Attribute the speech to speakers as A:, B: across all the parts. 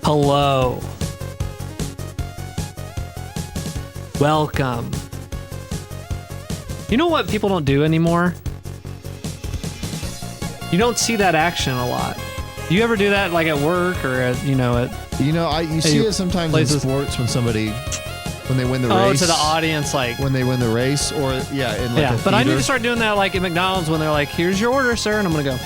A: Hello. Welcome. You know what people don't do anymore? You don't see that action a lot. Do you ever do that like at work or at, you
B: see it sometimes
A: places?
B: In sports when they win the race.
A: Oh, to the audience, like
B: when they win the race, or in a
A: but I need
B: theater.
A: to start doing that like at McDonald's when they're like, "Here's your order, sir," and I'm gonna go,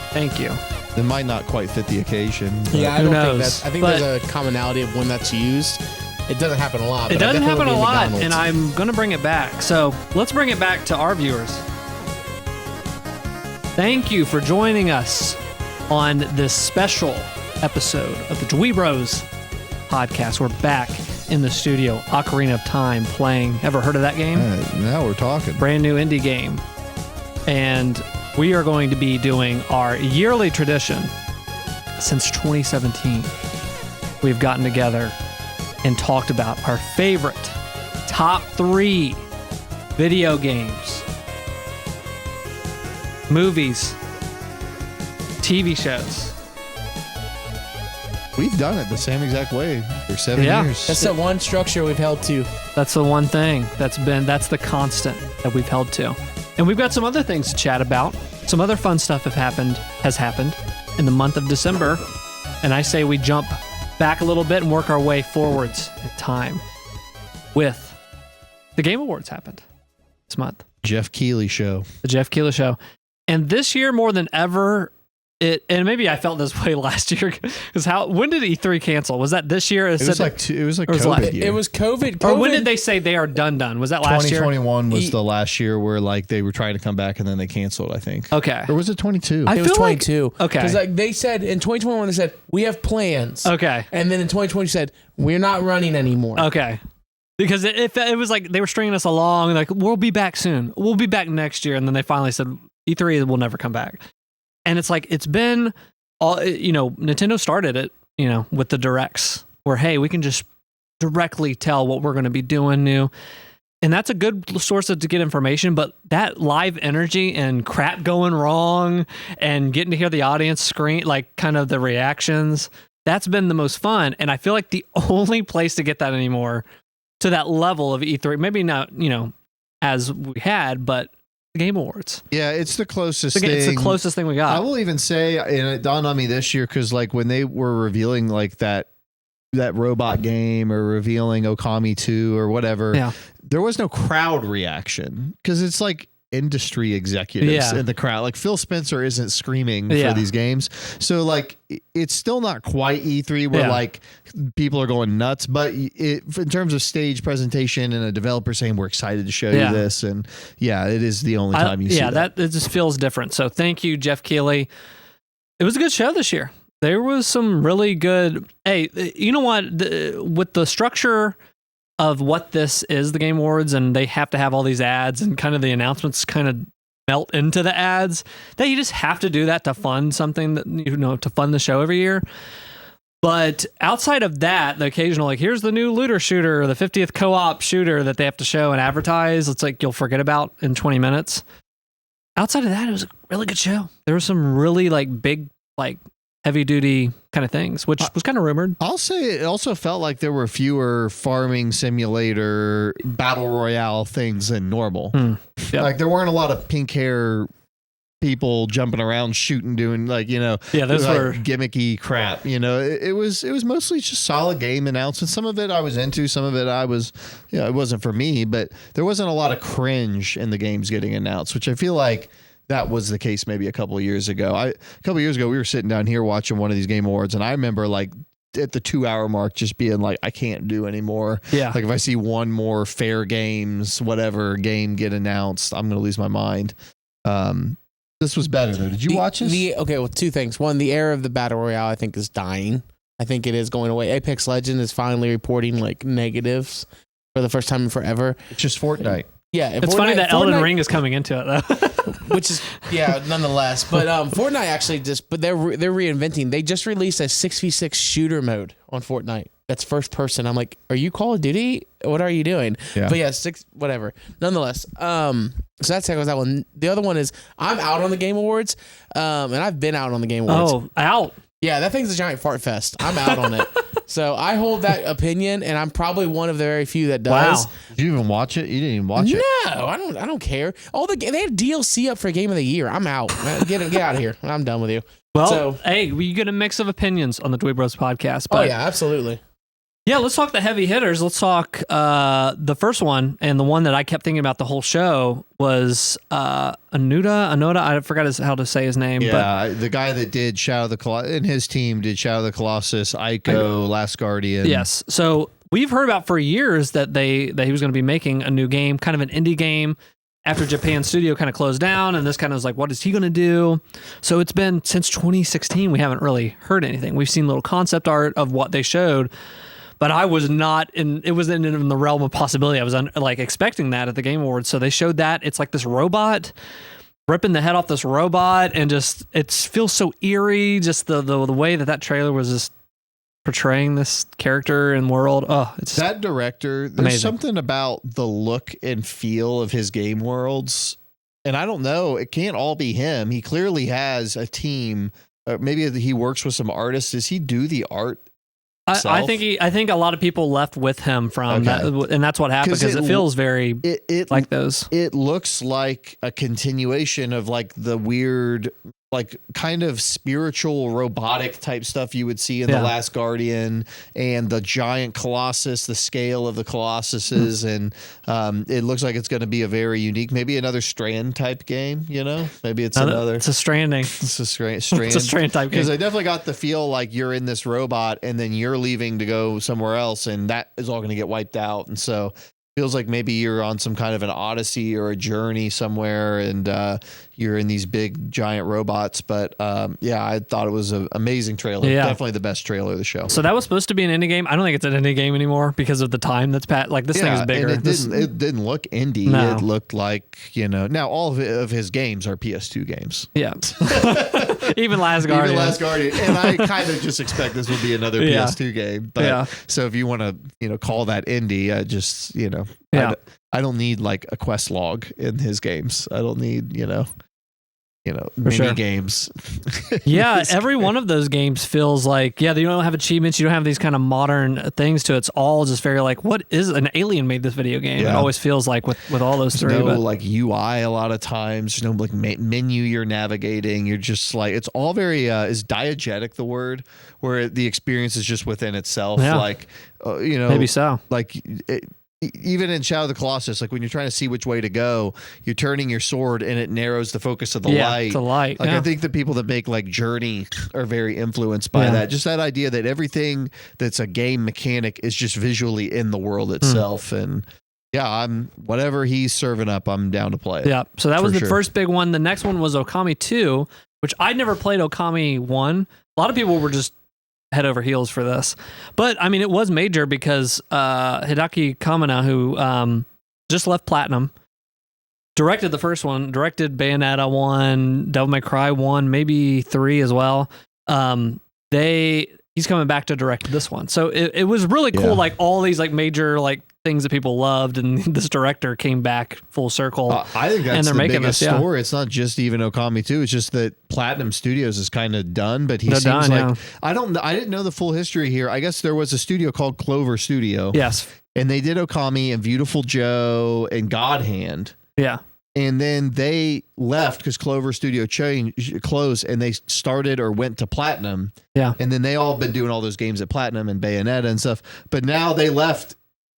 A: "Thank you."
B: It might not quite fit the occasion.
C: Yeah, I
A: Who
C: don't
A: knows?
C: think there's a commonality of when that's used. It doesn't happen a lot.
A: It doesn't happen a lot,
C: McDonald's.
A: and I'm gonna bring it back. So let's bring it back to our viewers. Thank you for joining us on this special episode of the DweeBros podcast. We're back in the studio, Ocarina of Time playing. Ever heard of that game?
B: Now we're talking.
A: Brand new indie game. And we are going to be doing our yearly tradition since 2017. We've gotten together and talked about our favorite top 3 video games, movies, TV shows.
B: We've done it the same exact way for 7 years.
C: That's the one structure we've held to.
A: That's the one thing that's the constant that we've held to. And we've got some other things to chat about. Some other fun stuff has happened in the month of December. And I say we jump back a little bit and work our way forwards in time with the Game Awards happened this month.
B: Jeff Keighley show.
A: The Jeff Keighley show. And this year more than ever, and maybe I felt this way last year, because when did E3 cancel? Was that this year?
B: It was like COVID year.
C: It was COVID.
A: Or when did they say they are done? Was that last year?
B: 2021 was the last year where like they were trying to come back and then they canceled, I think.
A: Okay.
B: Or was it 22?
A: I
C: It was
A: feel like-
C: 22.
A: okay.
C: Because like they said in 2021, they said we have plans.
A: Okay.
C: And then in 2020, said we're not running anymore.
A: Okay. Because it was like they were stringing us along, like, we'll be back soon. We'll be back next year. And then they finally said, E3 will never come back. And it's like, it's been all, Nintendo started it, with the directs where, hey, we can just directly tell what we're going to be doing new. And that's a good source to get information. But that live energy and crap going wrong and getting to hear the audience scream, like kind of the reactions, that's been the most fun. And I feel like the only place to get that anymore to that level of E3, maybe not, as we had, but the Game Awards.
B: Yeah, it's the closest thing.
A: It's the closest thing we got.
B: I will even say, and it dawned on me this year, because like when they were revealing like that robot game or revealing Okami 2 or whatever, there was no crowd reaction because it's like industry executives in the crowd. Like Phil Spencer isn't screaming for these games. So like it's still not quite E3 where like people are going nuts, but in terms of stage presentation and a developer saying we're excited to show you this, and it is the only time you see that.
A: It just feels different. So thank you, Jeff Keighley. It was a good show this year. There was some really good, hey, you know what, with the structure of what this is, the Game Awards, and they have to have all these ads and kind of the announcements kind of melt into the ads, that you just have to do that to fund something that, to fund the show every year. But outside of that, the occasional, like, here's the new looter shooter, or the 50th co-op shooter that they have to show and advertise, it's like you'll forget about in 20 minutes. Outside of that, it was a really good show. There were some really like big, like heavy duty kind of things, which was kind of rumored.
B: I'll say it also felt like there were fewer farming simulator battle royale things than normal.
A: Yep.
B: Like there weren't a lot of pink hair people jumping around shooting, doing like,
A: those
B: like
A: were
B: gimmicky crap. It was mostly just solid game announcements. Some of it I was into, some of it I was, it wasn't for me, but there wasn't a lot of cringe in the games getting announced, which I feel like that was the case maybe a couple of years ago. A couple of years ago, we were sitting down here watching one of these Game Awards, and I remember like at the 2-hour mark just being like, I can't do anymore.
A: Yeah.
B: Like if I see one more Fair Games, whatever game get announced, I'm going to lose my mind. This was better though. Did you watch this?
C: Well, two things. One, the era of the Battle Royale, I think, is dying. I think it is going away. Apex Legends is finally reporting like negatives for the first time in forever.
B: It's just Fortnite.
C: Yeah,
A: it's funny that Elden Ring is coming into it though.
C: Which is nonetheless. But Fortnite actually they're reinventing. They just released a 6v6 shooter mode on Fortnite. That's first person. I'm like, are you Call of Duty? What are you doing?
B: Yeah.
C: But whatever. Nonetheless, so that's that one. The other one is I'm out on the Game Awards, and I've been out on the Game Awards.
A: Oh, out.
C: Yeah, that thing's a giant fart fest. I'm out on it. So I hold that opinion, and I'm probably one of the very few that does.
B: Wow. Did you even watch it? You didn't even watch it.
C: No, I don't care. They have DLC up for Game of the Year. I'm out. Get out of here. I'm done with you.
A: Well, hey, we get a mix of opinions on the DweeBros podcast. But
C: yeah, absolutely.
A: Yeah, let's talk the heavy hitters. Let's talk the first one, and the one that I kept thinking about the whole show was Anoda. I forgot how to say his name.
B: Yeah, but the guy that did Shadow of the Colossus, and his team did Shadow of the Colossus, Ico, Last Guardian.
A: Yes. So we've heard about for years that he was going to be making a new game, kind of an indie game, after Japan Studio kind of closed down, and this kind of was like, what is he going to do? So it's been since 2016, we haven't really heard anything. We've seen little concept art of what they showed, but I was not it wasn't in the realm of possibility. I was expecting that at the Game Awards. So they showed that it's like this robot ripping the head off this robot, and just it feels so eerie. Just the way that trailer was just portraying this character and world. Oh, it's
B: that director. There's
A: amazing.
B: Something about the look and feel of his game worlds, and I don't know. It can't all be him. He clearly has a team. Maybe he works with some artists. Does he do the art?
A: I think a lot of people left with him from that, and that's what happened, because it feels very like those.
B: It looks like a continuation of like the weird, like kind of spiritual robotic type stuff you would see in The Last Guardian, and the giant Colossus, the scale of the Colossuses, and it looks like it's going to be a very unique, maybe another Strand type game. Maybe it's another.
A: It's a Stranding.
B: It's a Strand.
A: It's a Strand type game,
B: because I definitely got the feel like you're in this robot and then you're leaving to go somewhere else, and that is all going to get wiped out, and so. Feels like maybe you're on some kind of an odyssey or a journey somewhere, and you're in these big giant robots. But I thought it was an amazing trailer.
A: Yeah.
B: Definitely the best trailer of the show.
A: So that was supposed to be an indie game. I don't think it's an indie game anymore because of the time that's passed. Like this thing is bigger.
B: And it didn't look indie. No. It looked like, now all of his games are PS2 games.
A: Yeah. Even Last Guardian.
B: And I kind of just expect this will be another PS2 game. But so if you want to, call that indie, I don't need like a quest log in his games. I don't need, mini games.
A: Yeah, every one of those games feels like, you don't have achievements, you don't have these kind of modern things to it. It's all just very like, what is an alien made this video game? It always feels like with all those three.
B: No like UI a lot of times. There's no like menu you're navigating. You're just like, it's all very is diegetic the word, where the experience is just within itself.
A: Yeah.
B: Like
A: maybe so.
B: Like even in Shadow of the Colossus, like when you're trying to see which way to go, you're turning your sword and it narrows the focus of the light.
A: The light.
B: Like I think the people that make like Journey are very influenced by that. Just that idea that everything that's a game mechanic is just visually in the world itself. And I'm whatever he's serving up, I'm down to play it.
A: Yeah. So that was the first big one. The next one was Okami 2, which I'd never played Okami 1. A lot of people were just head over heels for this, but I mean it was major because Hideki Kamina, who just left Platinum, directed the first one, directed Bayonetta 1, Devil May Cry 1, maybe 3 as well. He's coming back to direct this one, so it was really cool. Like all these like major like things that people loved, and this director came back full circle.
B: I think that's the biggest story. It's not just even Okami 2. It's just that Platinum Studios is kind of done, but he seems like I didn't know the full history here. I guess there was a studio called Clover Studio.
A: Yes,
B: and they did Okami and Beautiful Joe and God Hand.
A: Yeah.
B: And then they left because Clover Studio closed, and they started or went to Platinum.
A: Yeah.
B: And then they all been doing all those games at Platinum and Bayonetta and stuff. But now they left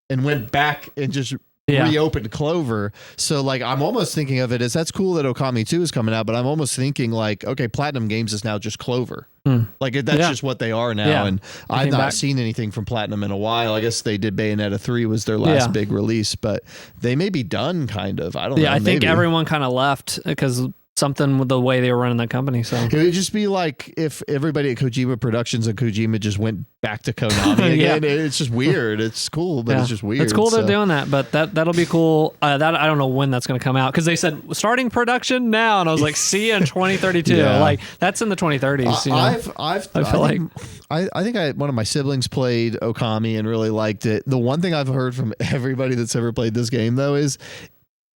B: and went back and just reopened Clover. So like I'm almost thinking of it as that's cool that Okami 2 is coming out, but I'm almost thinking like, okay, Platinum Games is now just Clover. Like that's just what they are now. Yeah. And I've not seen anything from Platinum in a while. I guess they did Bayonetta 3 was their last big release, but they may be done kind of. I don't know.
A: Yeah, I think everyone kind of left because something with the way they were running that company. So
B: it would just be like if everybody at Kojima Productions and Kojima just went back to Konami again. It's just weird. It's cool, but it's just weird.
A: It's cool they're doing that, but that'll be cool. That I don't know when that's going to come out because they said starting production now, and I was like, see you in 2032. Like that's in the 2030s.
B: I think one of my siblings played Okami and really liked it. The one thing I've heard from everybody that's ever played this game though is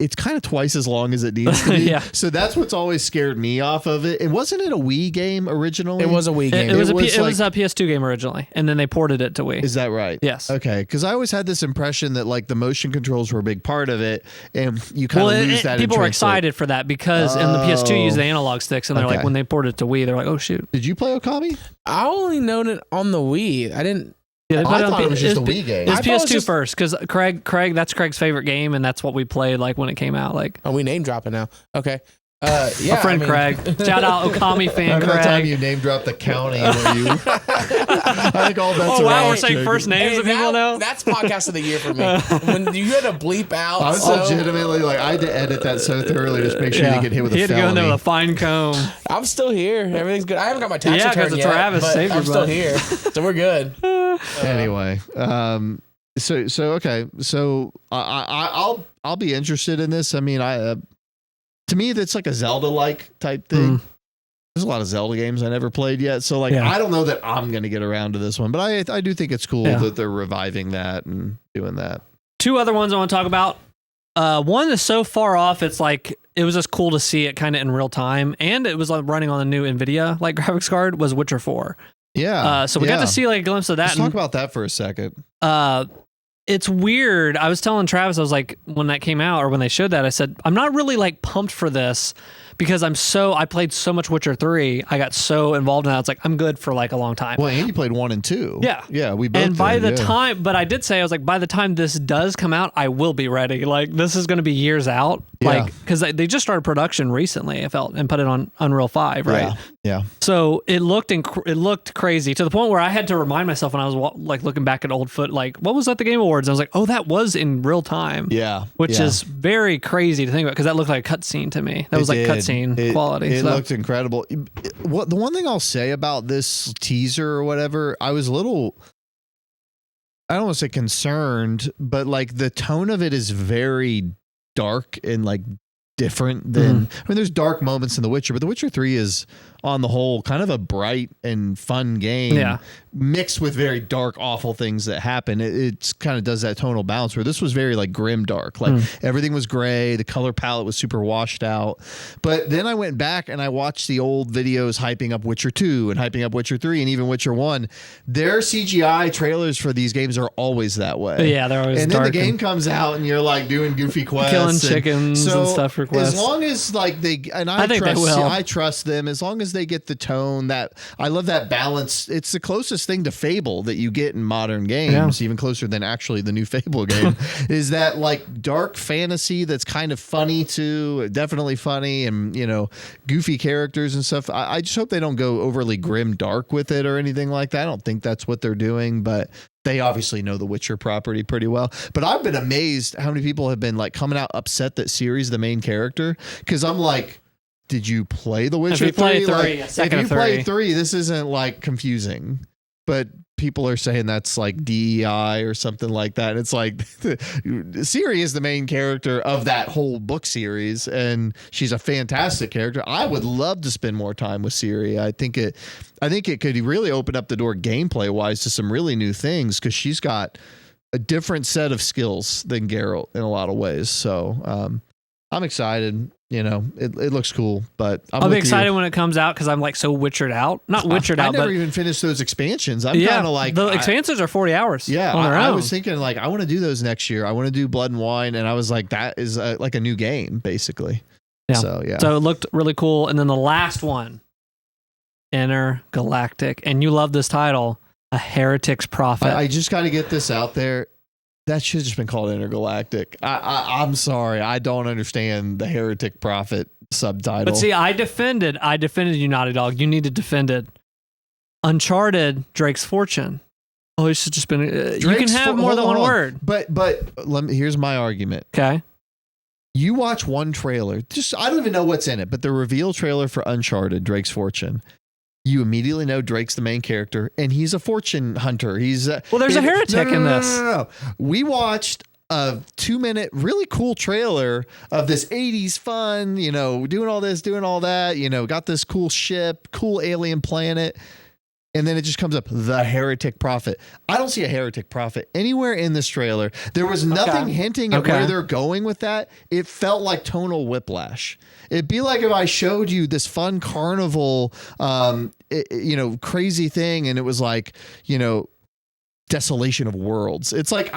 B: it's kind of twice as long as it needs to be.
A: Yeah.
B: So that's what's always scared me off of it. It wasn't it a Wii game originally?
C: It was a Wii game.
A: It was a PS2 game originally, and then they ported it to Wii.
B: Is that right?
A: Yes.
B: Okay, because I always had this impression that like the motion controls were a big part of it, and you kind of lose that.
A: People were excited for that because in the PS2 used the analog sticks, and they're
B: Okay.
A: like, when they ported it to Wii, they're like, oh shoot.
B: Did you play Okami?
C: I only known it on the Wii. I didn't.
A: Yeah, they put
B: I thought it was just a Wii game.
A: It's
C: I thought it was
A: PS2
C: just-
A: first because Craig, that's Craig's favorite game, and that's what we played like when it came out. Like
C: Oh, we name dropping now. Okay. Yeah.
A: our friend Craig, shout out Okami fan
B: Remember that time
A: Craig.
B: you name dropped the county where you? I think all bets
A: Oh
B: are
A: wow,
B: off,
A: we're saying
B: Jacob.
A: first names of people now.
C: That's podcast of the year for me. When you had to bleep out.
B: I was legitimately like, I had to edit that so thoroughly just to make sure you didn't get hit with
A: he
B: a
A: had to go in there
B: felony.
A: with a fine comb.
C: I'm still here. Everything's good. I haven't got my tax
A: Yeah,
C: return
A: 'cause it's
C: yet.
A: Travis
C: but
A: saved your
C: I'm still
A: butt.
C: here, so we're good.
B: Anyway, so okay, so I'll be interested in this. I mean, to me that's like a Zelda-like type thing. There's a lot of Zelda games I never played yet, so like
A: Yeah.
B: I don't know that I'm gonna get around to this one, but I do think it's cool that they're reviving that and doing that.
A: Two other ones I want to talk about. One is so far off, it's like it was just cool to see it kind of in real time, and it was like running on the new NVIDIA like graphics card. Was Witcher 4.
B: Yeah.
A: So we got to see like a glimpse of that.
B: Let's talk about that for a second.
A: It's weird. I was telling Travis, I was like, when that came out or when they showed that, I said, I'm not really like pumped for this because I played so much Witcher 3. I got so involved in that. It's like, I'm good for like a long time.
B: Well, and you played 1 and 2.
A: Yeah.
B: Yeah, we both
A: And by
B: did,
A: the
B: yeah.
A: time, but I did say, I was like, by the time this does come out, I will be ready. Like, this is going to be years out.
B: Yeah.
A: Like, because they just started production recently, I felt, and put it on Unreal 5, right?
B: Yeah.
A: So it looked crazy to the point where I had to remind myself when I was like looking back at old like, what was at the Game Awards? I was like, oh, that was in real time.
B: Yeah.
A: Which
B: yeah.
A: is very crazy to think about because that looked like a cutscene to me. That was like cutscene quality.
B: It
A: so.
B: looked incredible. The one thing I'll say about this teaser or whatever, I was a little, I don't want to say concerned, but like the tone of it is very dark and like different than, I mean, there's dark moments in The Witcher, but The Witcher 3 is on the whole kind of a bright and fun game mixed with very dark, awful things that happen. It kind of does that tonal balance where this was very like grim dark, like everything was gray. The color palette was super washed out. But then I went back and I watched the old videos hyping up Witcher 2 and hyping up Witcher 3 and even Witcher 1. Their CGI trailers for these games are always that way.
A: Yeah, they're always
B: and
A: dark.
B: then the game comes out and you're like doing goofy quests.
A: Killing chickens and stuff for quests.
B: As long as like I
A: think
B: trust,
A: they will.
B: I trust them as long as they get the tone that I love that balance. It's the closest thing to Fable that you get in modern games, even closer than actually the new Fable game, is that like dark fantasy that's kind of funny too, definitely funny, and you know, goofy characters and stuff. I just hope they don't go overly grim dark with it or anything like that. I don't think that's what they're doing, but they obviously know the Witcher property pretty well. But I've been amazed how many people have been like coming out upset that Ciri's the main character, because I'm like, did you play The Witcher 3? If you play 3, this isn't like confusing. But people are saying that's like DEI or something like that. It's like Ciri is the main character of that whole book series, and she's a fantastic character. I would love to spend more time with Ciri. I think it could really open up the door gameplay wise to some really new things, because she's got a different set of skills than Geralt in a lot of ways. So I'm excited. You know, it looks cool, but
A: I'll be excited when it comes out because I'm like so Witchered out. Not Witchered out,
B: I never
A: but
B: even finished those expansions. I'm kind of like
A: the expansions are 40 hours.
B: Yeah,
A: on their
B: I
A: own.
B: was thinking like I want to do those next year. I want to do Blood and Wine, and I was like, that is like a new game basically.
A: Yeah.
B: So yeah.
A: So it looked really cool, and then the last one, Intergalactic, and you love this title, A Heretic's Prophet.
B: I just got to get this out there. That should have just been called Intergalactic. I'm sorry, I don't understand the Heretic Prophet subtitle.
A: But see, I defended you, Naughty Dog. You need to defend it. Uncharted, Drake's Fortune. Oh, it should just been. You can have more than one word.
B: But here's my argument.
A: Okay.
B: You watch one trailer. I don't even know what's in it, but the reveal trailer for Uncharted, Drake's Fortune. You immediately know Drake's the main character, and he's a fortune hunter. There's
A: a heretic in this.
B: No. We watched a 2-minute, really cool trailer of this 80s fun, you know, doing all this, doing all that, you know, got this cool ship, cool alien planet. and then it just comes up, the Heretic Prophet. I don't see a Heretic Prophet anywhere in this trailer. There was nothing hinting at where they're going with that. It felt like tonal whiplash. It'd be like if I showed you this fun carnival, crazy thing, and it was like, Desolation of Worlds. It's like,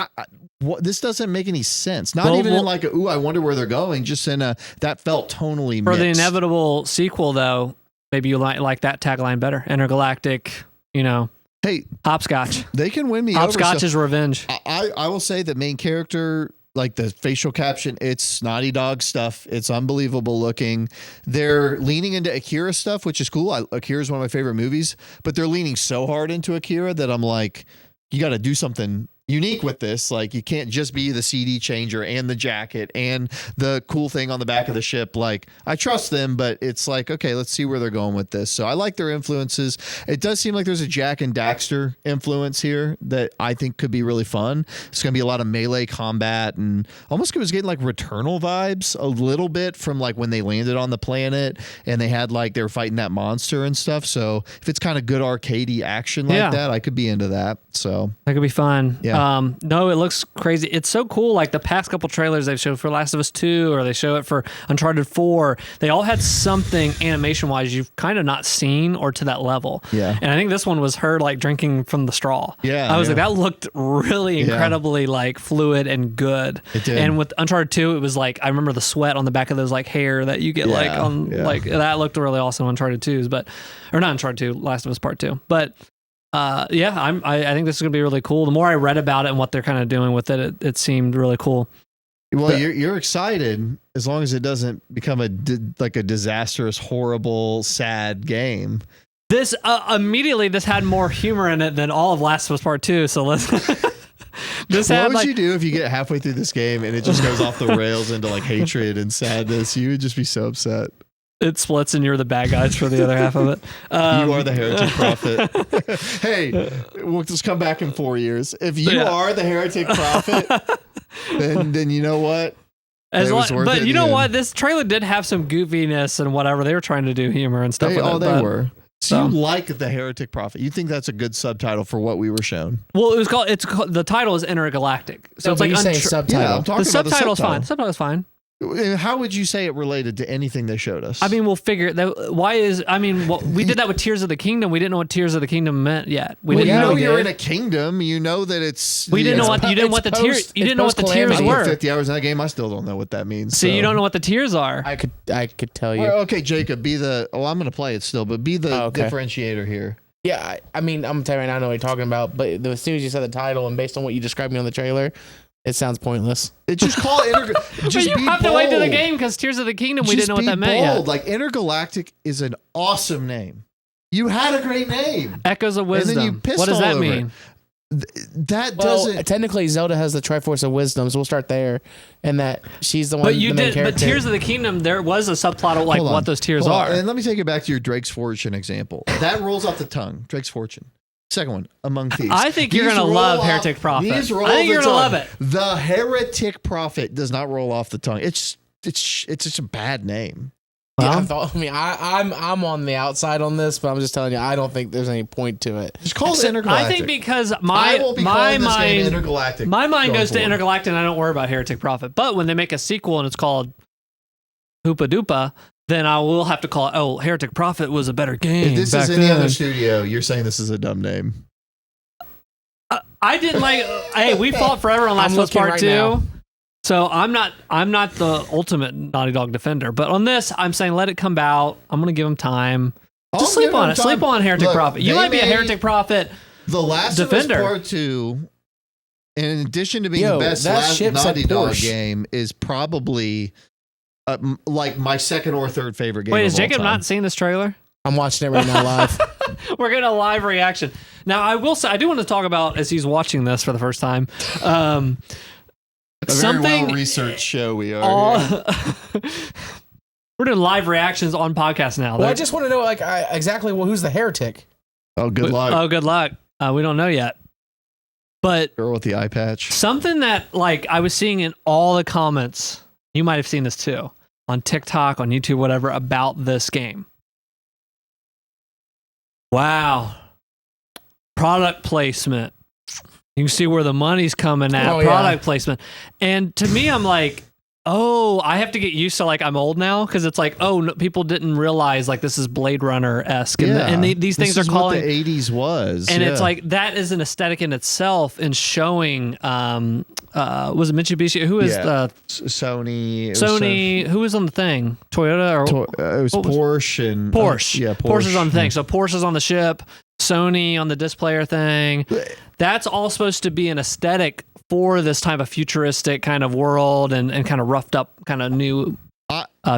B: this doesn't make any sense. Not even in like, I wonder where they're going. Just in that felt tonally mixed.
A: For the inevitable sequel, though, maybe you like that tagline better. Intergalactic,
B: Hey,
A: hopscotch.
B: They can win me
A: Hopscotch
B: over.
A: is revenge.
B: I will say the main character, like the facial caption, it's Naughty Dog stuff. It's unbelievable looking. They're leaning into Akira stuff, which is cool. Akira is one of my favorite movies, but they're leaning so hard into Akira that I'm like, you got to do something unique with this. Like, you can't just be the CD changer and the jacket and the cool thing on the back of the ship. Like, I trust them, but it's like, okay, let's see where they're going with this. So I like their influences. It does seem like there's a Jack and Daxter influence here that I think could be really fun. It's going to be a lot of melee combat, and almost it was getting like Returnal vibes a little bit from like when they landed on the planet and they had like, they were fighting that monster and stuff. So if it's kind of good arcadey action like that, I could be into that. So
A: that could be fun.
B: Yeah.
A: No, it looks crazy. It's so cool. Like the past couple trailers they've showed for Last of Us 2, or they show it for Uncharted 4. They all had something animation wise you've kind of not seen or to that level.
B: Yeah.
A: And I think this one was her like drinking from the straw.
B: Yeah.
A: I was like, that looked really incredibly like fluid and good.
B: It did.
A: And with Uncharted 2, it was like, I remember the sweat on the back of those like hair that you get like on like that looked really awesome on Uncharted 2's, or not Uncharted 2, Last of Us Part 2. But I think this is gonna be really cool. The more I read about it and what they're kind of doing with it, it seemed really cool.
B: Well, you're excited as long as it doesn't become a disastrous, horrible, sad game.
A: This immediately this had more humor in it than all of Last of Us Part 2. So let's.
B: What would you do if you get halfway through this game and it just goes off the rails into like hatred and sadness? You would just be so upset.
A: It splits and you're the bad guys for the other half of it.
B: You are the Heretic Prophet. Hey, we'll just come back in 4 years. If you are the Heretic Prophet, then you know what?
A: But you know what? This trailer did have some goofiness and whatever. They were trying to do humor and stuff.
B: They were. So you like the Heretic Prophet? You think that's a good subtitle for what we were shown?
A: Well, the title is Intergalactic. So it's like
C: subtitle.
B: Yeah,
A: the subtitle is fine. The subtitle is fine.
B: How would you say it related to anything they showed us?
A: I mean, we'll figure that. We did that with Tears of the Kingdom. We didn't know what Tears of the Kingdom meant yet.
B: You know you're in a kingdom. You know that it's.
A: We didn't know what you didn't know what the tears. You didn't know what the tears were.
B: 50 hours in that game. I still don't know what that means.
A: So you don't know what the tears are.
C: I could tell you.
B: Okay, Jacob, be the. Oh, I'm going to play it still, but be the differentiator here.
C: Yeah, I mean, I'm telling you right now, I know what you're talking about. But as soon as you said the title and based on what you described me on the trailer, it sounds pointless.
B: Just call it
A: just you have to wait to the game because Tears of the Kingdom, we didn't know what that meant yet.
B: Like Intergalactic is an awesome name. You had a great name.
A: Echoes of Wisdom.
B: And then you pissed
A: what does that
B: all
A: mean?
B: Doesn't
C: technically Zelda has the Triforce of Wisdom, so we'll start there. And that she's the one.
A: But Tears of the Kingdom, there was a subplot of like what those tears are.
B: And let me take it back to your Drake's Fortune example. That rolls off the tongue. Drake's Fortune. Second one, Among Thieves.
A: I think you're going to love Heretic Prophet. I think you're going to love it.
B: The Heretic Prophet does not roll off the tongue. It's just a bad name.
C: Yeah, I'm on the outside on this, but I'm just telling you, I don't think there's any point to it.
B: Just call it Intergalactic.
A: I think because my mind goes to Intergalactic, and I don't worry about Heretic Prophet. But when they make a sequel and it's called Hoopa Doopa, then I will have to call it, Heretic Prophet was a better game.
B: If this is any other studio, you're saying this is a dumb name.
A: I didn't like. Hey, we fought forever on Last of Us Part 2. So I'm not the ultimate Naughty Dog defender, but on this, I'm saying let it come out. I'm gonna give them time. Just sleep on it. Sleep on Heretic Prophet. You might be a Heretic Prophet.
B: The Last
A: defender.
B: of Us Part 2, in addition to being the best Naughty Dog game, is probably like my second or third favorite game.
A: Wait, is Jacob not seeing this trailer?
C: I'm watching it right now live.
A: We're getting a live reaction. Now, I will say, I do want to talk about, as he's watching this for the first time,
B: a very well-researched show we are.
A: We're doing live reactions on podcasts now.
C: Well, I just want to know exactly who's the heretic.
B: Oh, good luck.
A: Oh, good luck. We don't know yet. But
B: girl with the eye patch.
A: Something that I was seeing in all the comments, you might have seen this too, on TikTok, on YouTube, whatever, about this game. Wow. product placement. You can see where the money's coming at. Product placement. And to me, I'm like, oh, I have to get used to like I'm old now because it's like, oh, no, people didn't realize like this is Blade Runner-esque. And these things are calling
B: what the 80s was.
A: And it's like that is an aesthetic in itself in showing was it Mitsubishi? Who is
B: Sony?
A: Who was on the thing? Toyota or
B: it was Porsche and
A: Porsche.
B: Porsche.
A: Porsche's on the thing. So Porsche's on the ship, Sony on the disc player thing. That's all supposed to be an aesthetic for this type of futuristic kind of world and kind of roughed up kind of new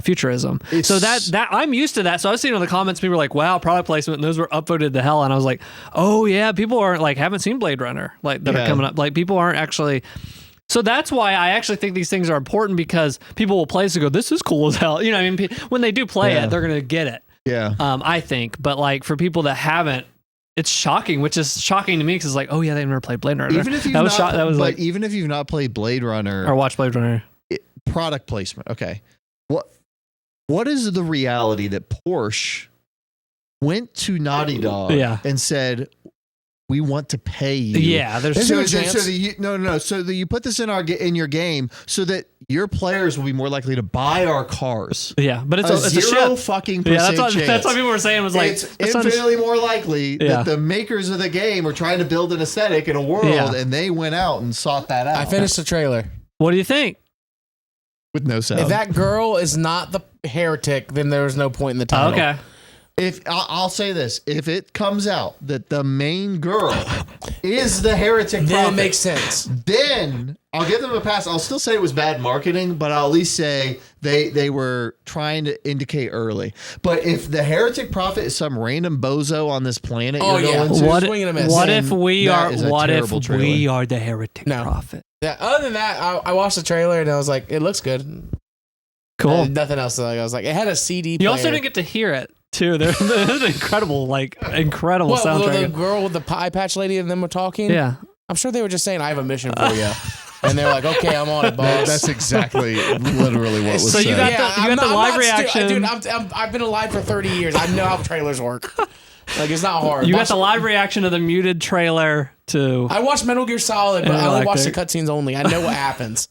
A: futurism. So that I'm used to that. So I was seeing in the comments, people were like, wow, product placement, and those were upvoted to hell. And I was like, oh yeah, people aren't like, haven't seen Blade Runner like that are coming up. Like people aren't actually. So that's why I actually think these things are important because people will play this and go, this is cool as hell. You know what I mean? When they do play it, they're going to get it.
B: Yeah.
A: I think. But like for people that haven't, it's shocking, which is shocking to me because it's like, oh yeah, they've never played Blade Runner.
B: Even if you've even if you've not played Blade Runner
A: or watched Blade Runner,
B: product placement. Okay, what is the reality that Porsche went to Naughty Dog and said, we want to pay you?
A: Yeah, there's
B: so that you put this in your game so that your players will be more likely to buy our cars.
A: Yeah, but it's a
B: zero
A: ship.
B: fucking percent chance.
A: That's what people were saying was like,
B: it's infinitely more likely that the makers of the game are trying to build an aesthetic in a world and they went out and sought that out.
C: I finished the trailer.
A: What do you think?
B: With no sound.
C: If that girl is not the heretic, then there was no point in the title.
A: Okay.
B: If I'll say this, if it comes out that the main girl is the heretic
C: then
B: prophet,
C: it makes sense.
B: Then I'll give them a pass. I'll still say it was bad marketing, but I'll at least say they were trying to indicate early. But if the heretic prophet is some random bozo on this planet, going to,
A: what if we are the heretic prophet?
C: Yeah. Other than that, I watched the trailer and I was like, it looks good.
A: Cool.
C: Nothing else. I was like, it had a CD player.
A: You also didn't get to hear it. Too, there's an incredible soundtrack.
C: The girl with the eye patch lady and them were talking.
A: Yeah,
C: I'm sure they were just saying, "I have a mission for you," and they're like, "Okay, I'm on it, boss."
B: That's exactly literally what was said.
A: So you got the live reaction.
C: Dude, I've been alive for 30 years. I know how trailers work. Like it's not hard.
A: You got the live reaction of the muted trailer to.
C: I watched Metal Gear Solid, but I only watched the cutscenes only. I know what happens.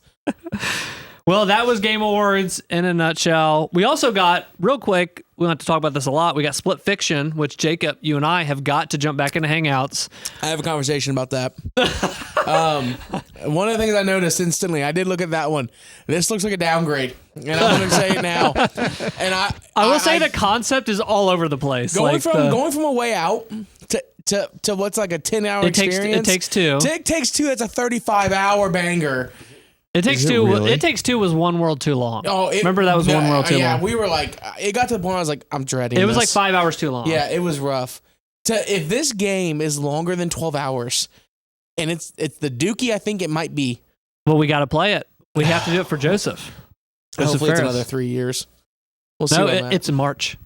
A: Well, that was Game Awards in a nutshell. We also got, real quick, we don't have to talk about this a lot, we got Split Fiction, which Jacob, you and I have got to jump back into Hangouts.
C: I have a conversation about that. One of the things I noticed instantly, I did look at that one. This looks like a downgrade, and I'm going to say it now. And I
A: will say the concept is all over the place.
C: Going from A Way Out to what's like a 10-hour experience.
A: It Takes Two.
C: It Takes Two, that's a 35-hour banger.
A: It Takes Two. Really? It Takes Two was one world too long. Remember that was one world too long.
C: Yeah, we were like, it got to the point I was like, I'm dreading.
A: It was like 5 hours too long.
C: Yeah, it was rough. If this game is longer than 12 hours, and it's the Dookie, I think it might be.
A: Well, we got to play it. We have to do it for Joseph.
C: Hopefully, it's another 3 years. We'll see.
A: No, it's in March.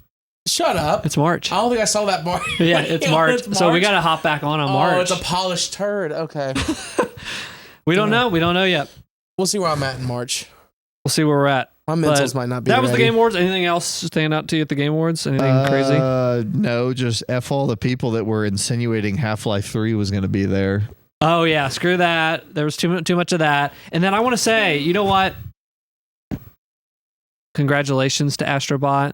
C: Shut up.
A: It's March.
C: I don't think I saw that March.
A: Yeah, it's March. So we got to hop back on March.
C: Oh, it's a polished turd. Okay.
A: We don't know. We don't know yet.
C: We'll see where I'm at in March.
A: We'll see where we're at.
C: My mentals might not be.
A: That was the Game Awards. Anything else stand out to you at the Game Awards? Anything crazy?
B: No, just F all the people that were insinuating Half-Life 3 was going to be there.
A: Oh yeah, screw that. There was too much of that. And then I want to say, you know what? Congratulations to Astrobot.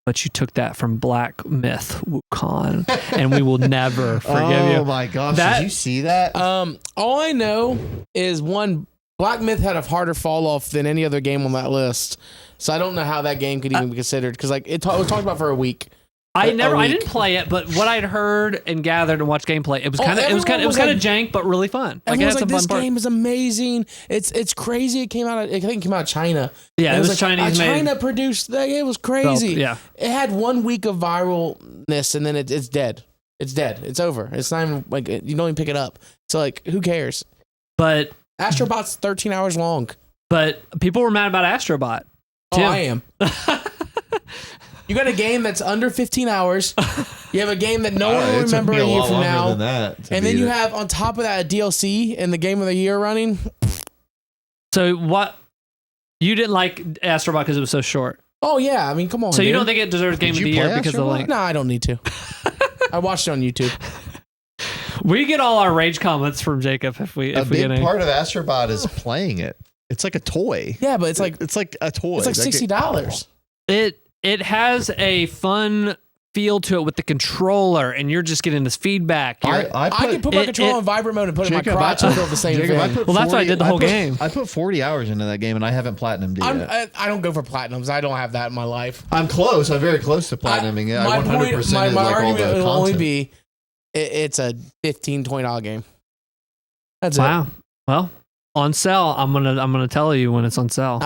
A: But you took that from Black Myth Wukong, and we will never forgive you.
B: Oh my gosh, did you see that?
C: All I know is Black Myth had a harder fall off than any other game on that list, so I don't know how that game could even be considered because like it was talked about for a week.
A: I didn't play it, but what I'd heard and gathered and watched gameplay, it was kind of jank, but really fun.
C: Like it had some this game is amazing. It's crazy. I think it came out of China.
A: Yeah, it was Chinese made.
C: China produced that. It was crazy.
A: Yeah,
C: it had 1 week of viralness and then it's dead. It's dead. It's over. It's not even like you don't even pick it up. So like, who cares?
A: But
C: Astrobot's 13 hours long.
A: But people were mad about Astrobot.
C: Oh, I am. You got a game that's under 15 hours. You have a game that no one will remember a year from now. And then you have on top of that a DLC and the Game of the Year running.
A: So what? You didn't like Astrobot because it was so short.
C: Oh yeah, I mean, come on.
A: So you don't think it deserves Game of the Year because of the length?
C: No, I don't need to. I watched it on YouTube.
A: We get all our rage comments from Jacob if we
B: A
A: get
B: big
A: any.
B: part of Astrobot is playing it. It's like a toy.
C: Yeah, but it's like
B: a toy.
C: It's like $60.
A: It has a fun feel to it with the controller, and you're just getting this feedback.
C: I can put my controller on vibrate mode and put it in my crotch and feel the same thing.
A: Well, that's why I did the whole game.
B: I put 40 hours into that game, and I haven't platinumed it yet.
C: I don't go for platinums. I don't have that in my life.
B: I'm close. I'm very close to platinuming it. I 100%
C: my
B: like
C: argument
B: all the
C: will only
B: content.
C: be it's a $15, $20 game. That's
A: Wow.
C: it.
A: Well, on sale. I'm gonna tell you when it's on sale.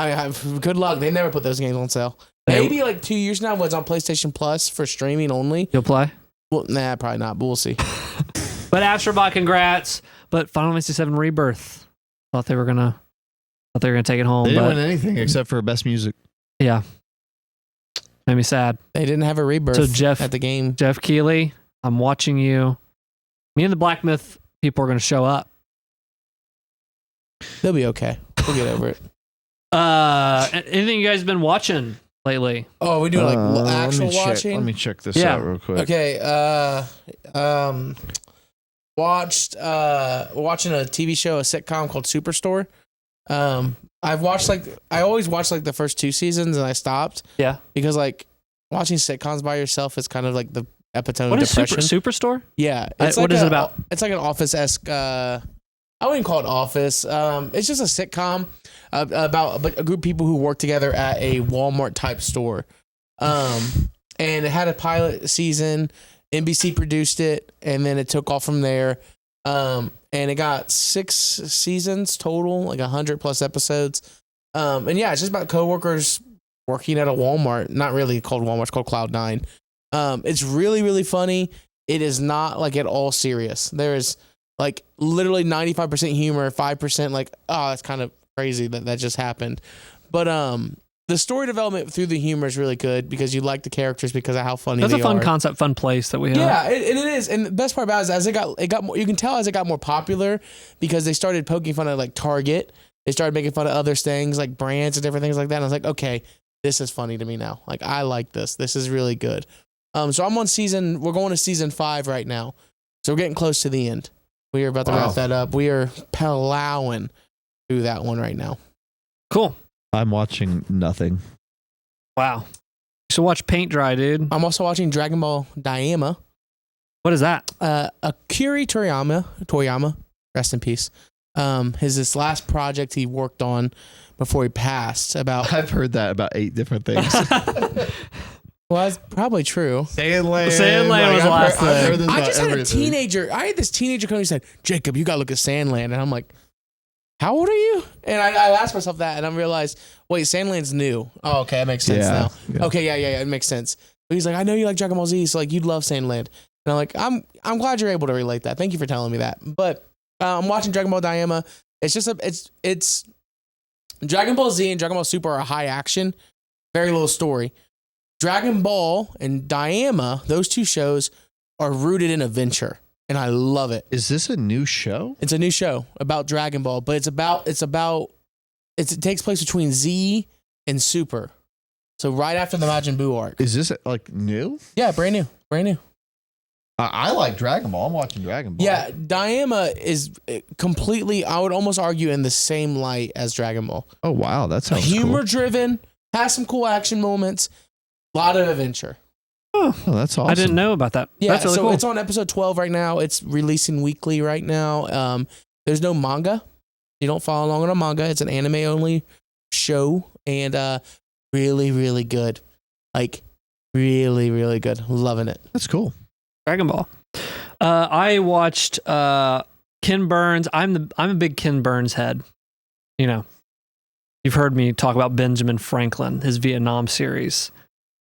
C: Good luck. They never put those games on sale. Maybe like 2 years now when it's on PlayStation Plus for streaming only.
A: You'll play?
C: Well, nah, probably not, but we'll see.
A: But Astrobot, congrats. But Final Fantasy VII Rebirth. Thought they were gonna take it home.
B: They didn't
A: but
B: win anything except for best music.
A: yeah. Made me sad.
C: They didn't have a rebirth
A: So Jeff
C: at the game.
A: Jeff Keighley, I'm watching you. Me and the Black Myth people are gonna show up.
C: They'll be okay. We'll get over it.
A: Anything you guys been watching lately?
C: Oh, we doing like actual watching?
B: Let me check this
A: Yeah.
B: out real quick.
C: Okay. Watched watching a TV show, a sitcom called Superstore. I always watched like the first 2 seasons and I stopped.
A: Yeah.
C: Because like watching sitcoms by yourself is kind of like the epitome
A: What
C: of
A: is
C: depression.
A: Superstore?
C: Yeah.
A: What is it about?
C: It's like an office-esque I wouldn't call it office. It's just a sitcom about a group of people who work together at a Walmart type store. And it had a pilot season. NBC produced it, and then it took off from there. And it got 6 seasons total, like 100+ episodes. And yeah, it's just about coworkers working at a Walmart. Not really called Walmart, it's called Cloud9. It's really, really funny. It is not like at all serious. There is like literally 95% humor, 5% like, oh, that's kind of crazy that just happened. But the story development through the humor is really good because you like the characters because of how funny
A: That's
C: they are.
A: a fun concept, fun place that we have.
C: Yeah, it is. And the best part about it is as it got more, you can tell as it got more popular because they started poking fun at like Target. They started making fun of other things like brands and different things like that. And I was like, okay, this is funny to me now. Like I like this. This is really good. So we're going to season 5 right now. So we're getting close to the end. We are about to wrap that up. We are plowing through that one right now.
A: Cool.
B: I'm watching nothing.
A: Wow. You should watch Paint Dry, dude.
C: I'm also watching Dragon Ball Daima.
A: What is that?
C: Akira Toriyama, rest in peace. His last project he worked on before he passed.
B: I've heard that about 8 different things.
C: Well, that's probably true.
B: Sandland.
A: Sandland was the last thing.
C: I just had a teenager. I had this teenager come and said, "Jacob, you gotta look at Sandland," and I'm like, "How old are you?" And I asked myself that, and I realized, wait, Sandland's new. Oh, okay, that makes sense now.
B: Yeah.
C: Okay, yeah, it makes sense. But he's like, I know you like Dragon Ball Z, so like you'd love Sandland. And I'm like, I'm glad you're able to relate that. Thank you for telling me that. But I'm watching Dragon Ball Daima. It's just it's Dragon Ball Z and Dragon Ball Super are high action, very little story. Dragon Ball and Daima, those 2 shows are rooted in adventure, and I love it.
B: Is this a new show?
C: It's a new show about Dragon Ball, but it takes place between Z and Super. So right after the Majin Buu arc.
B: Is this like new?
C: Yeah, brand new.
B: I like Dragon Ball. I'm watching Dragon Ball.
C: Yeah, Daima is completely, I would almost argue, in the same light as Dragon Ball.
B: Oh wow, that sounds
C: humor
B: cool.
C: driven, has some cool action moments, a lot of adventure.
B: Oh, that's awesome.
A: I didn't know about that.
C: Yeah,
A: That's really
C: so
A: cool.
C: it's on episode 12 right now. It's releasing weekly right now. There's no manga. You don't follow along on a manga. It's an anime only show, and really, really good. Like really, really good. Loving it.
B: That's cool.
A: Dragon Ball. I watched Ken Burns. I'm a big Ken Burns head. You know, you've heard me talk about Benjamin Franklin, his Vietnam series.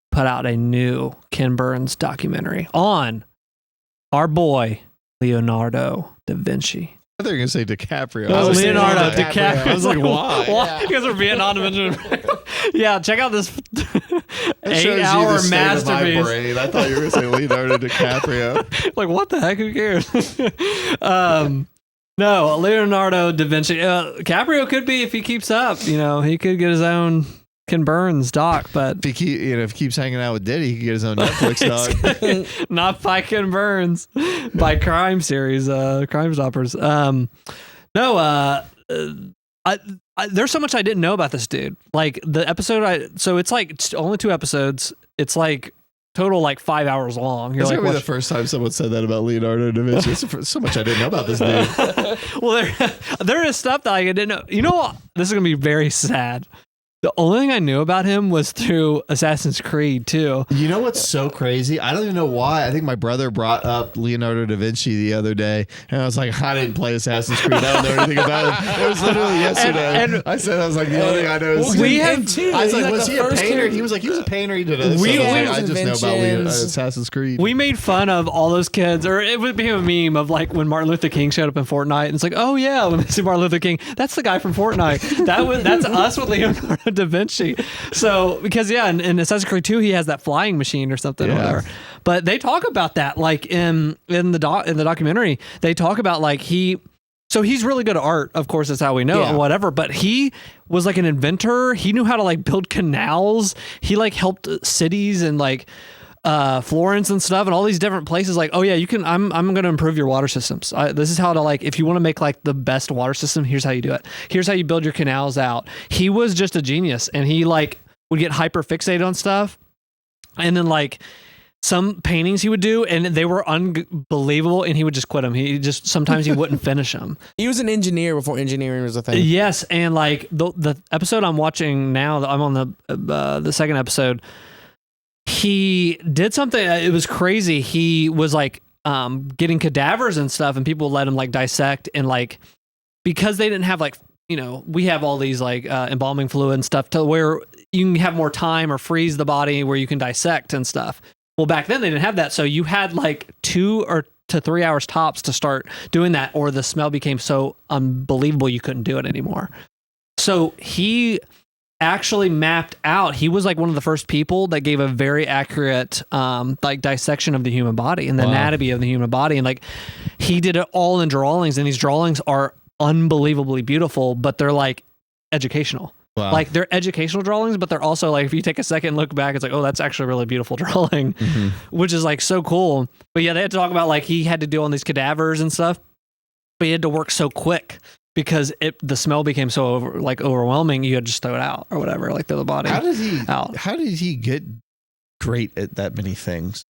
A: Put out a new Ken Burns documentary on our boy Leonardo da Vinci.
B: I thought you were gonna say DiCaprio.
A: Oh,
C: was
A: Leonardo
C: saying
A: DiCaprio.
B: I was like, why?
A: Why?
C: Yeah.
A: Because we're Vietnam to Benjamin Franklin. Yeah, check out this
B: That shows you the
A: 8-hour
B: state of my
A: masterpiece.
B: brain. I thought you were gonna say Leonardo DiCaprio.
A: Like, what the heck? Who cares? No, Leonardo da Vinci. Caprio could be if he keeps up. You know, he could get his own Ken Burns doc, but
B: if he keeps hanging out with Diddy, he can get his own Netflix doc.
A: Not by Ken Burns, by Crime Series, Crime Stoppers. There's so much I didn't know about this dude. Like the episode, so it's like only 2 episodes. It's like total like 5 hours long.
B: It's gonna be the first time someone said that about Leonardo da Vinci. It's so much I didn't know about this dude.
A: Well, there is stuff that I didn't know. You know what? This is gonna be very sad. The only thing I knew about him was through Assassin's Creed 2.
B: You know what's so crazy? I don't even know why. I think my brother brought up Leonardo da Vinci the other day, and I was like, I didn't play Assassin's Creed. I don't know anything about it. It was literally yesterday. And I was like, the only thing I know is I was like, was he a painter? He was like, he was a painter. He did this. I just know about Assassin's Creed.
A: We made fun of all those kids, or it became a meme of like when Martin Luther King showed up in Fortnite, and it's like, oh yeah, when they see Martin Luther King, that's the guy from Fortnite. That's us with Leonardo da Vinci. So because in Assassin's Creed 2 he has that flying machine or something or whatever. But they talk about that like in the documentary. They talk about like he's really good at art, of course, that's how we know it, whatever, but he was like an inventor. He knew how to like build canals. He like helped cities and like Florence and stuff and all these different places. Like, oh yeah, you can, I'm going to improve your water systems. This is how to like, if you want to make like the best water system, here's how you do it. Here's how you build your canals out. He was just a genius, and he like would get hyper fixated on stuff. And then like some paintings he would do and they were unbelievable, and he would just quit them. Sometimes he wouldn't finish them.
C: He was an engineer before engineering was a thing.
A: Yes. And like the episode I'm watching now, I'm on the second episode. He did something. It was crazy. He was like getting cadavers and stuff, and people let him like dissect, and like because they didn't have like, we have all these like embalming fluid and stuff to where you can have more time or freeze the body where you can dissect and stuff. Well, back then they didn't have that, so you had like 2 to 3 hours tops to start doing that, or the smell became so unbelievable you couldn't do it anymore. So he actually mapped out. He was like one of the first people that gave a very accurate like dissection of the human body and the anatomy of the human body, and like he did it all in drawings, and these drawings are unbelievably beautiful, but they're like educational. Like they're educational drawings, but they're also like, if you take a second and look back, it's like, oh, that's actually a really beautiful drawing, which is like so cool. But yeah, they had to talk about like he had to do all these cadavers and stuff, but he had to work so quick because the smell became so overwhelming. You had to just throw it out or whatever, like throw the body out.
B: How did he get great at that many things?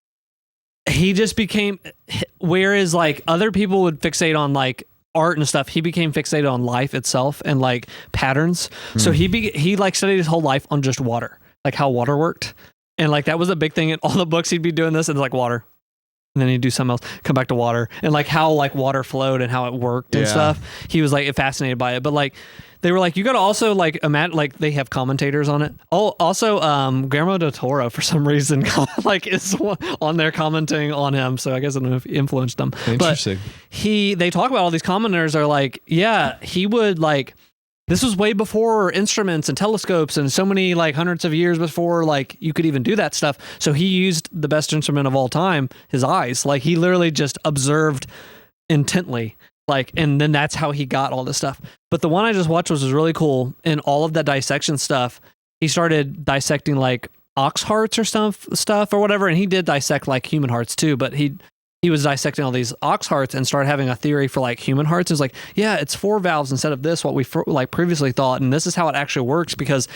A: He just became, whereas like other people would fixate on like art and stuff, he became fixated on life itself and like patterns. So he like studied his whole life on just water, like how water worked, and like that was a big thing in all the books. He'd be doing this and it's like water, and then he'd do something else, come back to water, and like how like water flowed and how it worked and stuff. He was like fascinated by it. But like they were like, you got to also like imagine, like they have commentators on it. Oh, also Guillermo del Toro for some reason like is on there commenting on him. So I guess it influenced them.
B: Interesting.
A: But they talk about all these commenters are like, yeah, he would like, this was way before instruments and telescopes and so many like hundreds of years before like you could even do that stuff. So he used the best instrument of all time, his eyes. Like he literally just observed intently. Like, and then that's how he got all this stuff. But the one I just watched was really cool. And all of that dissection stuff, he started dissecting like ox hearts or stuff or whatever. And he did dissect like human hearts too, but he was dissecting all these ox hearts and started having a theory for like human hearts. It's like, yeah, it's 4 valves instead of this, what we like previously thought. And this is how it actually works, because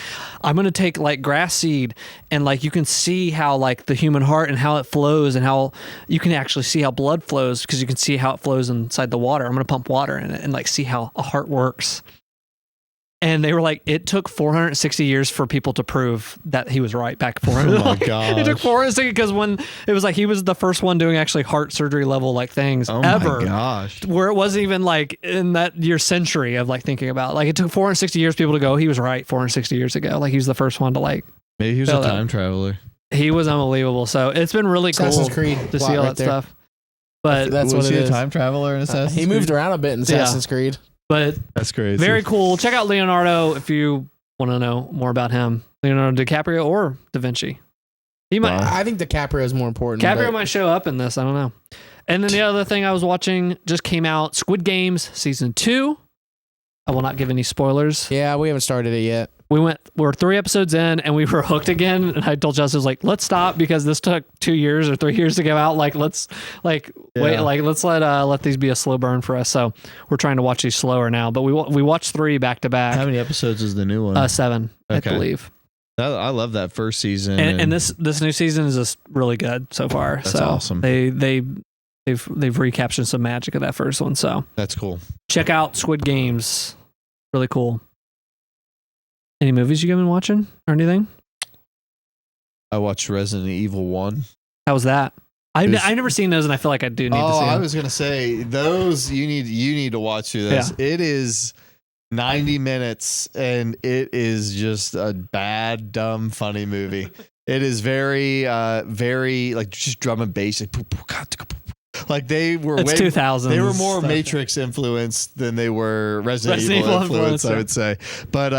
A: I'm going to take like grass seed and like, you can see how like the human heart and how it flows, and how you can actually see how blood flows because you can see how it flows inside the water. I'm going to pump water in it and like see how a heart works. And they were like, it took 460 years for people to prove that he was right back 400.
B: Oh my god!
A: It took 460 because when it was like he was the first one doing actually heart surgery level like things ever.
B: Oh my gosh!
A: Where it wasn't even like in that year century of like thinking about, like it took 460 years for people to go, he was right 460 years ago. Like he was the first one to like.
B: Maybe he was a time traveler.
A: He was unbelievable. So it's been really cool to see all that stuff. But
C: that's
B: was
C: what
B: he
C: it is.
B: A time traveler in Assassin's Creed?
C: He moved around a bit in Assassin's Creed.
A: But
B: that's crazy.
A: Very cool. Check out Leonardo if you want to know more about him. Leonardo DiCaprio or Da Vinci. He might.
C: I think DiCaprio is more important.
A: DiCaprio might show up in this. I don't know. And then the other thing I was watching just came out: Squid Games season 2. I will not give any spoilers.
C: Yeah, we haven't started it yet.
A: we're 3 episodes in and we were hooked again. And I told Justin, I was like, let's stop because this took 2 years or 3 years to go out. Like, let's wait, let's let these be a slow burn for us. So we're trying to watch these slower now, but we watched 3 back to back.
B: How many episodes is the new one?
A: 7,
B: okay.
A: I believe.
B: I love that first season.
A: And this new season is just really good so far.
B: That's awesome.
A: They've recaptured some magic of that first one. So
B: that's cool.
A: Check out Squid Games. Really cool. Any movies you been watching or anything?
B: I watched Resident Evil 1.
A: How was that? I never seen those, and I feel like I do need to see them.
B: I was gonna say those you need to watch through this. Yeah. It is 90 minutes, and it is just a bad, dumb, funny movie. It is very, very like just drum and bass. Like they were
A: it's 2000s.
B: They were more Matrix influenced than they were Resident Evil influence, I would say. But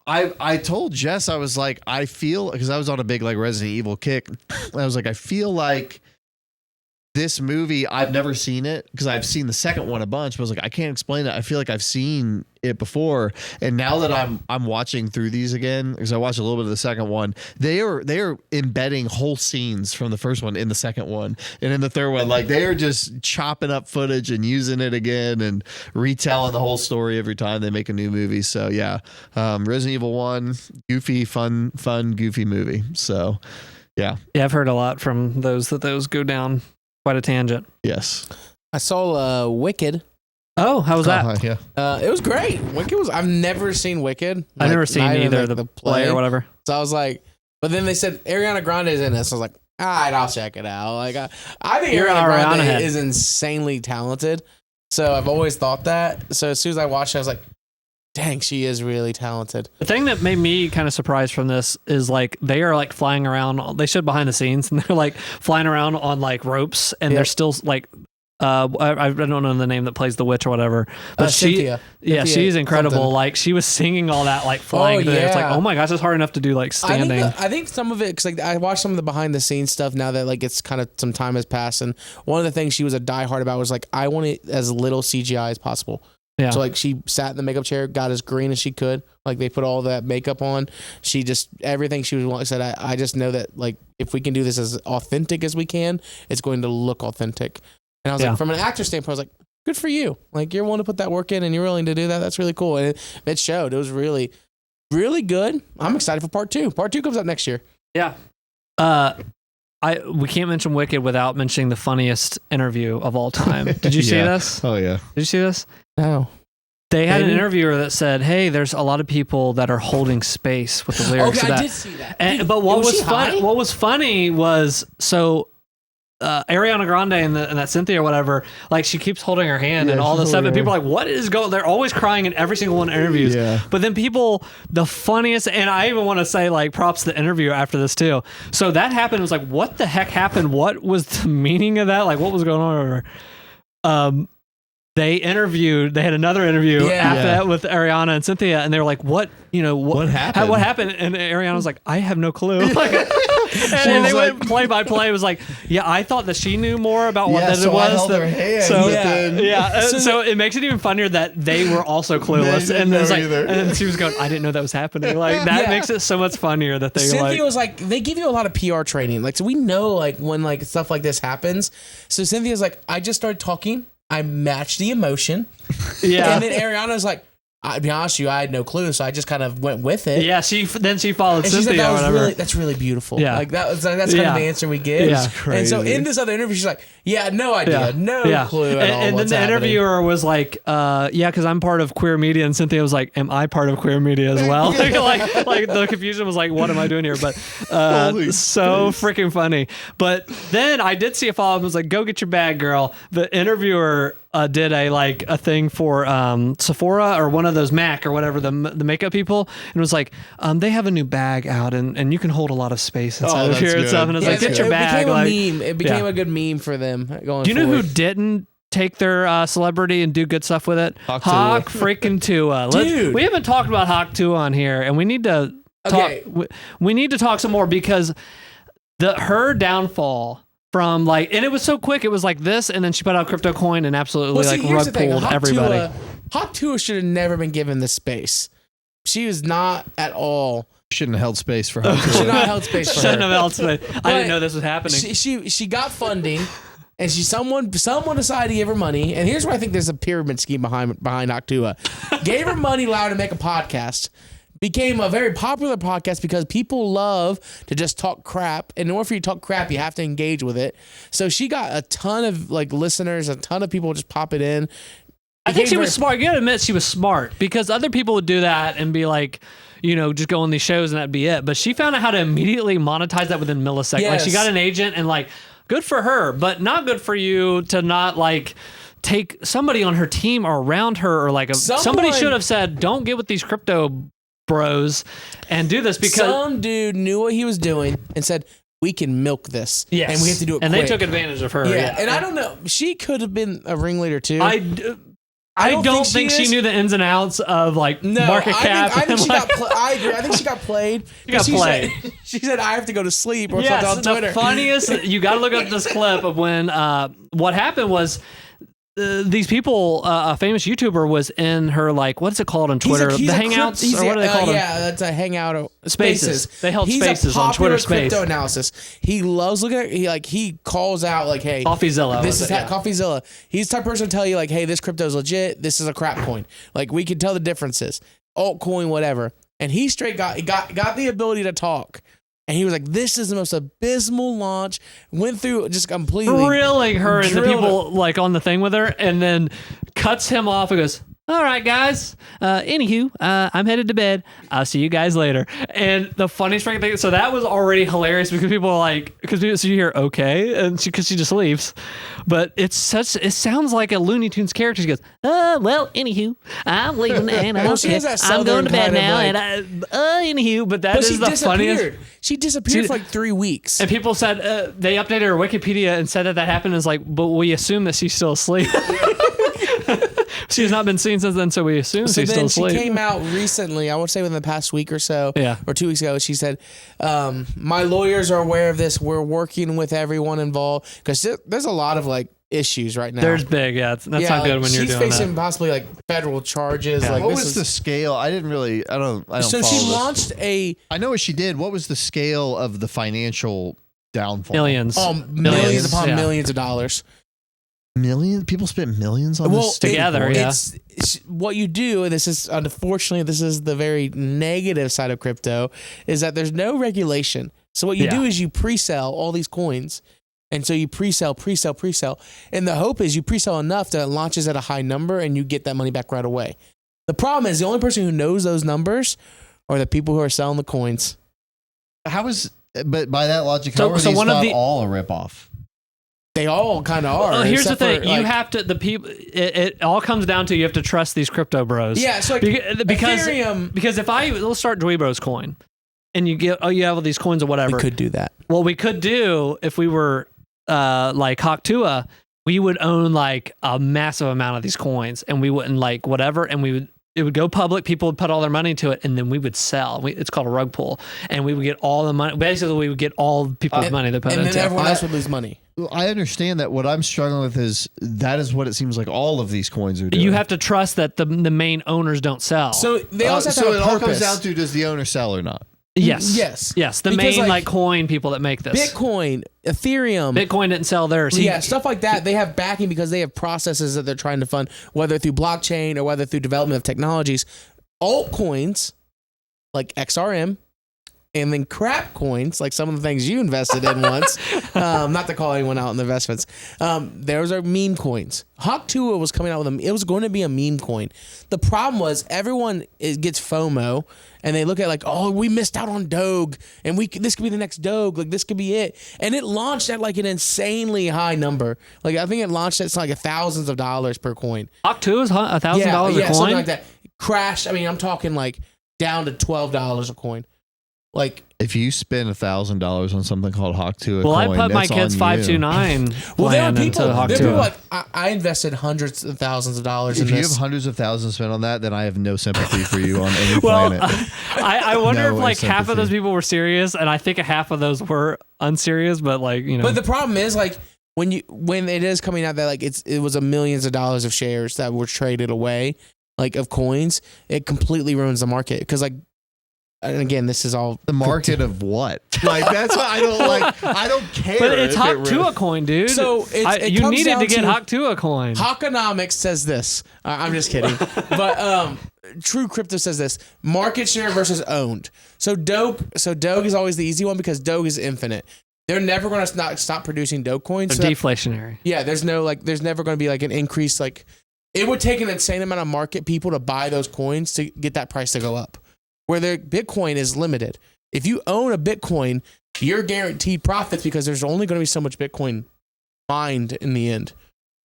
B: I told Jess, I was like, I feel, because I was on a big like Resident Evil kick. I was like, I feel like this movie, I've never seen it because I've seen the second one a bunch, but I was like, I can't explain it. I feel like I've seen it before. And now that I'm watching through these again, because I watched a little bit of the second one, they are embedding whole scenes from the first one in the second one. And in the third one, like they are just chopping up footage and using it again and retelling the whole story every time they make a new movie. So yeah, Resident Evil 1, goofy, fun, goofy movie. So yeah.
A: Yeah, I've heard a lot from those go down quite a tangent.
B: Yes.
C: I saw Wicked.
A: Oh, how was that?
C: Yeah. It was great. Wicked was, I've never seen Wicked.
A: I've never seen either the play or whatever.
C: So I was like, but then they said Ariana Grande is in this. I was like, all right, I'll check it out. Like I think Ariana Grande is insanely talented. So I've always thought that. So as soon as I watched it, I was like, dang, she is really talented.
A: The thing that made me kind of surprised from this is like they are like flying around. They showed behind the scenes and they're like flying around on like ropes and they're still like, I don't know the name that plays the witch or whatever, but
C: Cynthia.
A: She's incredible. Something. Like she was singing all that like flying. Oh, yeah. It's like, oh my gosh, it's hard enough to do like standing.
C: I think some of it, because like I watched some of the behind the scenes stuff now that like it's kind of some time has passed, and one of the things she was a diehard about was like, I want it as little CGI as possible. Yeah. So like she sat in the makeup chair, got as green as she could. Like they put all that makeup on. She just, everything she was said, I just know that like if we can do this as authentic as we can, it's going to look authentic. And I was like, from an actor standpoint, I was like, good for you. Like you're willing to put that work in and you're willing to do that. That's really cool. And it showed. It was really, really good. I'm excited for part 2. Part 2 comes out next year.
A: Yeah. We can't mention Wicked without mentioning the funniest interview of all time. Did you see this?
B: Oh yeah.
A: Did you see this?
C: No.
A: They had an interviewer that said, "Hey, there's a lot of people that are holding space with the lyrics."
C: Okay,
A: of that.
C: I did see that.
A: But what was funny was so Ariana Grande and that Cynthia or whatever, like she keeps holding her hand and all this stuff, and people are like, "What is going?" They're always crying in every single one of interviews. Yeah. But then the funniest, and I even want to say like props to the interviewer after this too. So that happened. It was like, what the heck happened? What was the meaning of that? Like, what was going on? They had another interview after that with Ariana and Cynthia, and they were like, what happened? What happened? And Ariana was like, I have no clue. And they went play by play. It was like, I thought that she knew more about what that it was.
B: I held her hand.
A: So it makes it even funnier that they were also clueless. And it's like, and she was going, I didn't know that was happening. Like that makes it so much funnier that they
C: Cynthia was like, they give you a lot of PR training. Like, so we know like when like stuff like this happens. So Cynthia's like, I just started talking. I matched the emotion. Yeah. And then Ariana's like, I'll be honest with you, I had no clue, so I just kind of went with it.
A: Yeah, she followed Cynthia.
C: Like,
A: or whatever.
C: That's really beautiful. Yeah, like that's kind of the answer we get.
A: Yeah,
C: crazy. And so in this other interview, she's like, no idea, no clue at all.
A: And then the interviewer was like, because I'm part of queer media, and Cynthia was like, am I part of queer media as well? like the confusion was like, what am I doing here? But so freaking funny. But then I did see a follow up. It was like, go get your bag, girl. The interviewer did a thing for Sephora or one of those MAC or whatever, the makeup people, and it was like, they have a new bag out and you can hold a lot of space inside of here and stuff. And it's like, get your bag.
C: It became a good meme for them going.
A: Do you know who didn't take their celebrity and do good stuff with it? Hawk freaking Tua. Dude. We haven't talked about Hawk Tua on here, and we need to talk. We need to talk some more because her downfall. From and it was so quick. It was like this, and then she put out crypto coin and absolutely rug pulled everybody.
C: Hawk Tua should have never been given this space. She was not at all.
B: Shouldn't have held space for her.
C: Should not have held space for
A: Shouldn't
C: her.
A: have held space. I didn't know this was happening.
C: She got funding, and someone decided to give her money. And here's where I think there's a pyramid scheme behind Octua. Gave her money, allowed her to make a podcast. Became a very popular podcast because people love to just talk crap. And in order for you to talk crap, you have to engage with it. So she got a ton of listeners, a ton of people just pop it in.
A: I think she was smart. You gotta admit she was smart because other people would do that and be like, just go on these shows and that'd be it. But she found out how to immediately monetize that within milliseconds.
C: Yes.
A: Like she got an agent and good for her, but not good for you to not take somebody on her team or around her or somebody should have said, don't get with these crypto bros and do this because
C: some dude knew what he was doing and said, we can milk this.
A: Yes.
C: And we have to do it
A: and
C: quick.
A: they took advantage of her.
C: Yeah. And I don't know. She could have been a ringleader too.
A: I don't think she knew the ins and outs of market cap.
C: I think she got. I agree. I think she got played.
A: She got played.
C: She said, "I have to go to sleep." Or
A: yes,
C: something on Twitter.
A: The funniest. You got to look up this clip of when what happened was. These people, a famous YouTuber was in her what's it called on Twitter? The Hangouts, or what are they called?
C: Yeah, that's a Hangout.
A: Spaces. They held
C: He's
A: Spaces
C: a
A: on Twitter
C: popular
A: Space.
C: Crypto analysis. He loves looking at. He calls out hey,
A: CoffeeZilla.
C: This is CoffeeZilla. He's the type of person to tell you hey, this crypto is legit. This is a crap coin. We can tell the differences. Altcoin, whatever. And he straight got the ability to talk. And he was like, this is the most abysmal launch. Went through just completely.
A: Drilling her and the people on the thing with her and then cuts him off and goes, all right, guys. Anywho, I'm headed to bed. I'll see you guys later. And the funniest freaking thing, so that was already hilarious because people are so you hear okay, and because she just leaves. But it sounds like a Looney Tunes character. She goes, well, anywho, I'm leaving and I'm going to bed now. And anywho, but that is the funniest.
C: She disappeared for 3 weeks.
A: And people said, they updated her Wikipedia and said that happened. Is but we assume that she's still asleep. She has not been seen since then, so we assume she's still asleep.
C: She came out recently, I would say within the past week or so, or 2 weeks ago, she said, my lawyers are aware of this. We're working with everyone involved. Because there's a lot of issues right now.
A: There's big, that's not good when you're doing that.
C: She's facing possibly federal charges.
B: Yeah. What was the scale? I don't So
C: she launched
B: I know what she did. What was the scale of the financial downfall?
A: Millions.
C: Millions upon millions of dollars.
B: Millions? People spent millions on this
A: together.
C: It's what you do, and this is unfortunately the very negative side of crypto, is that there's no regulation. So what you do is you pre-sell all these coins, and so you pre-sell, and the hope is you pre-sell enough that it launches at a high number, and you get that money back right away. The problem is the only person who knows those numbers are the people who are selling the coins.
B: But by that logic, how are these not all a ripoff?
C: They all kind of are.
A: Well, here's the thing: you have to It all comes down to you have to trust these crypto bros.
C: Yeah, so
A: because
C: Ethereum.
A: Because let's start DweeBros coin, and you have all these coins or whatever.
C: We could do that.
A: Well, we could do if we were Hawktua, we would own a massive amount of these coins, and we wouldn't whatever, and it would go public. People would put all their money into it, and then we would sell. It's called a rug pull, and we would get all the money. Basically, we would get all people's money they put into it.
C: And then everyone else would lose money.
B: I understand that. What I'm struggling with is what it seems like all of these coins are doing.
A: You have to trust that the main owners don't sell.
C: So they also have to have a
B: all
C: purpose.
B: comes down to, does the owner sell or not?
A: Yes. The
C: Because,
A: main coin people that make this.
C: Bitcoin, Ethereum.
A: Bitcoin didn't sell theirs.
C: Stuff like that. They have backing because they have processes that they're trying to fund, whether through blockchain or whether through development of technologies. Altcoins like XRM, and then crap coins, like some of the things you invested in once, not to call anyone out in the investments. Those are meme coins. Hawktua was coming out with them. It was going to be a meme coin. The problem was everyone gets FOMO, and they look at we missed out on Doge, and this could be the next Doge. This could be it. And it launched at an insanely high number. I think it launched at thousands of dollars per coin.
A: Hawktua is $1,000 a coin?
C: Something like that. Crashed. I mean, I'm talking down to $12 a coin.
B: If you spend $1,000 on something called Hawktua,
A: I put my kids 529.
C: Well, there are people
A: Hawktua.
C: I invested hundreds of thousands of dollars
B: in
C: this.
B: If you have hundreds of thousands spent on that, then I have no sympathy for you on any planet.
A: I wonder if half of those people were serious, and I think half of those were unserious. But
C: But the problem is when it is coming out that it was millions of dollars of shares that were traded away. like of coins, it completely ruins the market. Because like, and again, this is all
B: the market of what? Like that's what I don't like. I don't care.
A: But it's Hawk coin, dude.
C: So
A: you needed to get Hawk coin.
C: Hawkonomics says this. I'm just kidding. But True Crypto says this: market share versus owned. So Doge is always the easy one because Doge is infinite. They're never going to not stop producing Doge coins.
A: They're deflationary.
C: Yeah, there's never going to be like an increase. Like it would take an insane amount of market people to buy those coins to get that price to go up. Where their Bitcoin is limited. If you own a Bitcoin, you're guaranteed profits because there's only going to be so much Bitcoin mined in the end.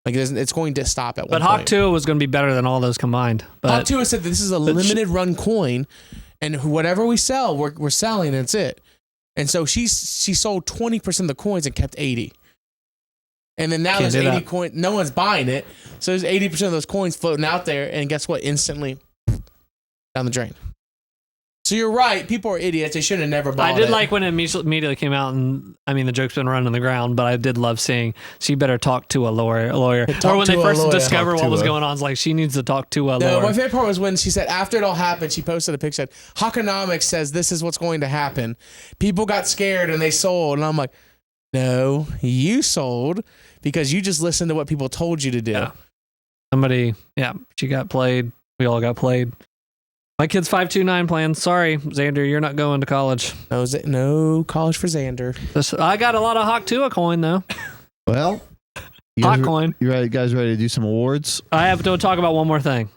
C: Like it's going to stop at one point.
A: But Hawk 2 was going to be better than all those combined. But
C: Hawk 2 said this is a limited run coin, and whatever we sell, we're selling. And that's it. And so she sold 20% of the coins and kept 80. And then now there's 80 coins. No one's buying it, so there's 80% of those coins floating out there. And guess what? Instantly down the drain. So you're right. People are idiots. They should have never bought it.
A: I did like when it immediately came out, and I mean, the joke's been running on the ground, but I did love seeing she better talk to a lawyer. Or when they first discovered what was going on, it's like she needs to talk to a lawyer.
C: No, my favorite part was when she said, after it all happened, she posted a picture, said, Hawkonomics says this is what's going to happen. People got scared and they sold. And I'm like, no, you sold because you just listened to what people told you to do.
A: Yeah. She got played. We all got played. My kid's 529 plan. Sorry, Xander, you're not going to college.
C: No college for Xander.
A: I got a lot of Hawk 2 coin though.
B: Well,
A: Hawk coin.
B: You guys ready to do some awards?
A: I have to talk about one more thing.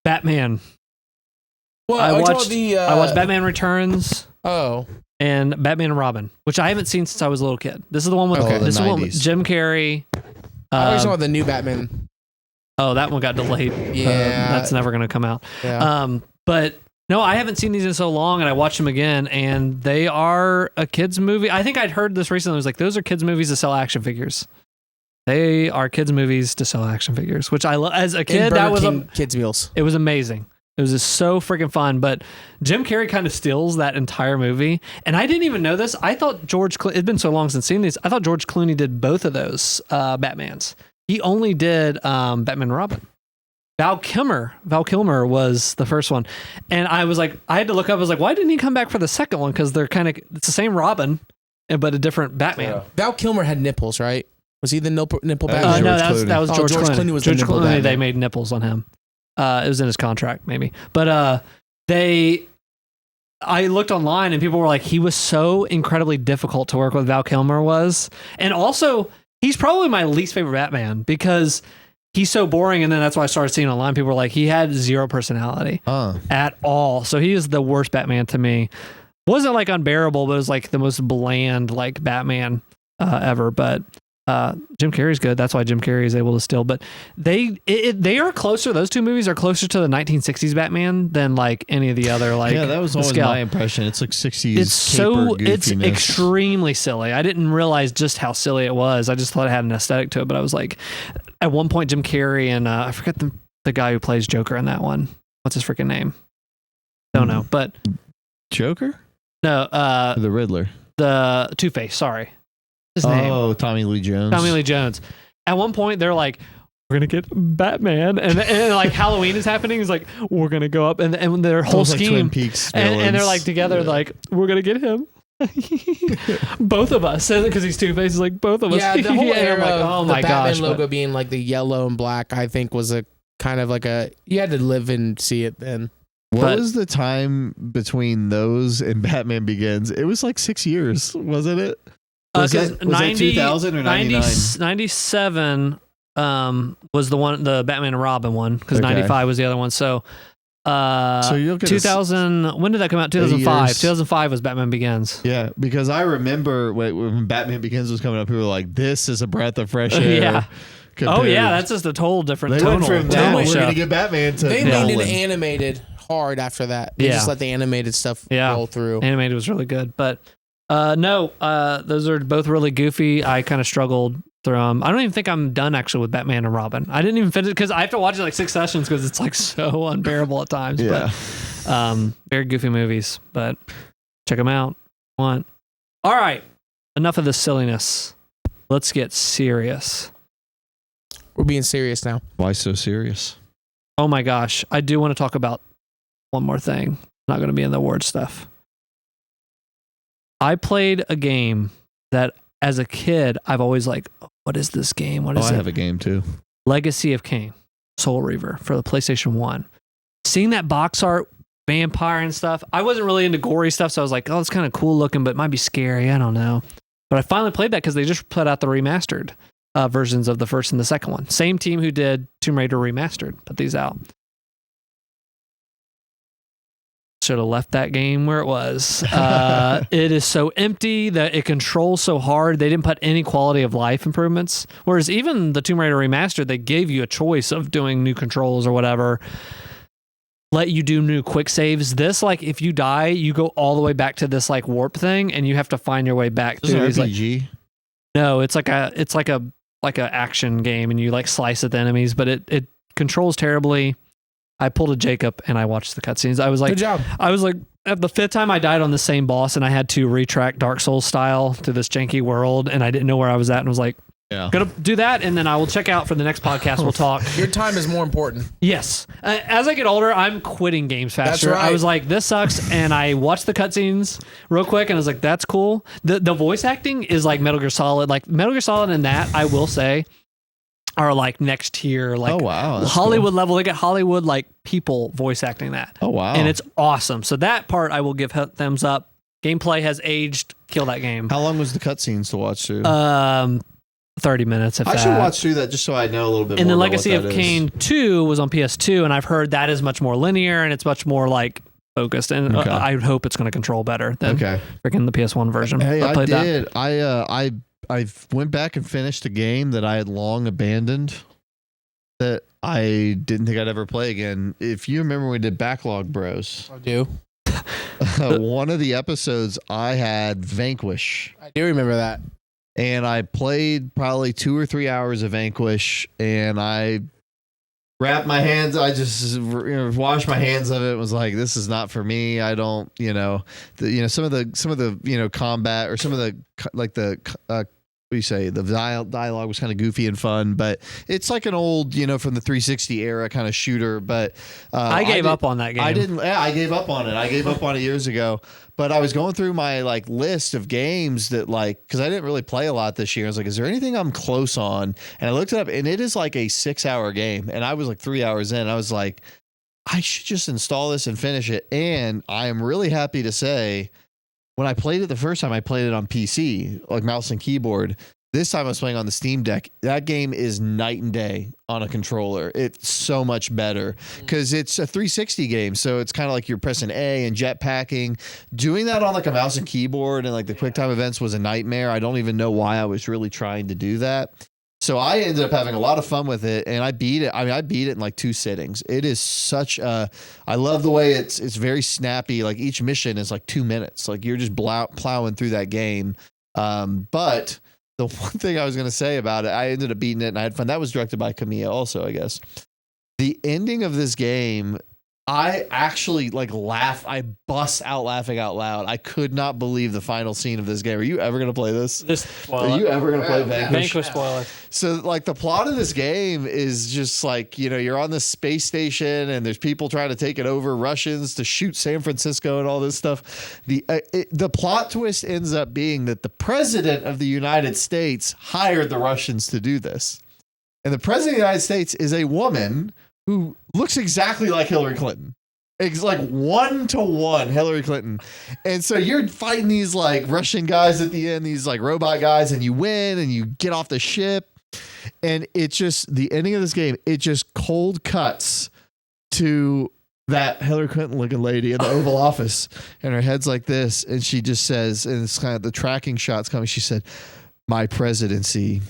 A: Batman.
C: Well,
A: I watched Batman Returns.
C: Oh.
A: And Batman and Robin, which I haven't seen since I was a little kid. This is the one with Jim Carrey.
C: I always saw the new Batman.
A: Oh, that one got delayed.
C: Yeah.
A: That's never going to come out.
C: Yeah.
A: But no, I haven't seen these in so long, and I watched them again, and they are a kid's movie. I think I'd heard this recently. It was like, those are kids' movies to sell action figures. They are kids' movies to sell action figures, which I love. As a kid, that was
C: kids' meals.
A: It was amazing. It was just so freaking fun. But Jim Carrey kind of steals that entire movie. And I didn't even know this. I thought it'd been so long since seeing these. I thought George Clooney did both of those Batmans. He only did Batman and Robin. Val Kilmer was the first one. And I was like, I had to look up. I was like, why didn't he come back for the second one? Because it's the same Robin, but a different Batman.
C: Yeah. Val Kilmer had nipples, right? Was he the nipple Batman?
A: No, that was George Clooney.
C: Clooney was
A: George
C: the
A: Clooney,
C: Batman.
A: they made nipples on him. It was in his contract, maybe. But I looked online and people were like, he was so incredibly difficult to work with, Val Kilmer was. And also, he's probably my least favorite Batman because he's so boring. And then that's why I started seeing online. People were like, he had zero personality at all. So he is the worst Batman to me. Wasn't like unbearable, but it was like the most bland like Batman ever. But Jim Carrey's good. That's why Jim Carrey is able to steal. But they are closer. Those two movies are closer to the 1960s Batman than like any of the other like.
B: Yeah, that was always my impression. It's like 60s.
A: It's extremely silly. I didn't realize just how silly it was. I just thought it had an aesthetic to it. But I was like, at one point, Jim Carrey and I forget the guy who plays Joker in that one. What's his freaking name? Don't know. But
B: Joker?
A: No.
B: The Riddler.
A: The Two-Face. Sorry. His name.
B: Oh, Tommy Lee Jones. At one point, they're like, we're going to get Batman. And like Halloween is happening. It's like, we're going to go up. And their whole scheme. Like Twin Peaks
A: and they're like together, like, we're going to get him. Both of us. Because he's Two-Face. Is like, both of us.
C: Yeah, the whole era
A: like,
C: of the Batman logo being like the yellow and black, I think was a kind of like you had to live and see it then.
B: What was the time between those and Batman Begins? It was like 6 years, wasn't it? Was that 2000 or 99?
A: 97 was the Batman and Robin one, because 95 was the other one. So you'll get 2000. When did that come out? 2005. 2005 was Batman Begins.
B: Yeah, because I remember when Batman Begins was coming up, people were like, "This is a breath of fresh air."
A: Yeah. Oh yeah, that's just a total different tonal.
B: We're gonna get Batman to.
C: They made it animated hard after that. They just let the animated stuff roll through.
A: Animated was really good, but those are both really goofy. I kind of struggled through them. I don't even think I'm done actually with Batman and Robin. I didn't even finish because I have to watch it like 6 sessions because it's like so unbearable at times.
B: Yeah.
A: But very goofy movies, but check them out. All right, enough of this silliness. Let's get serious.
C: We're being serious now.
B: Why so serious?
A: Oh my gosh. I do want to talk about one more thing. Not going to be in the award stuff. I played a game that as a kid, I've always like, what is this game? What is it?
B: I have a game too.
A: Legacy of Kain, Soul Reaver for the PlayStation 1. Seeing that box art, vampire and stuff, I wasn't really into gory stuff, so I was like, oh, it's kind of cool looking, but it might be scary. I don't know. But I finally played that because they just put out the remastered versions of the first and the second one. Same team who did Tomb Raider Remastered put these out. Should have left that game where it was. It is so empty that it controls so hard. They didn't put any quality of life improvements. Whereas even the Tomb Raider Remastered, they gave you a choice of doing new controls or whatever. Let you do new quick saves. This, like, if you die, you go all the way back to this like warp thing, and you have to find your way back through these.
B: RPG?
A: No, it's like a action game, and you like slice at the enemies, but it controls terribly. I pulled a Jacob and I watched the cutscenes. I was like,
C: good job.
A: I was like, at the 5th time I died on the same boss, and I had to retract Dark Souls style to this janky world, and I didn't know where I was at, and was like, gonna do that, and then I will check out for the next podcast. We'll talk.
C: Your time is more important.
A: Yes. As I get older, I'm quitting games faster.
C: That's right.
A: I was like, this sucks, and I watched the cutscenes real quick, and I was like, that's cool. The voice acting is like Metal Gear Solid. Like Metal Gear Solid and that, I will say, are like next tier, like
B: Oh, wow, that's
A: Hollywood
B: cool.
A: level. They got Hollywood like people voice acting that.
B: Oh, wow.
A: And it's awesome. So that part I will give thumbs up. Gameplay has aged. Kill that game.
B: How long was the cutscenes to watch through?
A: 30 minutes. If
B: I
A: that.
B: should watch through that just so I know a little bit
A: And
B: more.
A: the
B: about
A: Legacy
B: what
A: of
B: that is.
A: Kain 2 was on PS2, and I've heard that is much more linear and it's much more like focused. And
B: Okay.
A: I hope it's going to control better than freaking the PS1 version.
B: Hey, I
A: played
B: did. I went back and finished a game that I had long abandoned that I didn't think I'd ever play again. If you remember, we did Backlog Bros.
C: I do.
B: One of the episodes I had Vanquish.
C: I do remember that.
B: And I played probably 2 or 3 hours of Vanquish, and I wrapped my hands. I just washed my hands of it. Was like, this is not for me. I don't, some of the combat or some of the like the what do you say? The dialogue was kind of goofy and fun, but it's like an old, from the 360 era kind of shooter. But
A: I gave up on that game.
B: I didn't. Yeah, I gave up on it. I gave up on it years ago. But I was going through my like list of games that because I didn't really play a lot this year. I was like, is there anything I'm close on? And I looked it up, and it is like a 6-hour game. And I was like 3 hours in. I was like, I should just install this and finish it. And I am really happy to say, when I played it the first time, I played it on PC, like mouse and keyboard. This time I was playing on the Steam Deck. That game is night and day on a controller. It's so much better because it's a 360 game. So it's kind of like you're pressing A and jetpacking. Doing that on like a mouse and keyboard and like the QuickTime events was a nightmare. I don't even know why I was really trying to do that. So I ended up having a lot of fun with it, and I beat it. I mean, I beat it in like 2 sittings. It is such a, I love the way it's very snappy. Like each mission is like 2 minutes. Like you're just plowing through that game. But the one thing I was going to say about it, I ended up beating it and I had fun. That was directed by Kamiya also, I guess. The ending of this game, I actually like laugh. I bust out laughing out loud. I could not believe the final scene of this game. Are you ever going to play this? Are you ever going to play Vanquish?
A: Vanquish spoiler.
B: So like the plot of this game is just like, you're on this space station and there's people trying to take it over, Russians to shoot San Francisco and all this stuff. The plot twist ends up being that the president of the United States hired the Russians to do this. And the president of the United States is a woman who looks exactly like Hillary Clinton. It's like 1-to-1 Hillary Clinton. And so you're fighting these like Russian guys at the end, these like robot guys, and you win and you get off the ship. And it's just the ending of this game, it just cold cuts to that Hillary Clinton looking lady in the Oval Office. And her head's like this. And she just says, and it's kind of the tracking shots coming. She said, "My presidency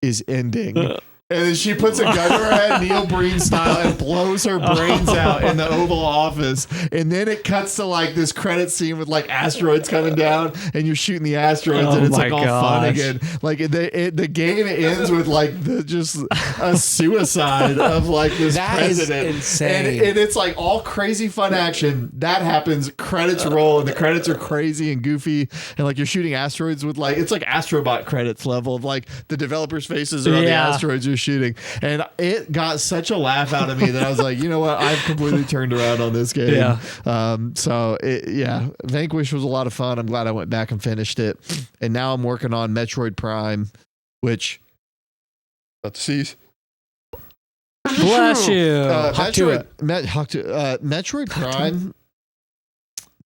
B: is ending." And then she puts a gun to her head, Neil Breen style, and blows her brains out in the Oval Office. And then it cuts to like this credit scene with like asteroids coming down, and you're shooting the asteroids, and it's like all fun again. Like the game ends with like just a suicide of like this president.
C: Is insane.
B: And it's like all crazy fun action. That happens. Credits roll, and the credits are crazy and goofy, and like you're shooting asteroids with like it's like Astrobot credits level of like the developers' faces are on the asteroids you're just shooting. And it got such a laugh out of me that I was like, you know what? I've completely turned around on this game.
A: Yeah.
B: Vanquish was a lot of fun. I'm glad I went back and finished it. And now I'm working on Metroid Prime, which about to seize.
A: Bless you.
B: Metroid Prime.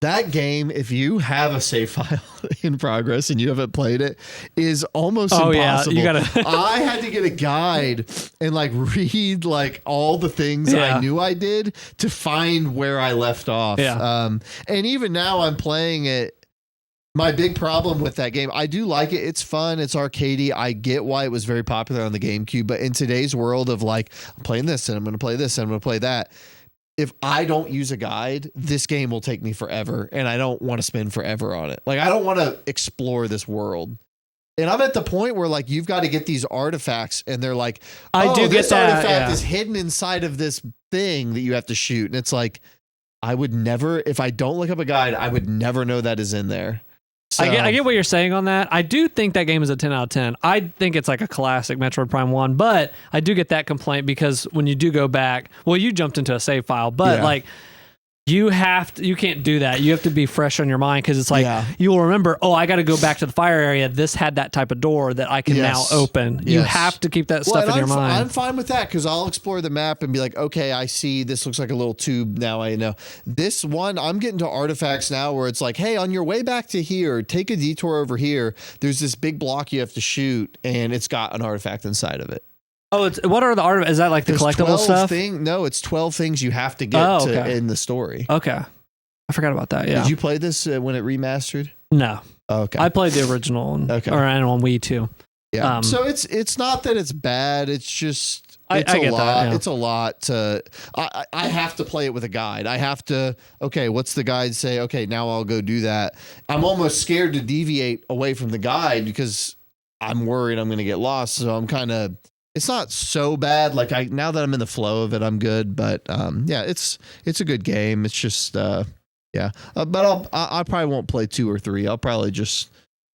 B: That game, if you have a save file in progress and you haven't played it, is almost impossible.
A: Yeah, you gotta.
B: I had to get a guide and like read like all the things I knew I did to find where I left off.
A: Yeah.
B: And even now I'm playing it. My big problem with that game, I do like it. It's fun. It's arcadey. I get why it was very popular on the GameCube. But in today's world of like, I'm playing this and I'm going to play this and I'm going to play that. If I don't use a guide, this game will take me forever. And I don't want to spend forever on it. Like, I don't want to explore this world. And I'm at the point where like, you've got to get these artifacts and they're like, this artifact is hidden inside of this thing that you have to shoot. And it's like, I would never, if I don't look up a guide, I would never know that is in there. So,
A: I get what you're saying on that. I do think that game is a 10 out of 10. I think it's like a classic Metroid Prime 1, but I do get that complaint because when you do go back, well, you jumped into a save file, but like you can't do that. You have to be fresh on your mind because it's like you will remember, I got to go back to the fire area. This had that type of door that I can now open. You have to keep that stuff in your mind.
B: I'm fine with that because I'll explore the map and be like, okay, I see this looks like a little tube. Now I know. This one, I'm getting to artifacts now where it's like, hey, on your way back to here, take a detour over here. There's this big block you have to shoot and it's got an artifact inside of it.
A: Oh, what are the art? Is that like the collectible stuff?
B: No, it's 12 things you have to get in the story.
A: Okay. I forgot about that. Yeah.
B: Did you play this when it remastered?
A: No.
B: Okay.
A: I played the original on Wii too.
B: Yeah. So it's not that it's bad. It's just it's a lot. That, yeah. It's a lot to. I have to play it with a guide. I have to. Okay, what's the guide say? Okay, now I'll go do that. I'm almost scared to deviate away from the guide because I'm worried I'm going to get lost. So I'm kind of. It's not so bad. Like now that I'm in the flow of it, I'm good. But it's a good game. It's just but I probably won't play 2 or 3. I'll probably just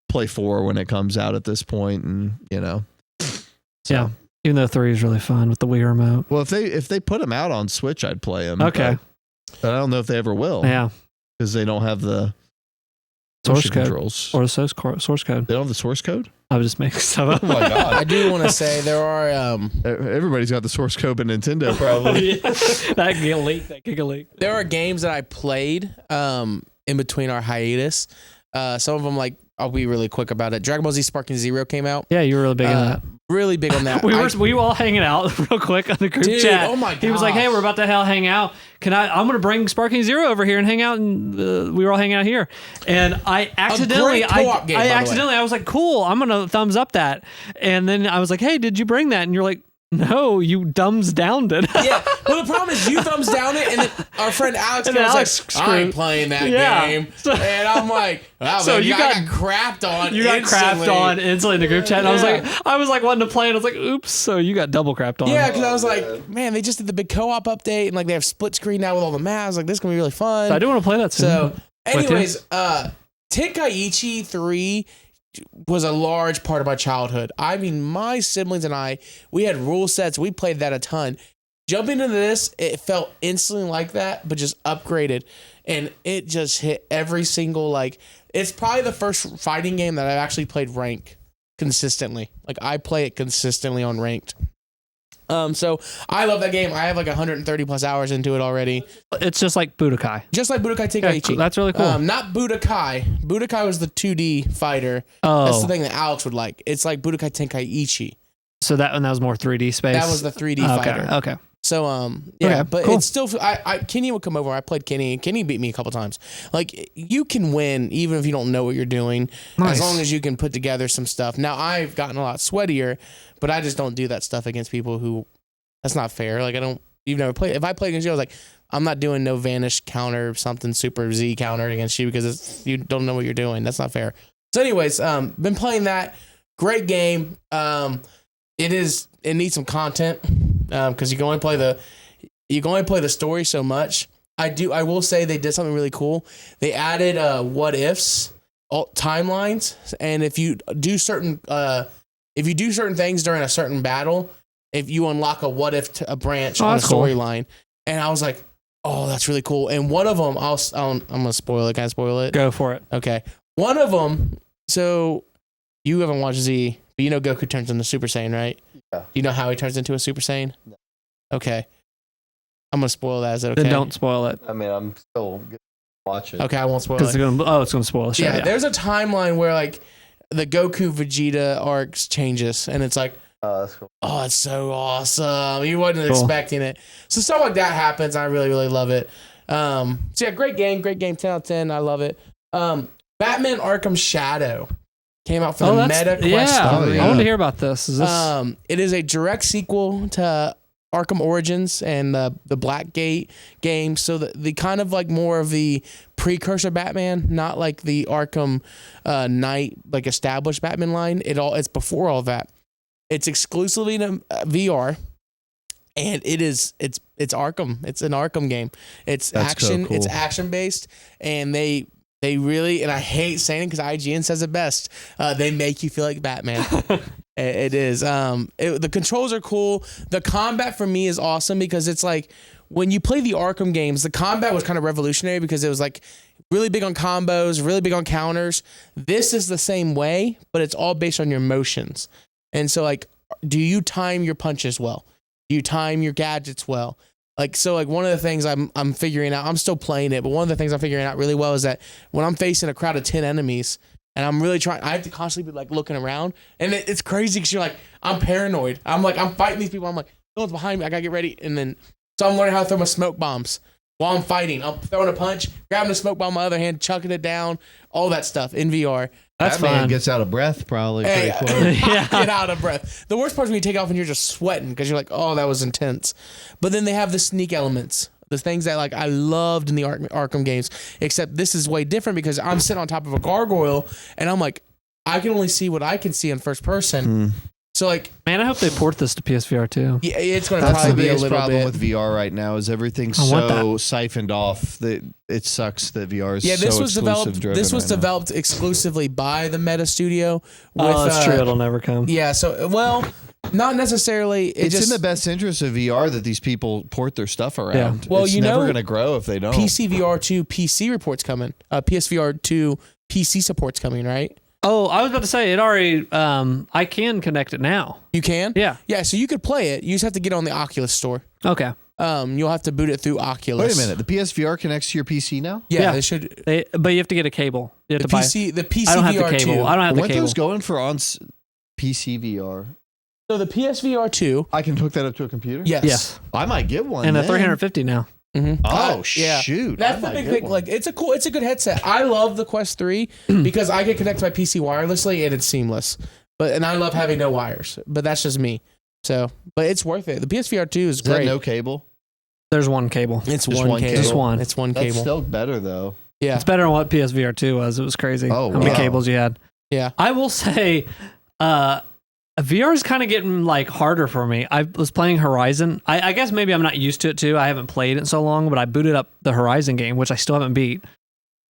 B: play 4 when it comes out at this point, and
A: yeah. Even though 3 is really fun with the Wii remote.
B: Well, if they put them out on Switch, I'd play them.
A: Okay,
B: but I don't know if they ever will.
A: Yeah,
B: because they don't have the
A: source code
B: controls
A: or the source code.
B: They don't have the source code.
A: I was just making stuff up.
B: Oh my god!
C: I do want to say there are.
B: Everybody's got the source code in Nintendo, probably.
A: That giga leak.
C: There are games that I played in between our hiatus. Some of them, like, I'll be really quick about it. Dragon Ball Z Sparking Zero came out.
A: Yeah, you were really big on that.
C: Really big on that.
A: we were all hanging out real quick on the group chat.
C: Oh my god!
A: He was like, "Hey, we're about to hang out. I'm going to bring Sparking Zero over here and hang out." And we were all hanging out here. And I accidentally, I was like, "Cool, I'm going to thumbs up that." And then I was like, "Hey, did you bring that?" And you're like, "No, you thumbs downed it."
C: Yeah. Well, the problem is you thumbs down it, and then our friend Alex was like, "I ain't playing that game," and I'm like, "Wow, so man, you got crapped on.
A: You got crapped on instantly in the group chat." And I was like wanting to play, and I was like, "Oops!" So you got double crapped on.
C: Yeah, because I was like, "Man, they just did the big co-op update, and like they have split screen now with all the maps. Like this is gonna be really fun."
A: So I do want to play that soon.
C: So, anyways, Tenkaichi 3 was a large part of my childhood. I mean, my siblings and I, we had rule sets. We played that a ton. Jumping into this, it felt instantly like that, but just upgraded. And it just hit every single, like, it's probably the first fighting game that I've actually played ranked consistently. Like, I play it consistently on ranked. So I love that game. I have like 130 plus hours into it already.
A: It's just like Budokai.
C: Just like Budokai Tenkaichi.
A: Yeah, that's really cool.
C: Not Budokai. Budokai was the 2D fighter.
A: Oh.
C: That's the thing that Alex would like. It's like Budokai Tenkaichi.
A: So that one, that was more 3D space?
C: That was the 3D fighter.
A: Okay.
C: So, but cool. It's still, Kenny would come over. I played Kenny, and Kenny beat me a couple times. Like, you can win even if you don't know what you're doing, as long as you can put together some stuff. Now, I've gotten a lot sweatier, but I just don't do that stuff against people who, that's not fair. Like, you've never played. If I play against you, I was like, I'm not doing no vanish counter, something super Z counter against you because you don't know what you're doing. That's not fair. So anyways, been playing that. Great game. It needs some content. Because you can only play the story so much. I will say they did something really cool. They added what ifs, timelines, and if you do certain things during a certain battle, if you unlock a what if a branch on a storyline. And I was like, oh, that's really cool. And one of them, I'm gonna spoil it. Can I spoil it?
A: Go for it.
C: Okay. One of them. So you haven't watched Z, but you know Goku turns into Super Saiyan, right?
B: Yeah.
C: Do you know how he turns into a Super Saiyan? No. Okay. I'm gonna spoil that. Is it okay?
A: Then don't spoil it.
B: I mean, I'm still gonna watch it.
C: Okay, I won't spoil it.
A: It's gonna spoil it.
C: Yeah, there's a timeline where like the Goku Vegeta arcs changes, and it's like,
B: oh, that's cool.
C: Oh, it's so awesome. You wasn't expecting it. So stuff like that happens. I really, really love it. So yeah, great game. 10 out of 10. I love it. Batman Arkham Shadow came out for the Meta Quest 3.
A: I want to hear about this. Is this
C: it is a direct sequel to Arkham Origins and the Blackgate game. So the kind of like more of the precursor Batman, not like the Arkham Knight like established Batman line. It's before all that. It's exclusively in VR, and it's Arkham. It's an Arkham game. That's action. So cool. It's action based, and they really, and I hate saying it because IGN says it best. They make you feel like Batman. It is. The controls are cool. The combat for me is awesome because it's like when you play the Arkham games, the combat was kind of revolutionary because it was like really big on combos, really big on counters. This is the same way, but it's all based on your motions. And so, like, do you time your punches well? Do you time your gadgets well? Like, so, like, one of the things I'm figuring out, I'm still playing it, but one of the things I'm figuring out really well is that when I'm facing a crowd of 10 enemies and I'm really trying, I have to constantly be, like, looking around. And it's crazy because you're like, I'm paranoid. I'm fighting these people. I'm like, no one's behind me. I got to get ready. And then, so I'm learning how to throw my smoke bombs while I'm fighting. I'm throwing a punch, grabbing a smoke bomb in my other hand, chucking it down, all that stuff in VR.
B: That man gets out of breath probably pretty quick.
C: Get out of breath. The worst part is when you take off and you're just sweating because you're like, oh, that was intense. But then they have the sneak elements, the things that like I loved in the Arkham games, except this is way different because I'm sitting on top of a gargoyle and I'm like, I can only see what I can see in first person. So like,
A: man, I hope they port this to PSVR too.
C: Yeah, it's going to probably be a little bit. That's the biggest
B: problem with VR right now is everything's so siphoned off that it sucks that VR is so exclusive driven.
C: This was developed exclusively by the Meta Studio.
A: That's true. It'll never come.
C: Yeah. So not necessarily.
B: It's in the best interest of VR that these people port their stuff around.
C: Yeah. Well,
B: it's never going to grow if they don't.
C: PCVR 2 PC report's coming. PSVR 2 PC support's coming, right?
A: Oh, I was about to say it already. I can connect it now.
C: You can?
A: Yeah.
C: Yeah. So you could play it. You just have to get on the Oculus store.
A: Okay.
C: You'll have to boot it through Oculus.
B: Wait a minute. The PSVR connects to your PC now?
C: Yeah. They should.
A: But you have to get a cable. You have
C: the
A: to
C: PC. The PC
A: I don't have
C: VR
A: the cable.
C: 2.
A: I don't have the cable.
B: What are those going for on PC VR?
C: So the PSVR 2.
B: I can hook that up to a computer?
C: Yes.
B: I might get one.
A: And a 350 now.
C: Mm-hmm.
B: Oh, shoot.
C: That's the big thing. One. Like, it's a good headset. I love the Quest 3 because I can connect to my PC wirelessly and it's seamless. And I love having no wires. But that's just me. So, but it's worth it. The PSVR 2 is great.
B: That no cable?
A: There's one cable.
C: It's just one cable.
A: Just one.
C: It's one
B: That's
C: cable.
B: still better though.
C: Yeah.
A: It's better than what PSVR 2 was. It was crazy.
B: Oh,
A: how many cables you had.
C: Yeah.
A: I will say, VR is kind of getting like harder for me. I was playing Horizon. I guess maybe I'm not used to it too. I haven't played it in so long, but I booted up the Horizon game, which I still haven't beat.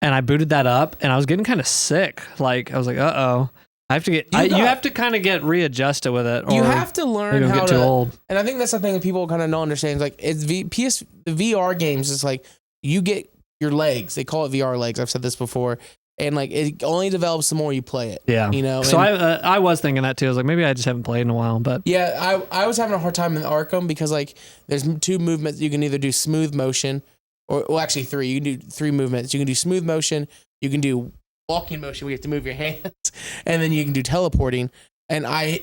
A: And I booted that up and I was getting kind of sick. Like I was like, uh-oh. I have to get, you have to kind of get readjusted with it. Or
C: you have to learn how
A: get too old.
C: And I think that's the thing that people kind of don't understand. Like the VR games, it's like you get your legs. They call it VR legs. I've said this before. And like it only develops the more you play it.
A: Yeah.
C: You know.
A: So I was thinking that too. I was like, maybe I just haven't played in a while. But
C: yeah, I was having a hard time in Arkham because like there's two movements. You can either do smooth motion, or well, actually three. You can do three movements. You can do smooth motion. You can do walking motion where you have to move your hands, and then you can do teleporting. And I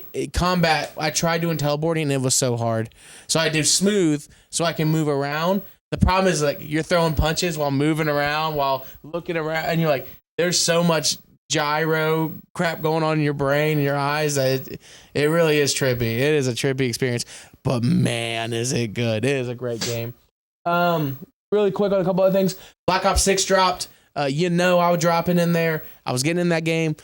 C: tried doing teleporting and it was so hard. So I do smooth so I can move around. The problem is like you're throwing punches while moving around, while looking around, and you're like. There's so much gyro crap going on in your brain and your eyes that it really is trippy. It is a trippy experience, but man, is it good. It is a great game. Really quick on a couple other things. Black Ops 6 dropped. I was dropping in there. I was getting in that game.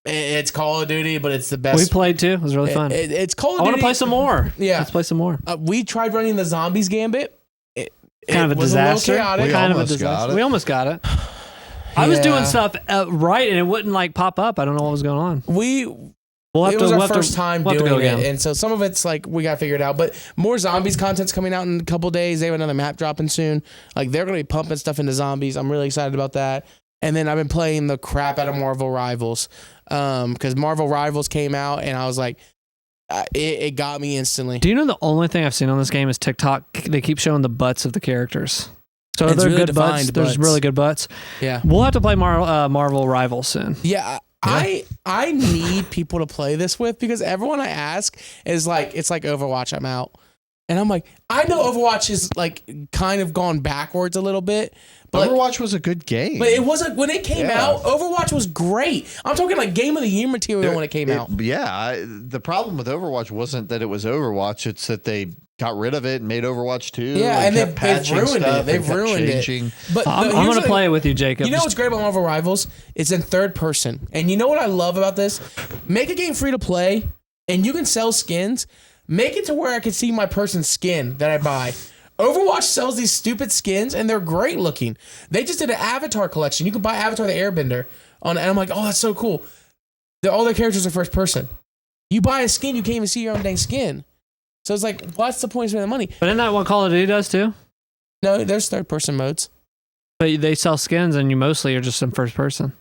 C: It's Call of Duty, but it's the best.
A: We played too. It was really fun.
C: It's Call of Duty.
A: I want to play some more.
C: Yeah.
A: Let's play some more.
C: We tried running the Zombies Gambit.
A: Kind of a disaster. We almost got it. I was doing stuff right and it wouldn't like pop up. I don't know what was going on.
C: It was our first time doing it,
A: again.
C: and so some of it's like we got figured out. But more zombies content's coming out in a couple days. They have another map dropping soon. Like they're gonna be pumping stuff into zombies. I'm really excited about that. And then I've been playing the crap out of Marvel Rivals, because Marvel Rivals came out, and I was like, it got me instantly.
A: Do you know the only thing I've seen on this game is TikTok? They keep showing the butts of the characters. So
C: It's
A: they're
C: really
A: good butts.
C: defined
A: There's
C: butts.
A: really good butts.
C: Yeah,
A: We'll have to play Marvel Rivals soon.
C: yeah. I need people to play this with, because everyone I ask is like, it's like Overwatch, I'm out. And I'm like, I know Overwatch is like kind of gone backwards a little bit. But
B: Overwatch was a good game.
C: But it wasn't, when it came out, Overwatch was great. I'm talking like Game of the Year material when it came out.
B: The problem with Overwatch wasn't that it was Overwatch, it's that they got rid of it and made Overwatch 2.
C: Yeah, and they've ruined it. They've ruined it. But
A: I'm going to play it with you, Jacob.
C: You know what's great about Marvel Rivals? It's in third person. And you know what I love about this? Make a game free to play, and you can sell skins. Make it to where I can see my person's skin that I buy. Overwatch sells these stupid skins, and they're great looking. They just did an Avatar collection. You can buy Avatar the Airbender, and I'm like, oh, that's so cool. All their characters are first person. You buy a skin, you can't even see your own dang skin. So it's like, what's the point of spending the money?
A: But isn't that what Call of Duty does too?
C: No, there's third person modes.
A: But they sell skins, and you mostly are just in first person.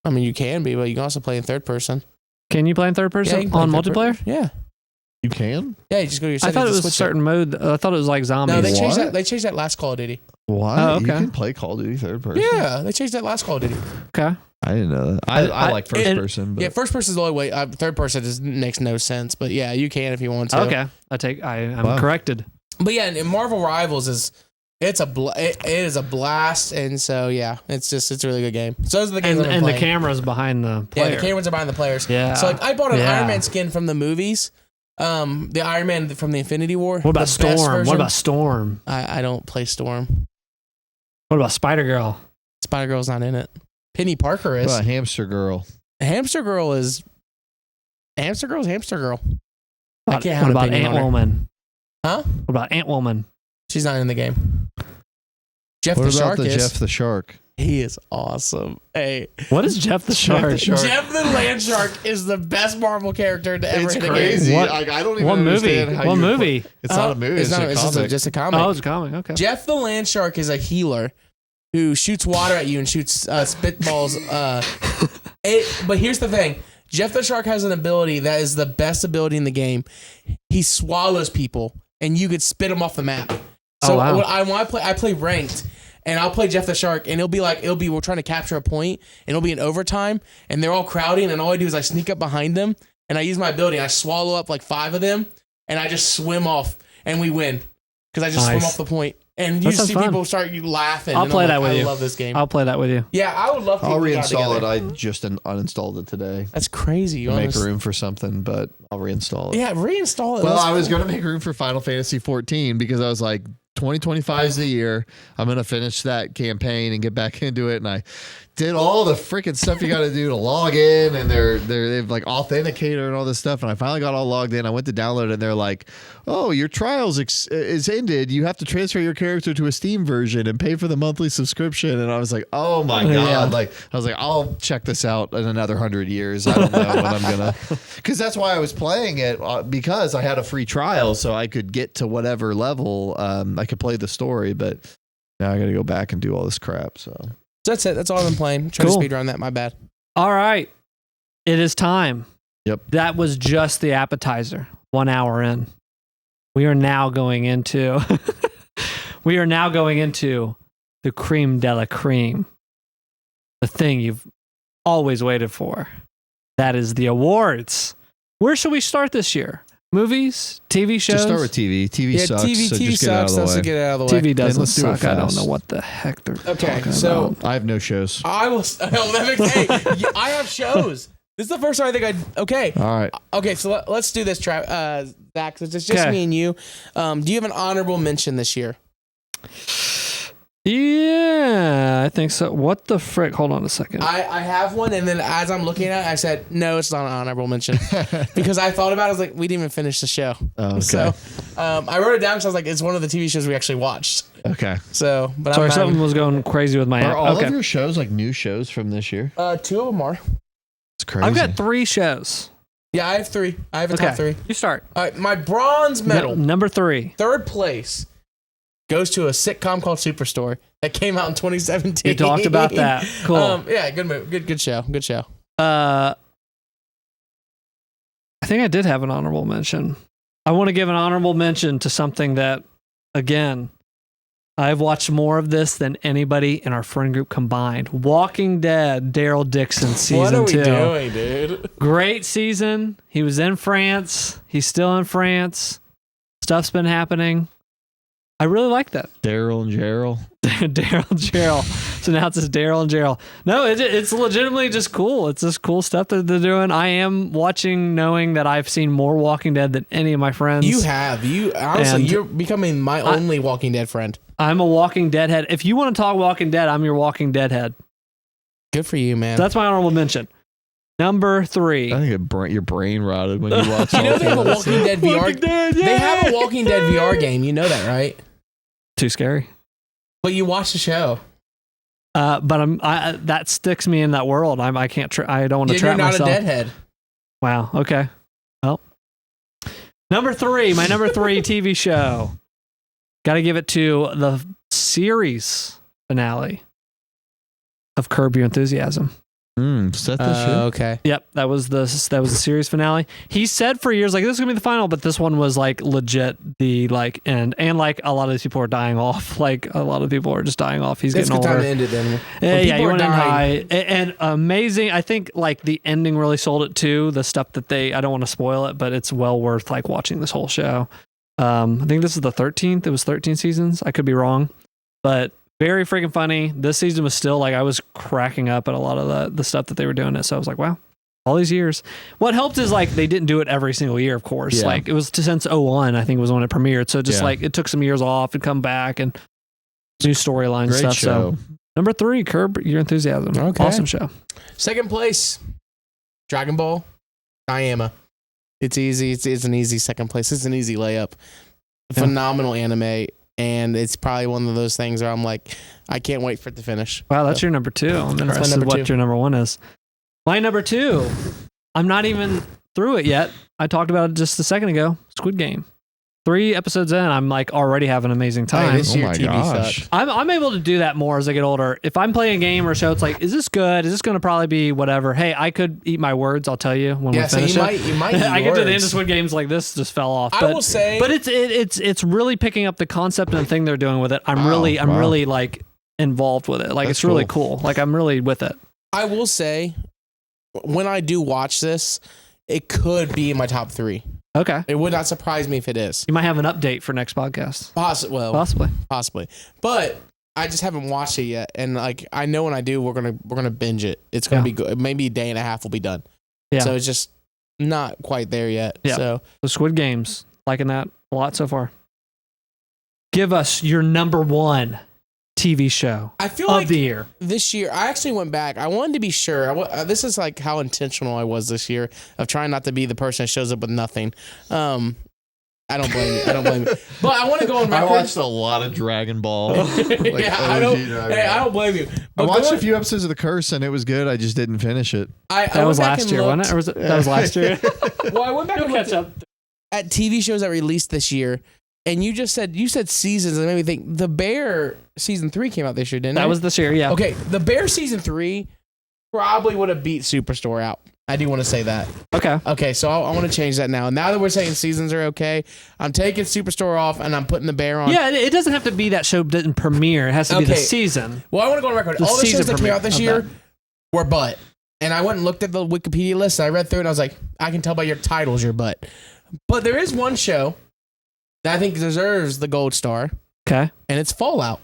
C: I mean, you can be, but you can also play in third person.
A: Can you play in third person
C: you can play
A: on
C: in third
A: multiplayer?
C: Yeah.
B: You can?
C: Yeah, you just go to your
A: I
C: settings.
A: thought it
C: and
A: was a
C: switch
A: certain mode. I thought it was like zombies.
C: No, they changed
B: What?
C: that. They changed that last Call of Duty.
B: What?
A: Oh, okay.
B: You can play Call of Duty third person?
C: Yeah, they changed that last Call of Duty.
A: Okay.
B: I didn't know that. I like first
A: and-
B: person. But
C: Yeah, first person is the only way. Third person just makes no sense. But yeah, you can if you want to.
A: Okay. I'm
B: Wow.
A: corrected.
C: But yeah, and Marvel Rivals is it is a blast, and so yeah, it's a really good game. So those are the games
A: And
C: I've been
A: the
C: playing.
A: camera's behind the player.
C: Yeah, the cameras are behind the players.
A: Yeah.
C: So like, I bought an
A: Yeah.
C: Iron Man skin from the movies. The Iron Man from the Infinity War.
A: What about
C: the best
A: Storm?
C: version.
A: What about Storm?
C: I don't play Storm.
A: What about Spider-Girl?
C: Spider Girl's not in it. Penny Parker
B: what
C: is.
B: about Hamster Girl?
C: Hamster Girl is. Hamster Girl's Hamster Girl. I
A: What
C: can't have an
A: about
C: opinion on her.
A: Ant-Woman?
C: Huh?
A: What about Ant-Woman?
C: She's not in the game. Jeff
B: What
C: the
B: about
C: Shark
B: the
C: is.
B: Jeff the Shark?
C: He is awesome. Hey,
A: What is Jeff the Shark?
B: the Shark.
C: Jeff the Land Shark is the best Marvel character to ever
B: It's
C: hit a game.
B: crazy.
A: What-
B: I don't even
A: What movie?
B: understand how
A: What
B: you-
A: movie?
B: It's not a movie. It's,
C: It's
B: a
C: just
B: comic.
C: a comic.
A: Oh, it's a comic. Okay.
C: Jeff the Land Shark is a healer who shoots water at you and shoots spitballs. But here's the thing. Jeff the Shark has an ability that is the best ability in the game. He swallows people, and you could spit them off the map. So
A: Oh, wow.
C: when I play ranked, and I'll play Jeff the Shark, and we're trying to capture a point, and it'll be in overtime, and they're all crowding, and all I do is I sneak up behind them, and I use my ability. I swallow up like 5 of them, and I just swim off, and we win because I just swim
A: Nice.
C: off the point. And
A: That
C: you
A: sounds
C: see
A: fun.
C: people start laughing.
A: I'll
C: and
A: play
C: I'm
A: that
C: like,
A: with
C: I
A: you.
C: love this game.
A: I'll play that with you.
C: Yeah, I would love to.
B: I'll
C: put that
B: reinstall it.
C: together.
B: I just uninstalled it today.
C: That's crazy. You
B: To make
C: honest-
B: room for something, but I'll reinstall it.
C: Yeah, reinstall it.
B: Well,
C: That's
B: I was
C: cool.
B: going to make room for Final Fantasy 14 because I was like, 2025 is the year. I'm going to finish that campaign and get back into it. And I did all the freaking stuff you got to do to log in, and they've like authenticator and all this stuff. And I finally got all logged in. I went to download it, and they're like, "Oh, your trials is ended. You have to transfer your character to a Steam version and pay for the monthly subscription." And I was like, "Oh my god!"
A: Yeah.
B: Like I was like, "I'll check this out in another 100 years. I don't know when I'm gonna." Because that's why I was playing it, because I had a free trial, so I could get to whatever level I could play the story. But now I got to go back and do all this crap. So.
C: That's it. That's all I've been playing. Trying
A: Cool.
C: to speedrun that. My bad.
A: All right. It is time.
B: Yep.
A: That was just the appetizer. 1 hour in. We are now going into the creme de la creme. The thing you've always waited for. That is the awards. Where should we start this year? Movies? TV shows?
B: Just start with TV. TV sucks.
C: TV
B: so
C: TV
B: just get it out
C: sucks.
B: of the
C: Let's
B: way.
C: get it out of the way.
A: TV doesn't
B: let's do it
A: suck. I don't
B: fast.
A: know what the heck they're
C: Okay,
A: talking
C: so
A: about.
B: I have no shows.
C: I will. Hey, I have shows. This is the first time I think I. Okay.
B: All right.
C: Okay. So let's do this, Zach. 'Cause it's just
A: Okay.
C: me and you. Do you have an honorable mention this year?
A: Yeah, I think so. What the frick? Hold on a second.
C: I have one, and then as I'm looking at it, I said, no, it's not an honorable mention. Because I thought about it, I was like, we didn't even finish the show.
B: Oh, okay.
C: So I wrote it down because I was like, it's one of the TV shows we actually watched.
B: Okay.
C: So, but
A: Sorry,
C: I'm not
A: something
C: even-
A: was going crazy with my
B: Are
A: app.
B: all
A: Okay.
B: of your shows like new shows from this year?
C: 2 of them are.
B: It's crazy.
A: I've got 3 shows.
C: Yeah, I have 3. I have a top 3.
A: You start.
C: All right, my bronze medal,
A: Number 3.
C: third place, goes to a sitcom called Superstore that came out in 2017.
A: You talked about that. Cool.
C: Yeah, good move. Good show. Good show.
A: I think I did have an honorable mention. I want to give an honorable mention to something that, again, I've watched more of this than anybody in our friend group combined. Walking Dead, Daryl Dixon season 2.
C: What are we doing, dude?
A: Great season. He was in France. He's still in France. Stuff's been happening. I really like that.
B: Daryl and Gerald.
A: Daryl and Gerald. So now it says Daryl and Gerald. No, it's legitimately just cool. It's just cool stuff that they're doing. I am watching knowing that I've seen more Walking Dead than any of my friends.
C: You have. Honestly, you're becoming my only Walking Dead friend.
A: I'm a Walking Dead head. If you want to talk Walking Dead, I'm your Walking Dead head.
C: Good for you, man.
A: So that's my honorable mention. Number 3.
B: I think your brain rotted when you watch.
C: You know they have a Walking Dead VR.
A: Walking Dead,
C: They have a Walking Dead VR game. You know that, right?
A: Too scary.
C: But you watch the show.
A: But that sticks me in that world. I can't. I don't want to trap myself.
C: You're not a deadhead.
A: Wow. Okay. Well, number 3. My number 3 TV show. Got to give it to the series finale of Curb Your Enthusiasm.
B: Is that the show?
C: Okay.
A: Yep, that was the series finale. He said for years like this is gonna be the final, but this one was like legit the like end, and like a lot of these people are dying off. Like a lot of people are just dying off. He's
C: It's
A: getting
C: good
A: older.
C: time to end it then.
A: Yeah, you want to end high and amazing. I think like the ending really sold it too. The stuff that I don't want to spoil it, but it's well worth like watching this whole show. I think this is the 13th. It was 13 seasons. I could be wrong, but very freaking funny. This season was still like I was cracking up at a lot of the stuff that they were doing it. So I was like, wow, all these years. What helped is like they didn't do it every single year, of course.
B: Yeah.
A: Like it was since 01, I think was when it premiered. So just like it took some years off and come back and new storyline and stuff.
B: Show.
A: So number 3, Curb Your Enthusiasm.
C: Okay.
A: Awesome show.
C: Second place, Dragon Ball, Daima. It's easy. It's an easy second place. It's an easy layup.
A: Yeah.
C: Phenomenal anime. And it's probably one of those things where I'm like, I can't wait for it to finish.
A: Wow, that's your number 2. And then
C: That's my
A: this is
C: number
A: what
C: 2.
A: your number 1 is. My number 2, I'm not even through it yet. I talked about it just a second ago. Squid Game. 3 episodes in, I'm like already having an amazing time.
C: This year
B: my
C: TV
B: gosh.
C: sucked.
A: I'm able to do that more as I get older. If I'm playing a game or a show, it's like, is this good? Is this going to probably be whatever? Hey, I could eat my words. I'll tell you when we finish it.
C: You might
A: I
C: eat
A: get to the end
C: words.
A: of Squid Games like this just fell off.
C: I will say,
A: but it's really picking up the concept and the thing they're doing with it. I'm really like involved with it. Like
B: That's
A: it's really cool. Like I'm really with it.
C: I will say, when I do watch this, it could be in my top 3.
A: Okay.
C: It would not surprise me if it is.
A: You might have an update for next podcast.
C: Possibly. But I just haven't watched it yet, and like I know when I do, we're gonna binge it. It's gonna be good. Maybe a day and a half will be done.
A: Yeah.
C: So it's just not quite there yet.
A: Yeah.
C: So
A: The Squid Games, liking that a lot so far. Give us your number 1 TV show
C: I feel
A: of
C: like
A: the year.
C: this year, I actually went back. I wanted to be sure. This is like how intentional I was this year of trying not to be the person that shows up with nothing. I don't blame you. But I want to go on
B: I
C: record.
B: watched a lot of Dragon Ball.
C: I don't blame you.
B: I
C: But
B: watched
C: going-
B: a few episodes of The Curse and it was good. I just didn't finish it.
C: I
A: That
C: went
A: was
C: back
A: last
C: and
A: year, wasn't
C: looked-
A: it? Or was it? That was last year.
C: Well, I went back and looked
A: catch up.
C: at TV shows that released this year, and you said seasons, and it made me think The Bear season 3 came out this year, didn't it?
A: That was this year, yeah.
C: Okay, The Bear season 3 probably would have beat Superstore out. I do want to say that.
A: Okay.
C: Okay, so I want to change that now. Now that we're saying seasons are okay, I'm taking Superstore off and I'm putting The Bear on.
A: Yeah, it doesn't have to be that show didn't premiere. It has to be the
C: Okay.
A: season.
C: Well, I want to go on record.
A: The
C: All the
A: season
C: shows that came
A: premiere
C: out this
A: of
C: year
A: that.
C: were butt. And I went and looked at the Wikipedia list, and I read through it, and I was like, I can tell by your titles you're butt. But there is one show that I think deserves the gold star,
A: Okay.
C: and it's Fallout.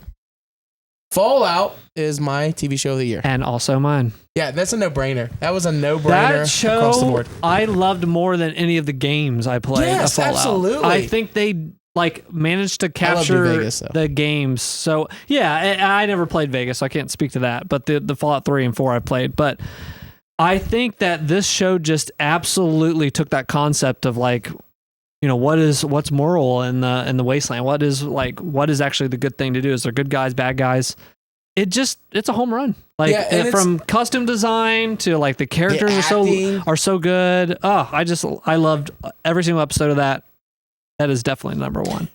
C: Fallout is my TV show of the year.
A: And also mine.
C: Yeah, that's a no-brainer. That was a no-brainer
A: That show
C: across the board.
A: I loved more than any of the games I played.
C: Yes,
A: of Fallout.
C: absolutely.
A: I think they like managed to
C: love New
A: capture
C: Vegas, though.
A: the games. So yeah, I never played Vegas, so I can't speak to that. But the Fallout 3 and 4 I played. But I think that this show just absolutely took that concept of like, you know, what's moral in the wasteland? What is actually the good thing to do? Is there good guys, bad guys? it's a home run. Like
C: Yeah,
A: from custom design to like the characters are so good. Oh, I loved every single episode of that. That is definitely number one.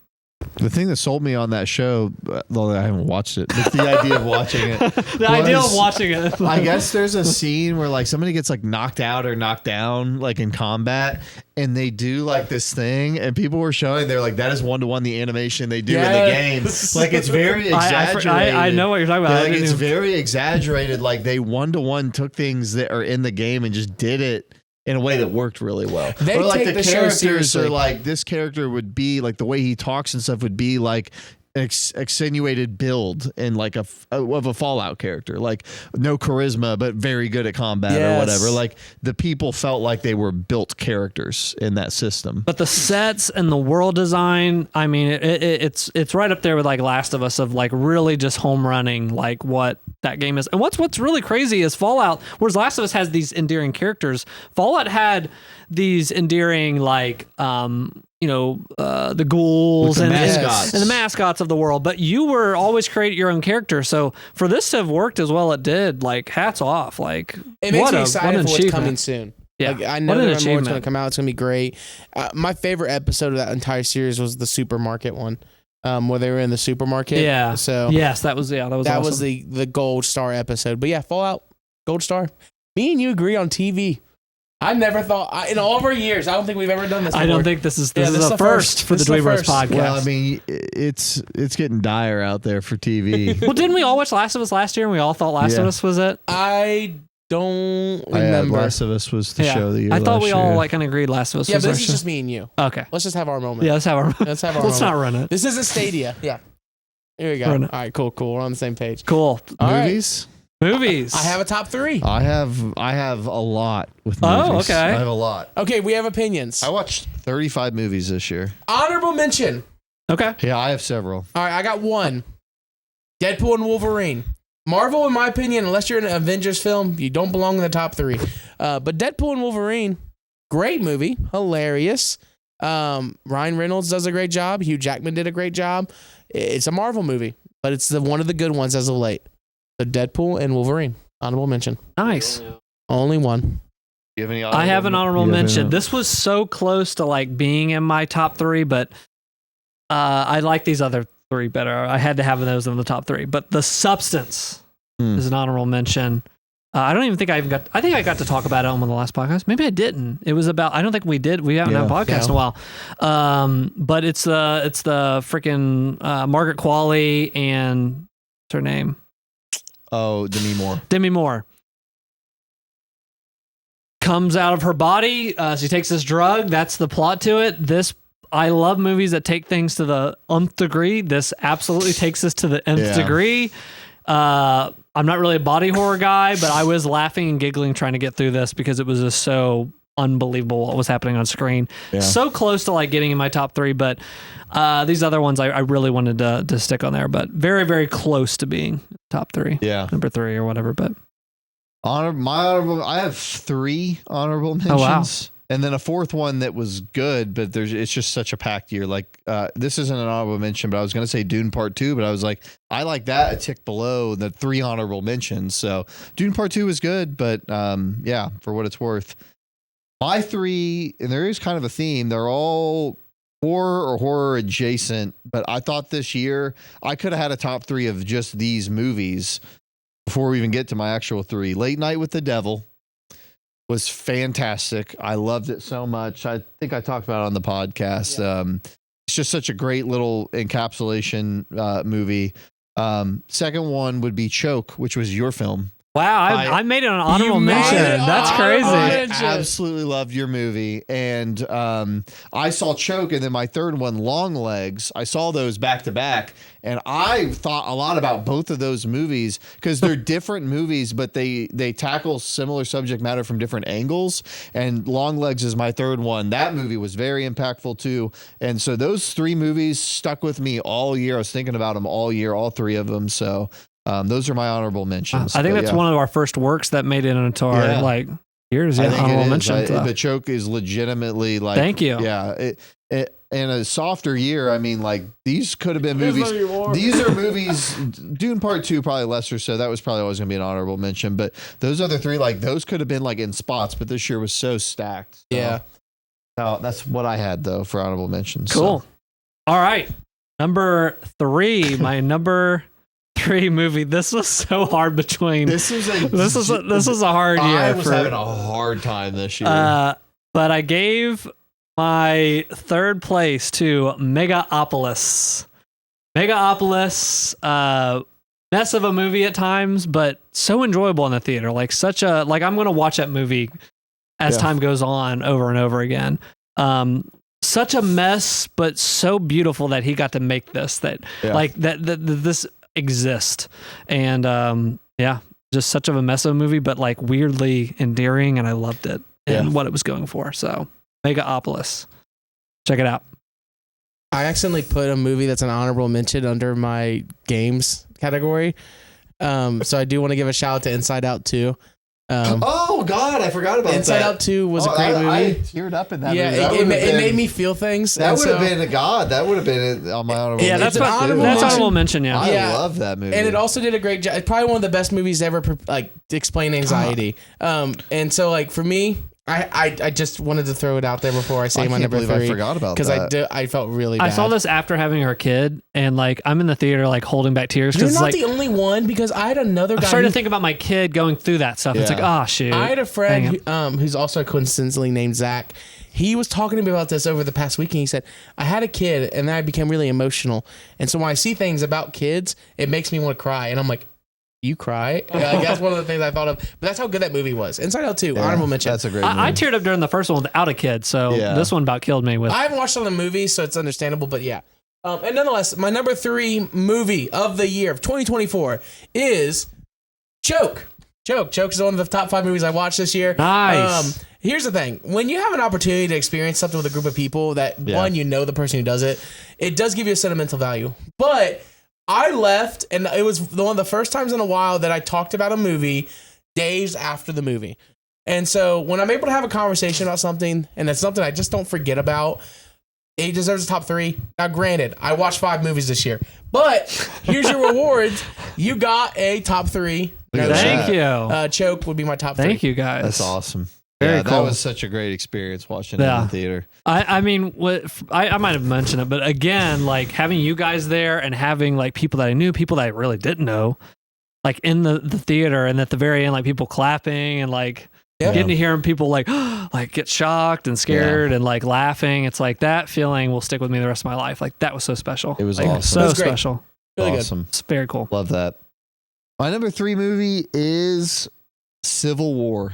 B: The thing that sold me on that show, though I haven't watched it, but the idea of watching it.
A: Idea of watching it.
B: I guess there's a scene where like somebody gets like knocked out or knocked down like in combat, and they do like this thing, and people were showing they're like that is 1-to-1 the animation they do in the game. Like it's very exaggerated.
A: I know what you're talking about.
B: Like it's very exaggerated. Like they 1-to-1 took things that are in the game and just did it in a way that worked really well.
C: They
B: or like
C: take
B: the
C: show
B: characters
C: seriously.
B: are like this character would be like the way he talks and stuff would be like extenuated build in like of a Fallout character, like no charisma but very good at combat or whatever. Like the people felt like they were built characters in that system.
A: But the sets and the world design, I mean, it's right up there with like Last of Us of like really just home running like what that game is. And what's really crazy is Fallout, whereas Last of Us has these endearing characters, Fallout had these endearing like the ghouls
B: the
A: and
B: mascots.
A: and the mascots of the world, but you were always create your own character. So for this to have worked as well it did, like hats off. Like
C: it makes me excited for what's coming soon.
A: Yeah,
C: like, I know that more is going to come out. It's going to be great. My favorite episode of that entire series was the supermarket one, where they were in the supermarket.
A: Yeah.
C: So
A: yes, that was awesome.
C: Was the gold star episode. But yeah, Fallout gold star. Me and you agree on TV. I never thought in all of our years. I don't think we've ever done this before.
A: I don't think this is a first for the DweeBros podcast.
B: Well, I mean, it's getting dire out there for TV.
A: Well, didn't we all watch Last of Us last year and we all thought Last of Us was it?
C: I don't remember.
B: Last of Us was the show that you.
A: I thought we all like kind of agreed Last of Us.
C: Yeah,
A: was
C: but
A: our
C: this is
A: show.
C: just me and you.
A: Okay,
C: let's just have our moment.
A: Yeah, let's have our.
C: Let's
A: not run it.
C: This isn't Stadia. Yeah. Here we go. All right, cool. We're on the same page.
A: Cool.
B: Movies.
C: Right.
A: Movies.
C: I have a top 3.
B: I have a lot with movies.
A: Oh, okay.
B: I have a lot.
C: Okay, we have opinions.
B: I watched 35 movies this year.
C: Honorable mention.
A: Okay.
B: Yeah, I have several.
C: All right, I got one. Deadpool and Wolverine. Marvel, in my opinion, unless you're in an Avengers film, you don't belong in the top 3. But Deadpool and Wolverine, great movie, hilarious. Ryan Reynolds does a great job. Hugh Jackman did a great job. It's a Marvel movie, but it's one of the good ones as of late. So Deadpool and Wolverine, honorable mention.
A: Nice.
C: Only one.
B: Do you have any?
A: I have an honorable mention. This was so close to like being in my top 3, but I like these other 3 better. I had to have those in the top 3. But The Substance is an honorable mention. I don't even think I got to talk about it on one of the last podcasts. Maybe I didn't. It was about, I don't think we did. We haven't had a podcast in a while. But it's the freaking Margaret Qualley and what's her name?
B: Oh, Demi Moore.
A: Demi Moore. Comes out of her body. She takes this drug. That's the plot to it. I love movies that take things to the nth degree. This absolutely takes us to the nth degree. I'm not really a body horror guy, but I was laughing and giggling trying to get through this because it was just so unbelievable what was happening on screen. Yeah. So close to like getting in my top 3, but these other ones I really wanted to stick on there, but very, very close to being top 3. Yeah. Number 3 or whatever, but.
B: I have 3 honorable mentions. Oh, wow. And then a 4th one that was good, but it's just such a packed year. Like this isn't an honorable mention, but I was going to say Dune Part 2, but I was like, I like that a tick below the 3 honorable mentions. So Dune Part 2 was good, but yeah, for what it's worth. My 3, and there is kind of a theme, they're all horror or horror adjacent, but I thought this year I could have had a top 3 of just these movies before we even get to my actual 3. Late Night with the Devil was fantastic. I loved it so much. I think I talked about it on the podcast. Yeah. It's just such a great little encapsulation movie. Second one would be Choke, which was your film.
A: Wow, I made it an honorable mention. That's crazy.
B: I absolutely loved your movie. And I saw Choke, and then my third one, Long Legs. I saw those back to back. And I thought a lot about both of those movies because they're different movies, but they tackle similar subject matter from different angles. And Long Legs is my third one. That movie was very impactful too. And so those 3 movies stuck with me all year. I was thinking about them all year, all 3 of them. So those are my honorable mentions.
A: I think that's one of our first works that made it into our years. Yeah, honorable mentions.
B: The Choke is legitimately like.
A: Thank you.
B: Yeah. in a softer year, I mean, like these could have been movies. These are movies. Dune Part 2 probably lesser, so that was probably always going to be an honorable mention. But those other three, like those could have been like in spots. But this year was so stacked. So.
C: Yeah.
B: So that's what I had though for honorable mentions.
A: Cool.
B: So.
A: All right, number 3, my number 3 movie. This was so hard between. This was a hard year.
B: I was having a hard time this year.
A: But I gave my third place to Megaopolis. Mess of a movie at times, but so enjoyable in the theater. Like I'm going to watch that movie as time goes on over and over again. Such a mess, but so beautiful that he got to make this. This exists, and just such of a mess of a movie, but like weirdly endearing, and I loved it and what it was going for. So Megaopolis, check it out.
C: I accidentally put a movie that's an honorable mention under my games category, so I do want to give a shout out to Inside Out 2.
B: Oh God, I forgot about
C: Inside Out 2 was a great movie.
B: I teared up in that movie.
C: It made me feel things.
B: That would have been that would have been on my honorable.
A: Yeah,
B: mention.
A: that's honorable mention. Yeah,
B: I love that movie,
C: and it also did a great job. It's probably one of the best movies ever, like to explain anxiety. And so like for me, I just wanted to throw it out there before I say my number 3.
B: I forgot about that
C: because I felt really bad.
A: I saw this after having our kid, and like I'm in the theater like holding back tears.
C: You're not
A: like,
C: the only one, because I had another guy.
A: I started to think about my kid going through that stuff. It's like, oh shoot.
C: I had a friend who's also coincidentally named Zach. He was talking to me about this over the past week, and he said, I had a kid and then I became really emotional. And so when I see things about kids, it makes me want to cry. And I'm like, you cry? That's one of the things I thought of. But that's how good that movie was. Inside Out 2, honorable mention.
B: That's a great movie.
A: I teared up during the first one without a kid, so this one about killed me with.
C: I haven't watched all the movies, so it's understandable, but yeah. And nonetheless, my number 3 movie of the year of 2024 is Choke. Choke is one of the top 5 movies I watched this year.
A: Nice.
C: Here's the thing. When you have an opportunity to experience something with a group of people that, one, you know the person who does it, it does give you a sentimental value. But I left, and it was one of the first times in a while that I talked about a movie days after the movie. And so when I'm able to have a conversation about something, and it's something I just don't forget about, it deserves a top 3. Now, granted, I watched 5 movies this year, but here's your rewards. You got a top 3.
A: Thank you.
C: Choke would be my top 3.
A: Thank you, guys.
B: That's awesome.
A: Very cool.
B: That was such a great experience watching it in the theater.
A: I mean, I might have mentioned it, but again, like having you guys there and having like people that I knew, people that I really didn't know, like in the theater, and at the very end, like people clapping and like getting to hear people like get shocked and scared and like laughing. It's like that feeling will stick with me the rest of my life. Like that was so special.
B: It was
A: like,
B: awesome.
A: So
C: it was
A: special.
C: Really
B: awesome.
C: Good.
A: It's very cool.
B: Love that. My number 3 movie is Civil War.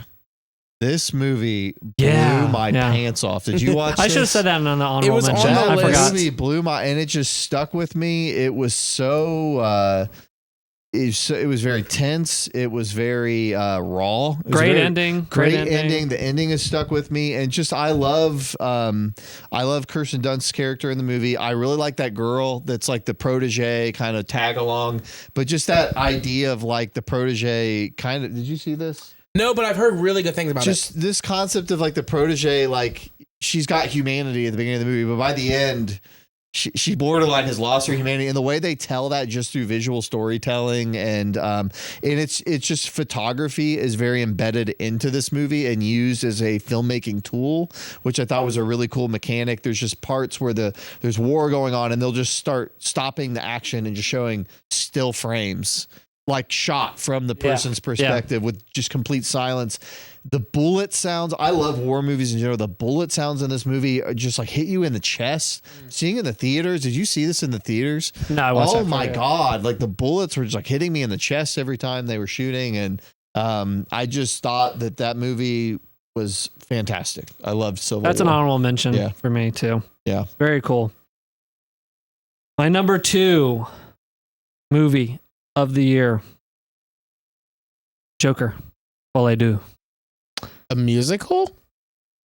B: This movie blew my pants off. Did you watch
A: I should have said that on the honorable mention.
C: I forgot.
B: This movie blew and it just stuck with me. It was so, it was very tense. It was very raw.
A: Great ending.
B: Great ending. The ending has stuck with me. And just, I love Kirsten Dunst's character in the movie. I really like that girl that's like the protege kind of tag along. But just that idea of like the protege kind of, did you see this?
C: No, but I've heard really good things about it.
B: Just this concept of like the protege, like she's got humanity at the beginning of the movie, but by the end, she borderline has lost her humanity. And the way they tell that just through visual storytelling and it's just photography is very embedded into this movie and used as a filmmaking tool, which I thought was a really cool mechanic. There's just parts where there's war going on and they'll just start stopping the action and just showing still frames, like shot from the person's perspective with just complete silence. The bullet sounds, I love war movies in general. The bullet sounds in this movie are just like hit you in the chest. Seeing in the theaters, did you see this in the theaters?
A: No, I watched
B: Oh my God. Like the bullets were just like hitting me in the chest every time they were shooting. And I just thought that movie was fantastic. I loved Civil War.
A: That's an honorable mention for me too.
B: Yeah.
A: Very cool. My number 2 movie of the year, Joker. All I do.
C: A musical?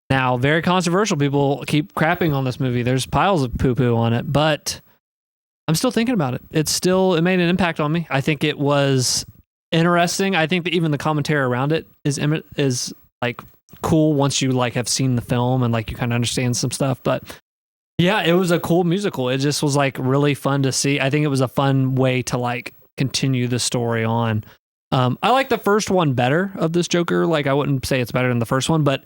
A: Now, very controversial. People keep crapping on this movie. There's piles of poo-poo on it, but I'm still thinking about it. It made an impact on me. I think it was interesting. I think that even the commentary around it is like cool once you like have seen the film and like you kind of understand some stuff. But Yeah, it was a cool musical. It just was like really fun to see. I think it was a fun way to like continue the story on. I like the first one better of this Joker. Like I wouldn't say it's better than the first one, but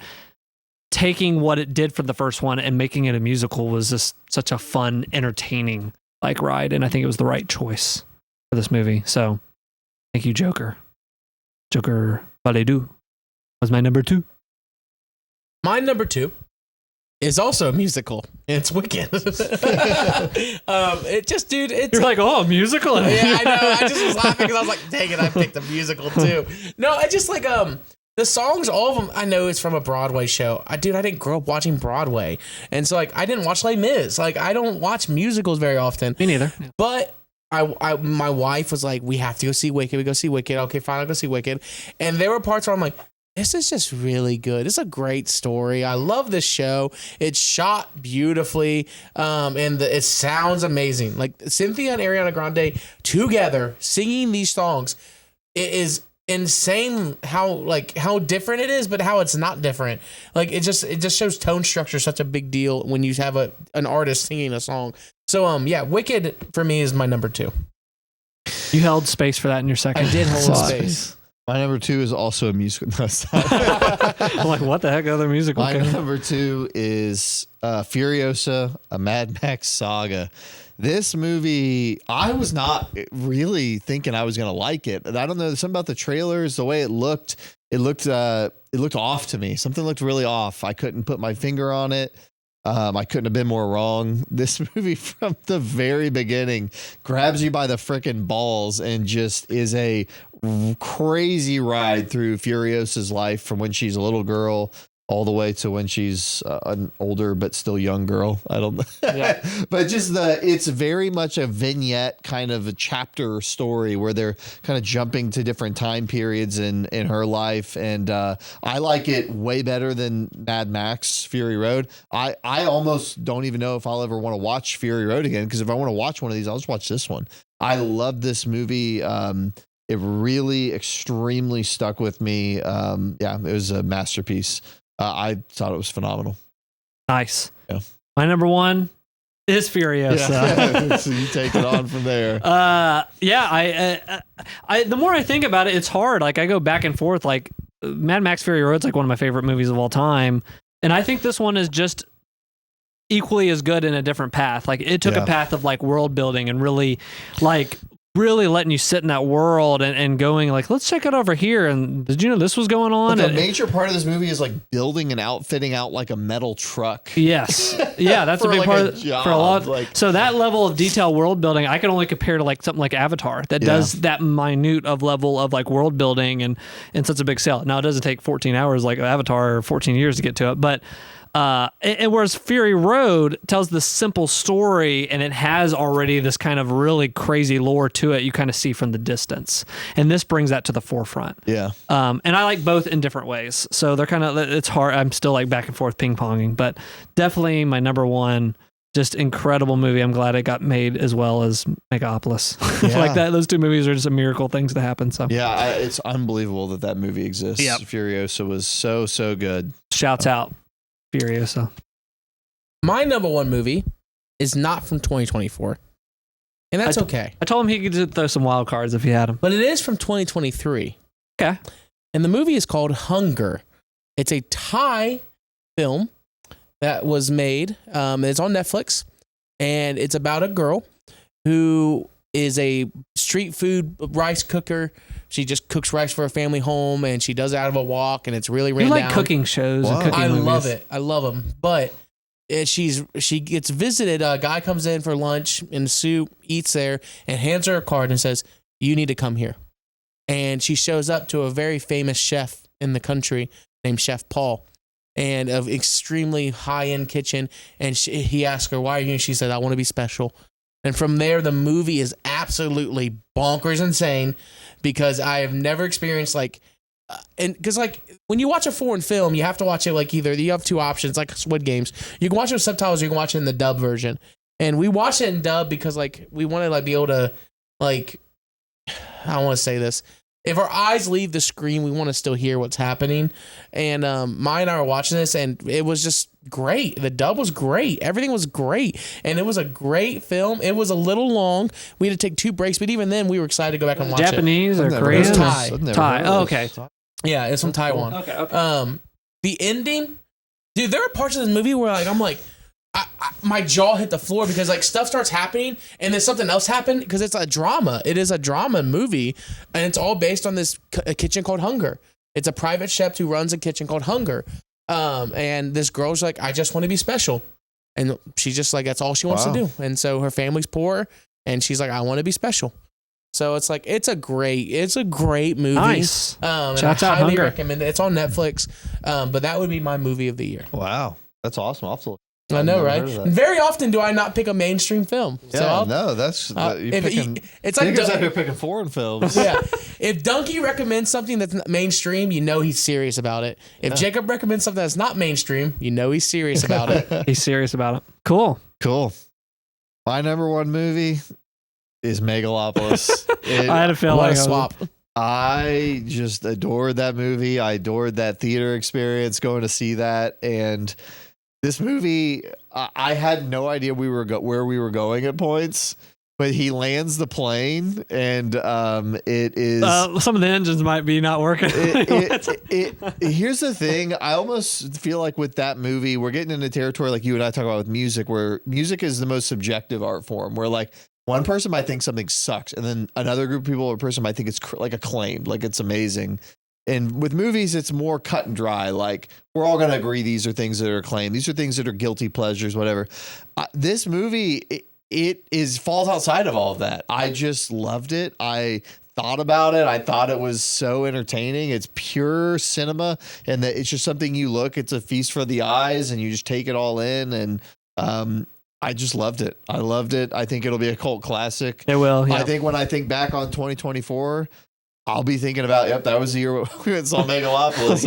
A: taking what it did for the first one and making it a musical was just such a fun, entertaining like ride. And I think it was the right choice for this movie. So thank you, Joker. Joker Valedou was my number 2.
C: My number 2 is also a musical, and it's Wicked. It just, dude, it's...
A: You're like, oh, a musical?
C: Yeah, I know. I just was laughing because I was like, dang it, I picked a musical too. No, I just like, the songs, all of them, I know it's from a Broadway show. I didn't grow up watching Broadway. And so, like, I didn't watch Les Mis. Like, I don't watch musicals very often.
A: Me neither. Yeah.
C: But my wife was like, we have to go see Wicked. We go see Wicked. Okay, fine, I'll go see Wicked. And there were parts where I'm like, this is just really good. It's a great story. I love this show. It's shot beautifully, and it sounds amazing. Like Cynthia and Ariana Grande together singing these songs, it is insane how different it is, but how it's not different. Like it just shows tone structure such a big deal when you have an artist singing a song. So yeah, Wicked for me is my number 2.
A: You held space for that in your second.
C: I did hold space.
B: My number 2 is also a musical. No,
A: I'm like, what the heck other musical?
B: My number 2 is Furiosa, a Mad Max saga. This movie, I was not really thinking I was going to like it. I don't know, something about the trailers, the way it looked off to me. Something looked really off. I couldn't put my finger on it. I couldn't have been more wrong. This movie from the very beginning grabs you by the frickin' balls and just is a crazy ride through Furiosa's life from when she's a little girl all the way to when she's an older but still young girl. I don't know. Yeah. But just it's very much a vignette kind of a chapter story where they're kind of jumping to different time periods in her life. And I like it way better than Mad Max Fury Road. I almost don't even know if I'll ever want to watch Fury Road again, because if I want to watch one of these, I'll just watch this one. I love this movie. It really extremely stuck with me. Yeah, it was a masterpiece. I thought it was phenomenal.
A: Nice.
B: Yeah.
A: My number 1 is Furiosa.
B: Yeah. So you take it on from there.
A: Yeah. I the more I think about it, it's hard. Like I go back and forth. Like Mad Max Fury Road's like one of my favorite movies of all time, and I think this one is just equally as good in a different path. Like it took a path of like world building and really letting you sit in that world and going like, let's check it over here. And did you know this was going on?
B: But the major part of this movie is like building and outfitting out like a metal truck.
A: Yes. Yeah. That's a big part for a lot. So that level of detail world building, I can only compare to like something like Avatar that does that minute of level of like world building and such a big scale. Now it doesn't take 14 hours like Avatar or 14 years to get to it, but and whereas Fury Road tells this simple story and it has already this kind of really crazy lore to it, you kind of see from the distance. And this brings that to the forefront.
B: Yeah.
A: And I like both in different ways. So they're kind of, it's hard. I'm still like back and forth ping ponging, but definitely my number 1, just incredible movie. I'm glad it got made as well as Megapolis. Yeah. Like that. Those 2 movies are just a miracle things to happen. So
B: yeah, it's unbelievable that movie exists. Yep. Furiosa was so good.
A: Shouts out. Furiosa.
C: My number 1 movie is not from 2024, and that's okay.
A: I told him he could throw some wild cards if he had them,
C: but it is from 2023.
A: Okay,
C: and the movie is called Hunger. It's a Thai film that was made. It's on Netflix, and it's about a girl who is a street food rice cooker. She just cooks rice for a family home, and she does it out of a walk, and it's really ran down.
A: You like cooking shows and cooking
C: I
A: movies.
C: love it. I love them. But she gets visited. A guy comes in for lunch in soup, eats there, and hands her a card and says, "You need to come here." And she shows up to a very famous chef in the country named Chef Paul, and of extremely high-end kitchen. And he asked her, "Why are you here?" She said, "I want to be special." And from there, the movie is absolutely bonkers insane, because I have never experienced and because when you watch a foreign film, you have to watch it either you have 2 options, like Squid Games. You can watch it with subtitles, or you can watch it in the dub version. And we watched it in dub because we wanted to be able to I don't want to say this. If our eyes leave the screen, we want to still hear what's happening. And Maya and I were watching this, and it was just great. The dub was great. Everything was great. And it was a great film. It was a little long. We had to take 2 breaks, but even then, we were excited to go back and watch
A: Japanese
C: it.
A: or Korean?
C: It was Thai.
A: Thai. Oh, okay.
C: Yeah, it's from Taiwan.
A: Okay.
C: The ending, dude, there are parts of this movie where I'm like, my jaw hit the floor because like stuff starts happening and then something else happened because it's a drama. It is a drama movie, and it's all based on this kitchen called Hunger. It's a private chef who runs a kitchen called Hunger. And this girl's like, I just want to be special. And she's just like, that's all she wants to do. And so her family's poor, and she's like, I want to be special. So it's like, it's a great movie.
A: Nice.
C: Shout out Hunger. I highly recommend it. It's on Netflix. But that would be my movie of the year.
B: Wow. That's awesome. I'll have to look.
C: I know, right? Very often do I not pick a mainstream film.
B: Yeah, no, that's you're picking. It's like you're picking foreign films.
C: Yeah, if Donkey recommends something that's not mainstream, you know he's serious about it. If Jacob recommends something that's not mainstream, you know he's serious about it.
A: He's serious about it. Cool.
B: My number 1 movie is Megalopolis.
A: I had a feeling.
C: What a swap.
B: I just adored that movie. I adored that theater experience, going to see that, and this movie, I had no idea where we were going at points, but he lands the plane, and it is
A: some of the engines might be not working.
B: Here's the thing: I almost feel like with that movie, we're getting into territory like you and I talk about with music, where music is the most subjective art form. Where like one person might think something sucks, and then another group of people or person might think it's like acclaimed, like it's amazing. And with movies, it's more cut and dry. Like, we're all going to agree these are things that are acclaimed. These are things that are guilty pleasures, whatever. This movie, it falls outside of all of that. I just loved it. I thought about it. I thought it was so entertaining. It's pure cinema, and that it's just something you look. It's a feast for the eyes, and you just take it all in. And I just loved it. I loved it. I think it'll be a cult classic.
A: It will. Yeah.
B: I think when I think back on 2024, I'll be thinking about, that was the year we went and saw Megalopolis.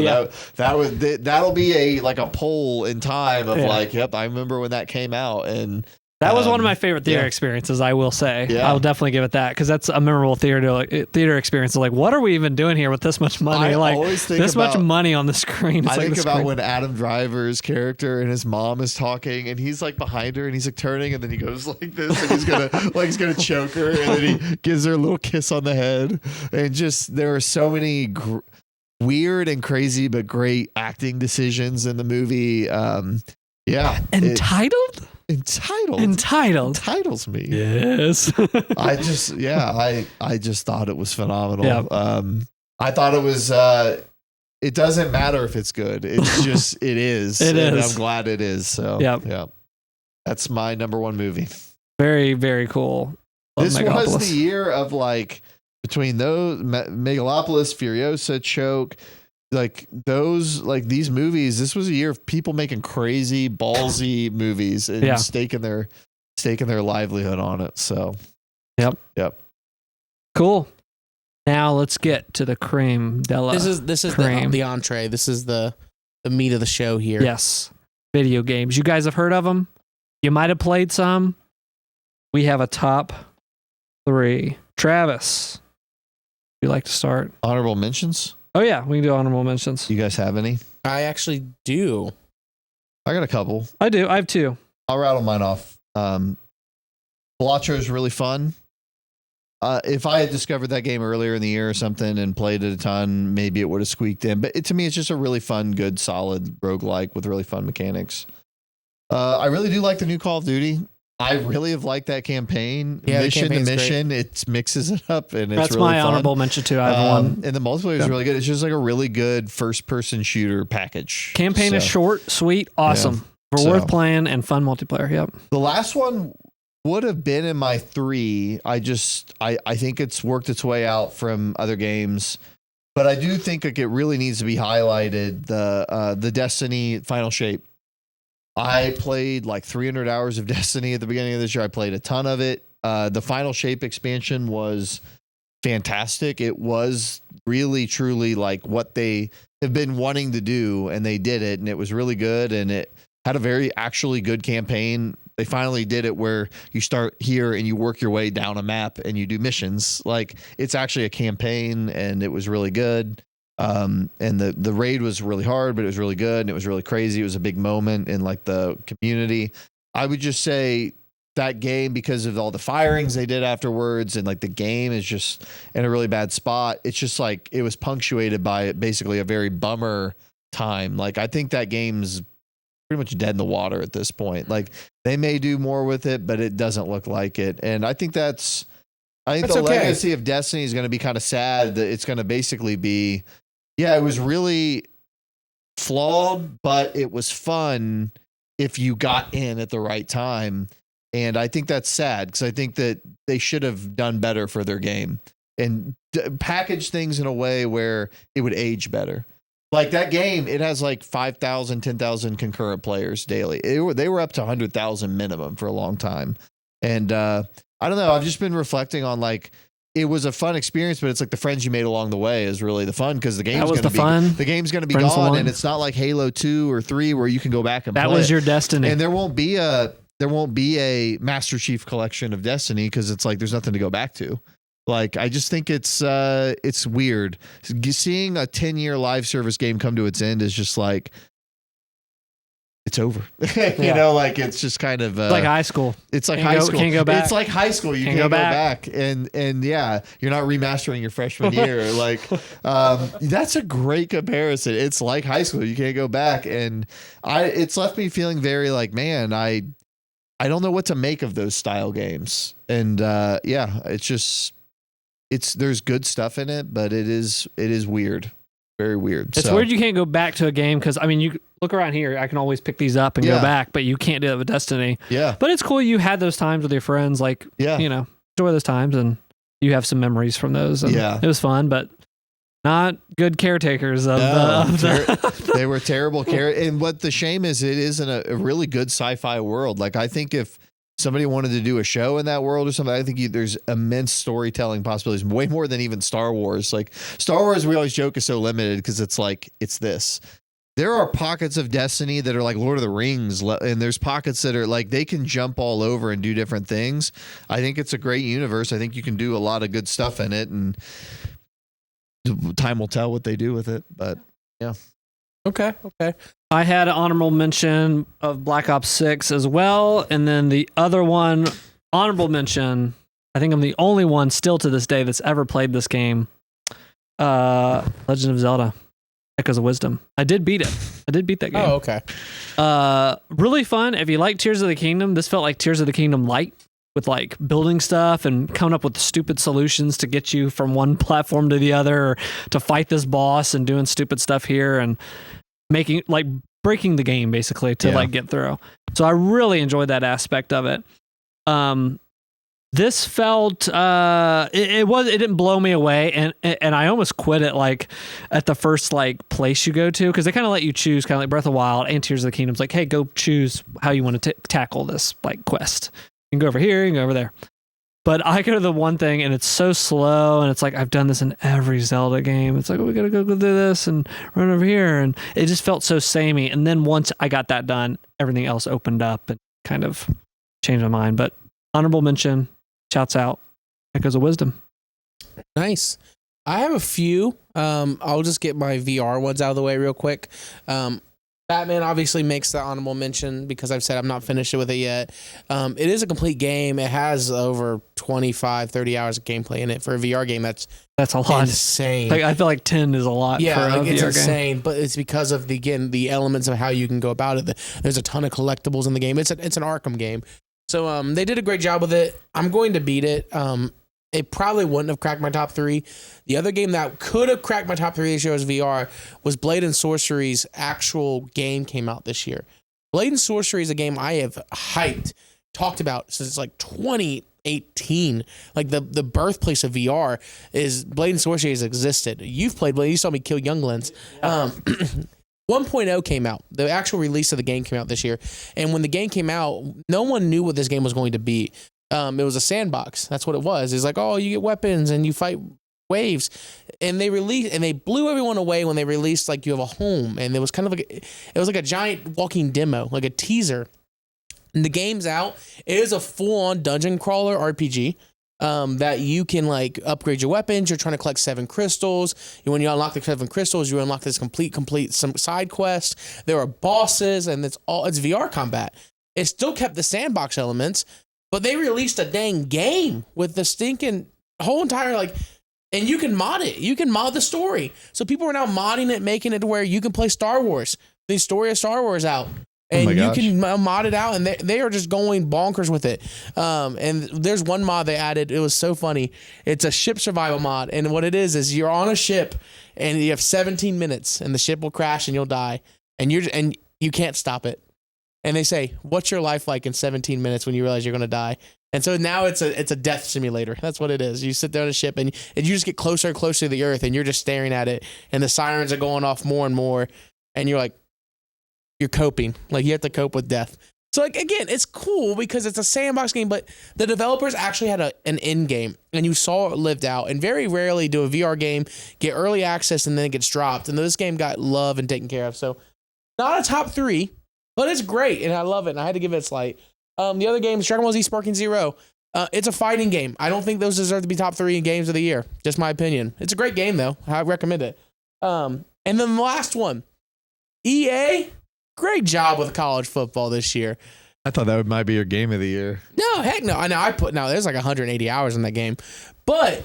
B: That'll be a poll in time of I remember when that came out. And
A: that was one of my favorite theater experiences, I will say. Yeah. I'll definitely give it that, because that's a memorable theater experience. Like, what are we even doing here with this much money? Much money on the screen.
B: I think about when Adam Driver's character and his mom is talking, and he's like behind her, and he's like turning, and then he goes like this, and he's gonna choke her, and then he gives her a little kiss on the head, and just there are so many weird and crazy but great acting decisions in the movie.
A: Entitled
B: entitles me.
A: Yes.
B: I just thought it was phenomenal. Yeah. I thought it was it doesn't matter if it's good. It's just it is. I'm glad it is. So yeah. That's my number 1 movie.
A: Very, very cool.
B: This was the year of between those Megalopolis, Furiosa, Choke, these movies. This was a year of people making crazy ballsy movies and staking their livelihood on it. So
A: yep. Cool. Now let's get to the creme de la
C: This is the entree. This is the meat of the show here.
A: Yes. Video games. You guys have heard of them? You might have played some. We have a top 3. Travis, would you like to start?
B: Honorable mentions?
A: Oh, yeah. We can do honorable mentions.
B: You guys have any?
C: I actually do.
B: I got a couple.
A: I do. I have 2.
B: I'll rattle mine off. Balacho is really fun. If I had discovered that game earlier in the year or something and played it a ton, maybe it would have squeaked in. But to me, it's just a really fun, good, solid roguelike with really fun mechanics. I really do like the new Call of Duty. I really have liked that campaign.
C: Yeah,
B: mission to mission, it mixes it up, and it's
A: that's
B: really
A: my
B: fun.
A: Honorable mention too. I have one,
B: and the multiplayer is really good. It's just like a really good first-person shooter package.
A: Campaign is short, sweet, awesome, worth playing, and fun multiplayer. Yep.
B: The last one would have been in my 3. I think it's worked its way out from other games, but I do think it really needs to be highlighted. The Destiny Final Shape. I played 300 hours of Destiny at the beginning of this year. I played a ton of it. The Final Shape expansion was fantastic. It was really, truly what they have been wanting to do, and they did it, and it was really good, and it had a very actually good campaign. They finally did it where you start here and you work your way down a map and you do missions. Like it's actually a campaign, and it was really good. And the raid was really hard, but it was really good, and it was really crazy. It was a big moment in like the community. I would just say that game, because of all the firings they did afterwards, and like the game is just in a really bad spot. It's just like it was punctuated by basically a very bummer time. Like I think that game's pretty much dead in the water at this point. Like they may do more with it, but it doesn't look like it. And I think the legacy of Destiny is going to be kind of sad. That it's going to basically be, it was really flawed, but it was fun if you got in at the right time. And I think that's sad, because I think that they should have done better for their game and package things in a way where it would age better. Like that game, it has like 5,000, 10,000 concurrent players daily. They were up to 100,000 minimum for a long time. And I don't know. I've just been reflecting on like, it was a fun experience, but it's like the friends you made along the way is really the fun, because the game's going to be gone, and it's not like Halo 2 or 3 where you can go back and play.
A: That was your destiny.
B: And there won't be a Master Chief collection of Destiny, because it's like there's nothing to go back to. Like, I just think it's weird. Seeing a 10-year live service game come to its end is just like, it's over. You know, like it's just kind of
A: like high school.
B: It's like high school.
A: Can't go back.
B: It's like high school. You can't go back. And yeah, you're not remastering your freshman year. Like, that's a great comparison. It's like high school. You can't go back. And it's left me feeling very like, man, I don't know what to make of those style games. And there's good stuff in it, but it is weird. Very weird.
A: It's weird you can't go back to a game, because I mean, you look around here, I can always pick these up and go back, but you can't do that with Destiny.
B: Yeah.
A: But it's cool you had those times with your friends, like, you know, enjoy those times, and you have some memories from those. And it was fun, but not good caretakers of
B: they were terrible care. And what the shame is, it isn't a really good sci-fi world. Like, I think if somebody wanted to do a show in that world or something, I think there's immense storytelling possibilities, way more than even Star Wars. Like Star Wars, we always joke, is so limited because it's like, it's this. There are pockets of Destiny that are like Lord of the Rings, and there's pockets that are like, they can jump all over and do different things. I think it's a great universe. I think you can do a lot of good stuff in it, and time will tell what they do with it. But yeah.
C: Okay.
A: I had an honorable mention of Black Ops 6 as well. And then the other one, honorable mention, I think I'm the only one still to this day that's ever played this game. Legend of Zelda, Echoes of Wisdom. I did beat it. I did beat that game.
C: Oh, okay.
A: Really fun. If you like Tears of the Kingdom, this felt like Tears of the Kingdom light, with like building stuff and coming up with stupid solutions to get you from one platform to the other, or to fight this boss, and doing stupid stuff here and making, like, breaking the game basically to like get through. So I really enjoyed that aspect of it. This felt it didn't blow me away, and I almost quit it like at the first like place you go to, because they kind of let you choose, kind of like Breath of the Wild and Tears of the Kingdom's like, hey, go choose how you want to tackle this like quest. You can go over here, you can go over there. But I go to the one thing, and it's so slow, and it's like, I've done this in every Zelda game. It's like, we gotta go do this and run over here, and it just felt so samey. And then once I got that done, everything else opened up and kind of changed my mind. But honorable mention, shouts out, Echoes of Wisdom.
C: Nice. I have a few. I'll just get my VR ones out of the way real quick. Batman obviously makes the honorable mention, because I've said I'm not finished with it yet. It is a complete game. It has over 25, 30 hours of gameplay in it. For a VR game, that's
A: a lot.
C: Insane.
A: Like, I feel like 10 is a lot for a VR
C: it's
A: game.
C: insane, but it's because of the elements of how you can go about it. There's a ton of collectibles in the game. It's an Arkham game. So they did a great job with it. I'm going to beat it. It probably wouldn't have cracked my top 3. The other game that could have cracked my top 3 this year as VR was Blade and Sorcery's actual game came out this year. Blade and Sorcery is a game I have talked about since like 2018. Like the birthplace of VR is Blade and Sorcery has existed. You've played Blade. You saw me kill Younglings. 1.0 came out. The actual release of the game came out this year. And when the game came out, no one knew what this game was going to be. It was a sandbox. That's what it was. It's like, oh, you get weapons and you fight waves. And they blew everyone away when they released, like, you have a home. And it was kind of like, it was like a giant walking demo, like a teaser And the game's out. It is a full-on dungeon crawler RPG that you can like upgrade your weapons. You're trying to collect 7 crystals. And when you unlock the 7 crystals, you unlock this complete some side quest. There are bosses, and it's VR combat. It still kept the sandbox elements, but they released a dang game with the stinking whole entire like. And you can mod it. You can mod the story. So people are now modding it, making it to where you can play Star Wars, the story of Star Wars out. And you can mod it out, and they are just going bonkers with it. And there's one mod they added. It was so funny. It's a ship survival mod. And what it is you're on a ship, and you have 17 minutes, and the ship will crash, and you'll die. And you can't stop it. And they say, what's your life like in 17 minutes when you realize you're going to die? And so now it's a death simulator. That's what it is. You sit there on a ship, and you just get closer and closer to the earth, and you're just staring at it, and the sirens are going off more and more, and you're like, you're coping. Like, you have to cope with death. So, like, again, it's cool because it's a sandbox game, but the developers actually had an end game, and you saw it lived out. And very rarely do a VR game get early access and then it gets dropped. And this game got love and taken care of. So, not a top 3, but it's great, and I love it, and I had to give it a slight. The other game is Dragon Ball Z Sparking Zero. It's a fighting game. I don't think those deserve to be top 3 in games of the year. Just my opinion. It's a great game, though. I recommend it. And then the last one, EA. Great job with college football this year.
B: I thought that might be your game of the year.
C: No, heck no. I know there's like 180 hours in that game, but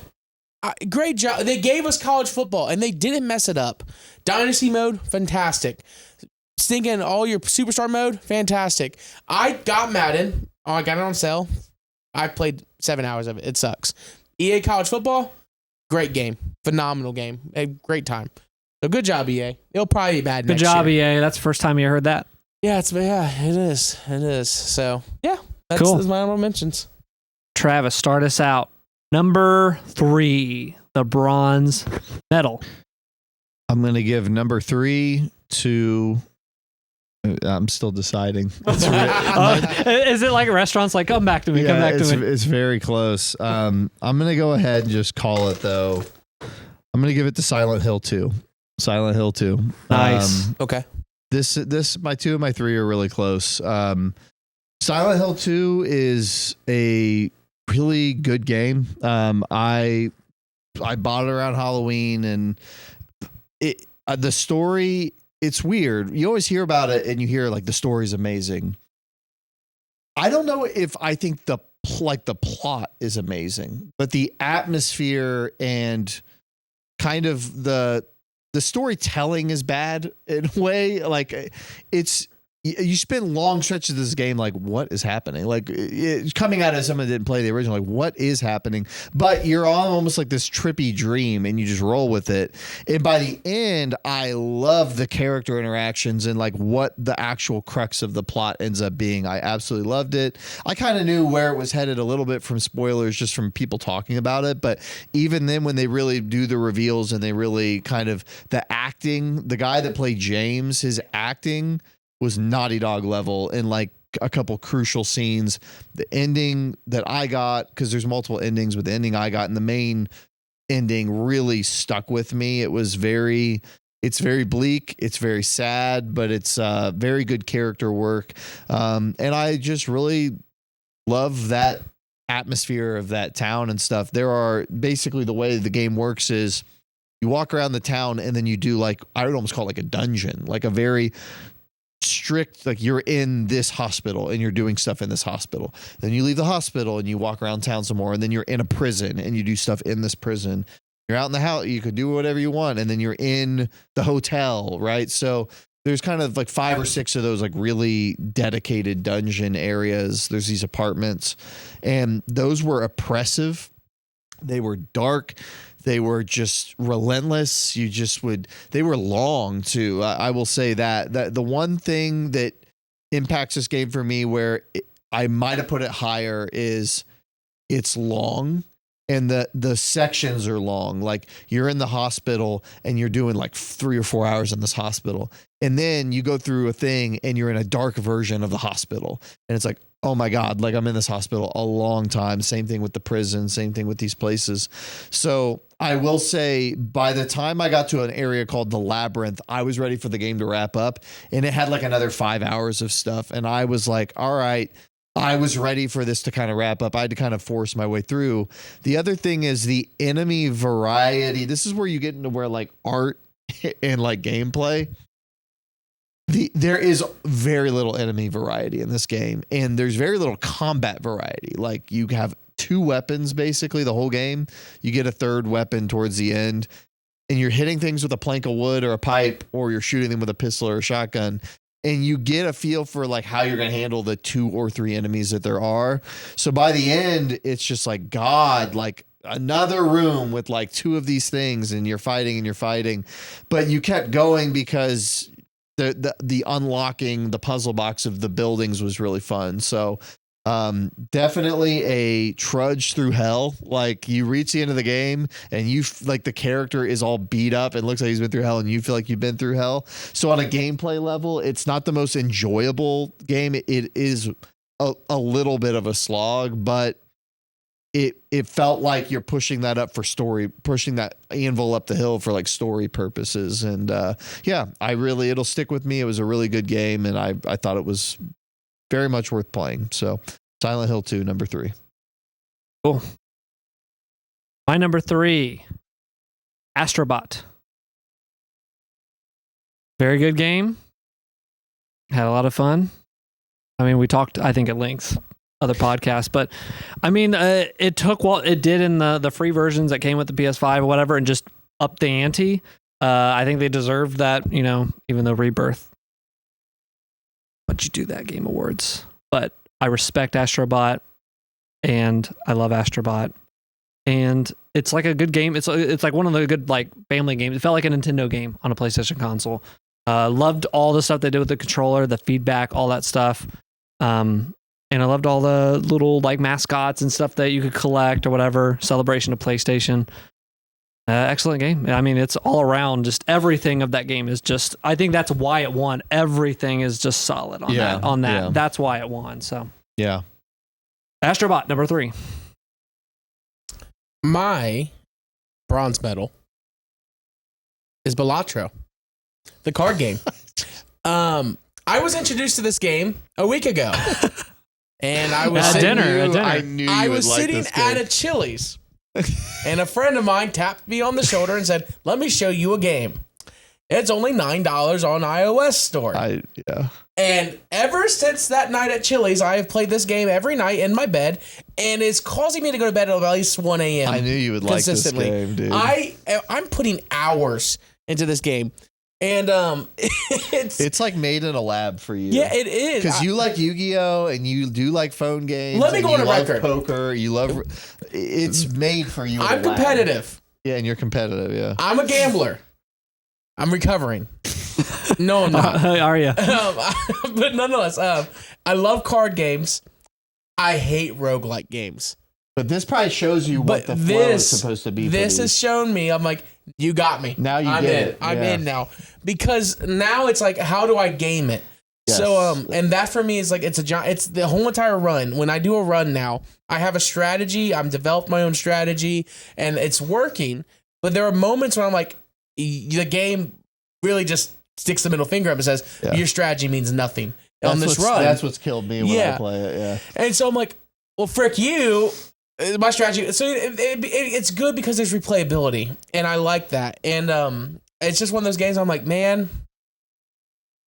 C: great job. They gave us college football and they didn't mess it up. Dynasty mode, fantastic. Stinking all your superstar mode, fantastic. I got Madden. I got it on sale. I played 7 hours of it. It sucks. EA college football, great game. Phenomenal game. A great time. So good job, EA. It'll probably be bad next year.
A: Good job, EA. That's the first time you heard that.
C: Yeah, it is. It is. So, yeah, that's my honorable mentions.
A: Travis, start us out. Number 3, the bronze medal.
B: I'm going to give number 3 to... I'm still deciding.
A: Is it like restaurants? Like, come back to me. Come back to me.
B: It's very close. I'm going to go ahead and just call it, though. I'm going to give it to Silent Hill 2. Silent Hill 2.
A: Nice.
C: Okay.
B: This my 2 and my 3 are really close. Silent Hill 2 is a really good game. I bought it around Halloween, and the story, it's weird. You always hear about it and you hear like the story's amazing. I don't know if I think the plot is amazing, but the atmosphere and kind of the storytelling is bad in a way. Like, you spend long stretches of this game like, what is happening? Like, coming out as someone that didn't play the original, like, what is happening? But you're on almost like this trippy dream, and you just roll with it. And by the end, I love the character interactions and like what the actual crux of the plot ends up being. I absolutely loved it. I kind of knew where it was headed a little bit from spoilers, just from people talking about it. But even then, when they really do the reveals and they really kind of the acting, the guy that played James, his acting was Naughty Dog level in like a couple crucial scenes. The ending that I got, because there's multiple endings, but the ending I got and the main ending really stuck with me. It's very bleak. It's very sad, but it's very good character work. And I just really love that atmosphere of that town and stuff. There are basically, the way the game works is you walk around the town and then you do like, I would almost call it like a dungeon, like a very strict, like you're in this hospital and you're doing stuff in this hospital. Then you leave the hospital and you walk around town some more, and then you're in a prison and you do stuff in this prison. You're out in the house, you could do whatever you want, and then you're in the hotel, right? So there's kind of like 5 or 6 of those like really dedicated dungeon areas. There's these apartments, and those were oppressive. They were dark. They were just relentless. They were long too. I will say that the one thing that impacts this game for me, where I might have put it higher, is it's long. and the sections are long. Like you're in the hospital and you're doing like 3 or 4 hours in this hospital. And then you go through a thing and you're in a dark version of the hospital. And it's like, oh my God, like I'm in this hospital a long time. Same thing with the prison, same thing with these places. So I will say by the time I got to an area called the Labyrinth, I was ready for the game to wrap up, and it had like another 5 hours of stuff. And I was like, all right, I was ready for this to kind of wrap up. I had to kind of force my way through. The other thing is the enemy variety. This is where you get into where like art and like gameplay. There is very little enemy variety in this game, and there's very little combat variety. Like you have 2 weapons basically the whole game. You get a 3rd weapon towards the end, and you're hitting things with a plank of wood or a pipe, or you're shooting them with a pistol or a shotgun. And you get a feel for like how you're going to handle the 2 or 3 enemies that there are. So by the end, it's just like, God, like another room with like 2 of these things, and you're fighting. But you kept going because the unlocking the puzzle box of the buildings was really fun. So definitely a trudge through hell. Like you reach the end of the game and you like the character is all beat up and looks like he's been through hell, and you feel like you've been through hell. So on a gameplay level, it's not the most enjoyable game. It is a little bit of a slog, but it felt like you're pushing that up for story, pushing that anvil up the hill for like story purposes. And yeah, it'll stick with me. It was a really good game, and I thought it was very much worth playing. So Silent Hill 2, number 3.
A: Cool. My number 3, Astrobot. Very good game. Had a lot of fun. I mean, we talked, I think, at length other podcasts, but I mean, it took what it did in the free versions that came with the PS5 or whatever, and just upped the ante. I think they deserved that, even though Rebirth. What'd you do that Game Awards? But I respect Astrobot, and I love Astrobot, and it's like a good game. It's like one of the good like family games. It felt like a Nintendo game on a PlayStation console. Loved all the stuff they did with the controller, the feedback, all that stuff. And I loved all the little like mascots and stuff that you could collect or whatever. Celebration of PlayStation. Excellent game. I mean, it's all around. Just everything of that game is just. I think that's why it won. Everything is just solid on that.
B: Yeah.
A: That's why it won. So
B: yeah.
A: Astrobot number 3.
C: My bronze medal is Balatro, the card game. I was introduced to this game a week ago. And I was
A: at dinner.
C: I was sitting at a Chili's, and a friend of mine tapped me on the shoulder and said, "Let me show you a game. It's only $9 on iOS store." And ever since that night at Chili's, I have played this game every night in my bed, and it's causing me to go to bed at least 1 a.m.
B: I knew you would like this game, dude.
C: I'm putting hours into this game. And it's
B: like made in a lab for you.
C: Yeah, it is.
B: Because you like Yu-Gi-Oh! And you do like phone games.
C: Let me go on a record.
B: Poker. You love. It's made for you.
C: I'm competitive.
B: Yeah, and you're competitive. Yeah.
C: I'm a gambler. I'm recovering. No, I'm not.
A: Are you?
C: But nonetheless, I love card games. I hate roguelike games.
B: But this probably shows you what the flow is supposed to be.
C: This has shown me. I'm like, you got me.
B: Now I'm
C: get it. I'm in now. Because now it's like, how do I game it? Yes. So, and that for me is like, it's the whole entire run. When I do a run now, I have a strategy. I'm developed my own strategy, and it's working. But there are moments when I'm like, the game really just sticks the middle finger up and says, your strategy means nothing on this run.
B: That's what's killed me when I play it. Yeah.
C: And so I'm like, well, frick you. My strategy, so it's good because there's replayability, and I like that. And it's just one of those games I'm like, man,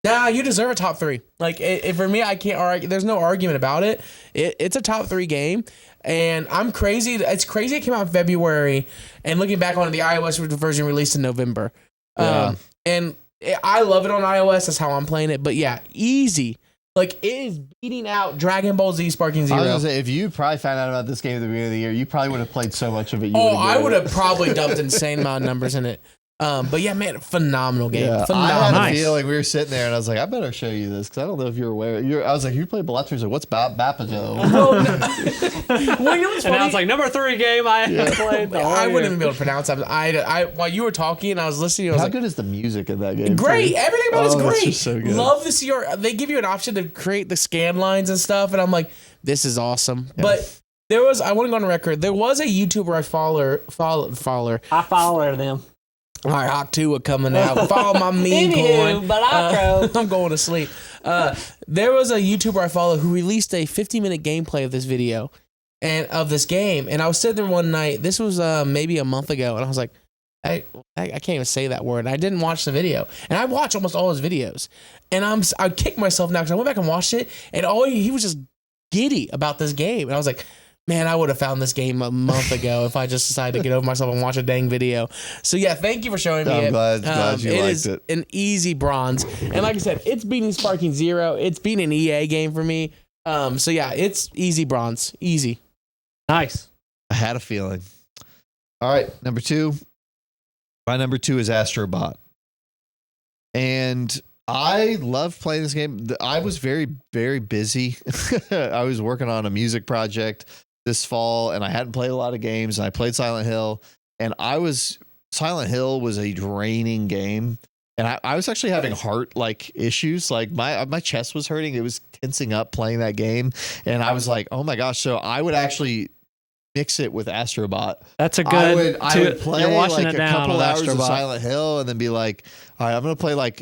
C: nah, you deserve a top 3. Like, for me, I can't argue. There's no argument about it. It's a top 3 game, and I'm crazy. It's crazy it came out in February, and looking back on it, the iOS version released in November.
B: Yeah.
C: And I love it on iOS. That's how I'm playing it. But yeah, easy. Like, it is beating out Dragon Ball Z Sparking Zero.
B: I was going to say, if you probably found out about this game at the beginning of the year, you probably would have played so much of it.
C: I would have probably dumped insane amount of numbers in it. But yeah, man, phenomenal game.
B: Yeah,
C: Phenomenal.
B: I had a feeling we were sitting there, and I was like, I better show you this because I don't know if you're aware. I was like, you play Balatro? He's like, what's Bapajo?
C: Well, you know what's funny?
A: And I was like, number 3 game I have played.
C: I wouldn't even be able to pronounce that. I while you were talking and I was listening, I was
B: How
C: like,
B: good is the music in that game?
C: great.
B: Too?
C: Everything about it's
B: it's
C: great.
B: just so good.
C: Love this. They give you an option to create the scan lines and stuff, and I'm like, this is awesome. Yeah. But I want to go on record. There was a YouTuber I follow.
A: I follow them.
C: All right, Hawk 2 are coming out. Follow my meme coin. I'm going to sleep. There was a YouTuber I follow who released a 50-minute gameplay of this video and of this game. And I was sitting there one night. This was maybe a month ago, and I was like, I can't even say that word. I didn't watch the video, and I watch almost all his videos. And I kicked myself now because I went back and watched it, and he was just giddy about this game. And I was like, man, I would have found this game a month ago if I just decided to get over myself and watch a dang video. So yeah, thank you for showing me it.
B: I'm glad you liked it.
C: An easy bronze. And like I said, it's beating Sparking Zero. It's being an EA game for me. So yeah, it's easy bronze. Easy.
A: Nice.
B: I had a feeling. All right, number 2. My number 2 is Astrobot. And I love playing this game. I was very, very busy. I was working on a music project this fall, and I hadn't played a lot of games. And I played Silent Hill, and Silent Hill was a draining game. And I was actually having heart issues. Like my chest was hurting. It was tensing up playing that game. And I was like, oh my gosh. So I would actually mix it with Astrobot.
A: That's a good.
B: I would play
A: a
B: couple hours of Silent Hill and then be like, all right, I'm going to play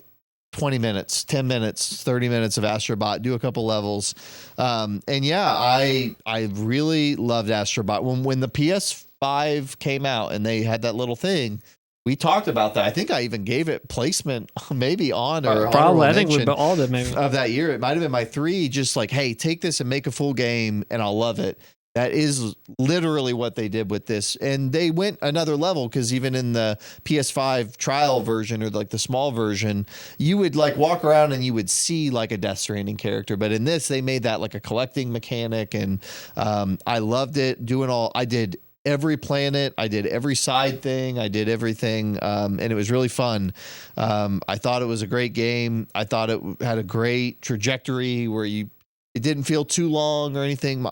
B: 20 minutes, 10 minutes, 30 minutes of Astrobot, do a couple levels. And yeah, I really loved Astrobot. When the PS5 came out and they had that little thing, we talked about that. I think I even gave it placement maybe on or
A: probably. I think we all did maybe
B: of that year. It might have been my 3, just like, hey, take this and make a full game and I'll love it. That is literally what they did with this. And they went another level because even in the PS5 trial version or the small version, you would walk around and you would see a Death Stranding character. But in this, they made that a collecting mechanic. And I loved it. I did every planet. I did every side thing. I did everything. And it was really fun. I thought it was a great game. I thought it had a great trajectory where it didn't feel too long or anything.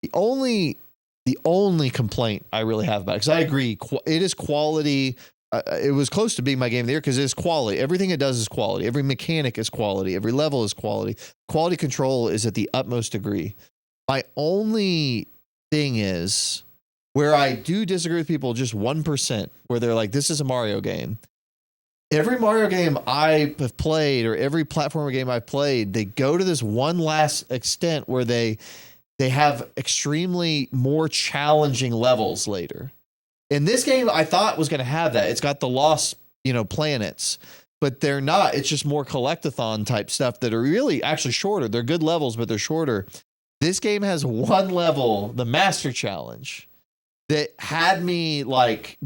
B: The only complaint I really have about it, because I agree, it is quality. It was close to being my game of the year because it is quality. Everything it does is quality. Every mechanic is quality. Every level is quality. Quality control is at the utmost degree. My only thing is where I do disagree with people just 1%, where they're like, this is a Mario game. Every Mario game I have played or every platformer game I've played, they go to this one last extent where they have extremely more challenging levels later. In this game, I thought was going to have that. It's got the lost, planets, but they're not. It's just more collectathon type stuff that are really actually shorter. They're good levels, but they're shorter. This game has one level, the Master Challenge, that had me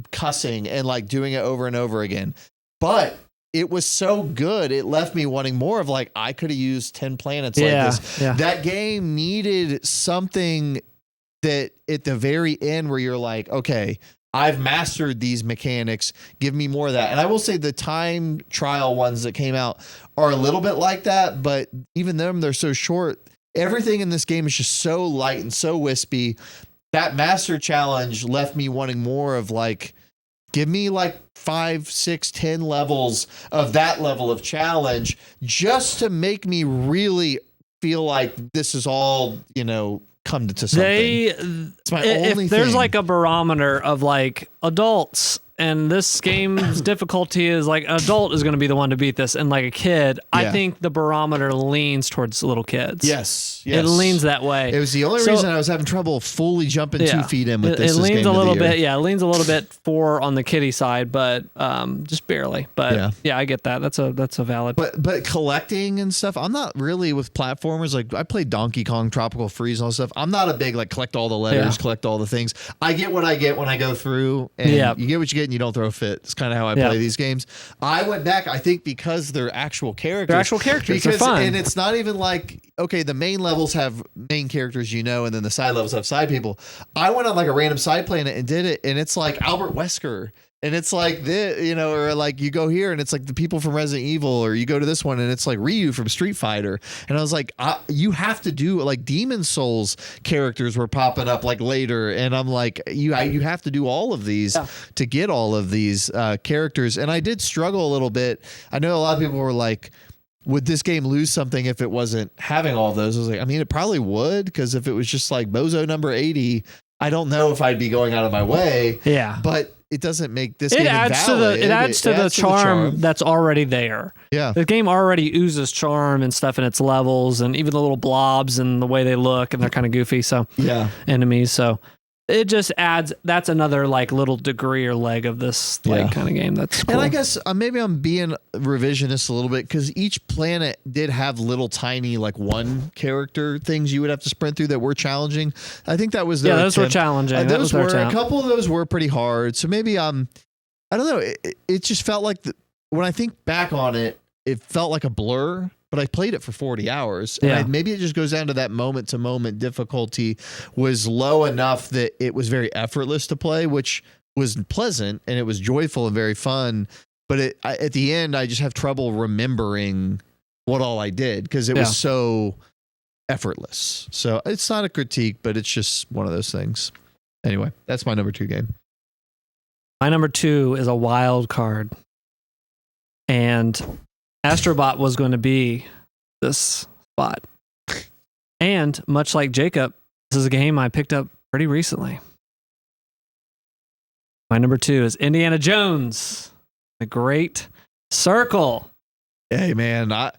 B: cussing and doing it over and over again. But it was so good, it left me wanting more of I could have used 10 planets like this. Yeah. That game needed something that at the very end where you're like, okay, I've mastered these mechanics. Give me more of that. And I will say the time trial ones that came out are a little bit like that, but even them, they're so short. Everything in this game is just so light and so wispy. That Master Challenge left me wanting more of give me 5, 6, 10 levels of that level of challenge just to make me really feel like this is all, come to something. It's my only
A: if there's
B: thing.
A: A barometer of adults, and this game's difficulty is an adult is going to be the one to beat this, and a kid, I think the barometer leans towards little kids.
B: Yes.
A: It leans that way.
B: It was the only reason I was having trouble fully jumping 2 feet in with this.
A: It leans a little bit. Yeah, it leans a little bit on the kiddie side, but just barely. But yeah, I get that. That's a valid.
B: But collecting and stuff, I'm not really with platformers. I played Donkey Kong, Tropical Freeze, and all that stuff. I'm not a big collect all the letters, collect all the things. I get what I get when I go through, and you get what you get. And you don't throw a fit. It's kind of how I play these games. I went back, I think, because they're actual characters.
A: They're actual characters. They're fun.
B: And it's not even okay, the main levels have main characters, and then the side levels have side people. I went on a random side planet and did it, and it's Albert Wesker And it's like this, or like you go here and it's like the people from Resident Evil, or you go to this one and it's like Ryu from Street Fighter. And I was like, you have to do like Demon Souls characters were popping up like later. And I'm like, you have to do all of these to get all of these characters. And I did struggle a little bit. I know a lot of people were like, would this game lose something if it wasn't having all those? I was like, I mean, it probably would, because if it was just like Bozo number 80, I don't know if I'd be going out of my way.
A: Yeah.
B: But it doesn't make this
A: it
B: game
A: adds
B: invalid.
A: It adds to the charm that's already there.
B: Yeah.
A: The game already oozes charm and stuff in its levels, and even the little blobs and the way they look, and they're kind of goofy. So enemies. So it just adds, that's another like little degree or leg of this like kind of game. That's cool.
B: And I guess maybe I'm being revisionist a little bit, because each planet did have little tiny like one character things you would have to sprint through that were challenging. I think that was their
A: those were challenging.
B: Those were a couple of those were pretty hard. So maybe I don't know. It just felt like when I think back on it, it felt like a blur. But I played it for 40 hours. And maybe it just goes down to that moment to moment difficulty was low enough that it was very effortless to play, which was pleasant and it was joyful and very fun. But at the end, I just have trouble remembering what all I did, because it was so effortless. So it's not a critique, but it's just one of those things. Anyway, that's my number 2 game.
A: My number 2 is a wild card. And Astrobot was going to be this spot. And much like Jacob, this is a game I picked up pretty recently. My number 2 is Indiana Jones, The Great Circle.
B: Hey man, I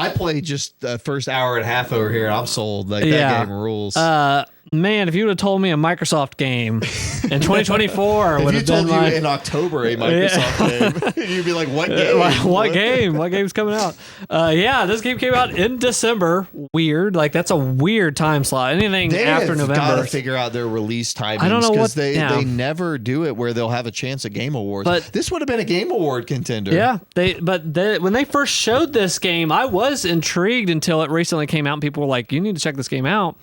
B: played just the first hour and a half over here, and I'm sold. Like that game rules.
A: Man, if you would have told me a Microsoft game in 2024,
B: if
A: would
B: you
A: have
B: told
A: been
B: you in October a Microsoft game, you'd be like, "What game?
A: What game? What game's coming out?" This game came out in December. Weird, like that's a weird time slot. Anything after November,
B: got to figure out their release timings.
A: I don't know what
B: they never do it where they'll have a chance at Game Awards.
A: But
B: this would have been a Game Award contender.
A: Yeah, when they first showed this game, I was intrigued until it recently came out, and people were like, "You need to check this game out."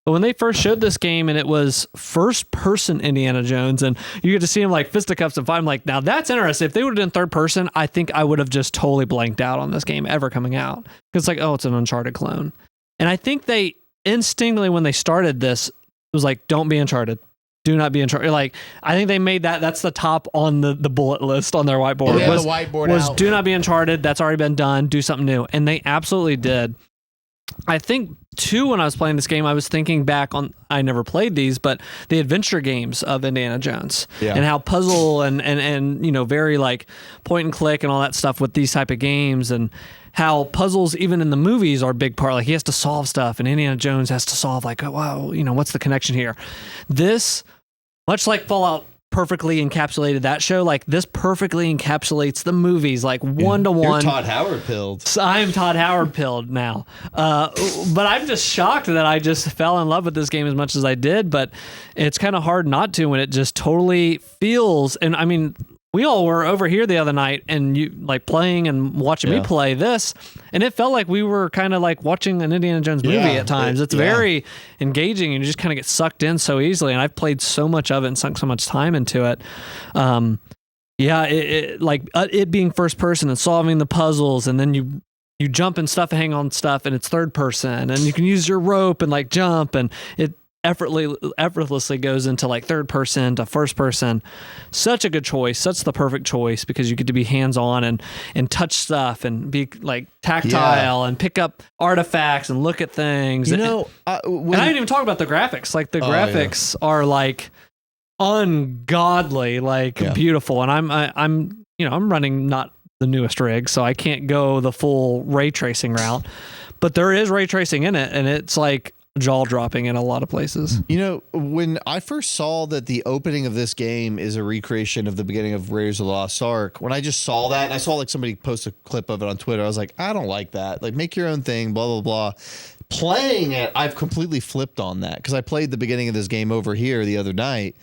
A: But when they first showed this game and it was first-person Indiana Jones, and you get to see him like fisticuffs and fight, I'm like, now that's interesting. If they would have done third-person, I think I would have just totally blanked out on this game ever coming out. Because it's like, oh, it's an Uncharted clone. And I think they instinctively, when they started this, it was like, don't be Uncharted. Do not be Uncharted. Like, I think they made that's the top on the bullet list on their whiteboard.
C: Yeah, the whiteboard
A: was
C: out.
A: Do not be Uncharted. That's already been done. Do something new. And they absolutely did. I think, too, when I was playing this game, I was thinking back on, I never played these, but the adventure games of Indiana Jones and how puzzle and very like point and click and all that stuff with these type of games, and how puzzles, even in the movies, are a big part. Like, he has to solve stuff, and Indiana Jones has to solve, like, oh, wow, what's the connection here? This, much like Fallout perfectly encapsulated that show, like this perfectly encapsulates the movies, like one-to-one.
B: You're Todd Howard pilled.
A: So I'm Todd Howard pilled now. But I'm just shocked that I just fell in love with this game as much as I did, but it's kind of hard not to when it just totally feels, and I mean, we all were over here the other night and you like playing and watching me play this, and it felt like we were kind of like watching an Indiana Jones movie at times. It's very engaging and you just kind of get sucked in so easily. And I've played so much of it and sunk so much time into it. It being first person and solving the puzzles, and then you jump and stuff and hang on stuff, and it's third person, and you can use your rope and like jump, and it effortlessly goes into like third person to first person. Such a good choice. Such the perfect choice, because you get to be hands on and touch stuff and be like tactile and pick up artifacts and look at things. And I didn't even talk about the graphics. Like the graphics are like ungodly, like beautiful. And I'm running not the newest rig, so I can't go the full ray tracing route, but there is ray tracing in it, and it's like jaw dropping in a lot of places.
B: When I first saw that the opening of this game is a recreation of the beginning of Raiders of the Lost Ark, when I just saw that, and I saw like somebody post a clip of it on Twitter, I was like, I don't like that. Like, make your own thing, blah, blah, blah. Playing it, I've completely flipped on that, because I played the beginning of this game over here the other night.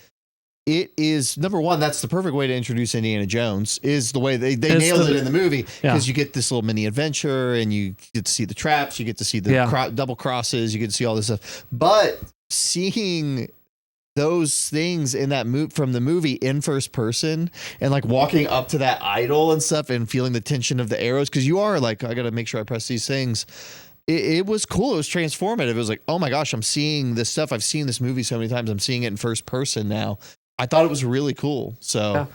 B: It is, number one, that's the perfect way to introduce Indiana Jones, is the way they nailed it in the movie, because you get this little mini adventure, and you get to see the traps, you get to see the double crosses, you get to see all this stuff. But seeing those things in that from the movie in first person, and like walking up to that idol and stuff and feeling the tension of the arrows, because you are like, I gotta make sure I press these things. It was cool. It was transformative. It was like, oh my gosh, I'm seeing this stuff. I've seen this movie so many times. I'm seeing it in first person now. I thought it was really cool. So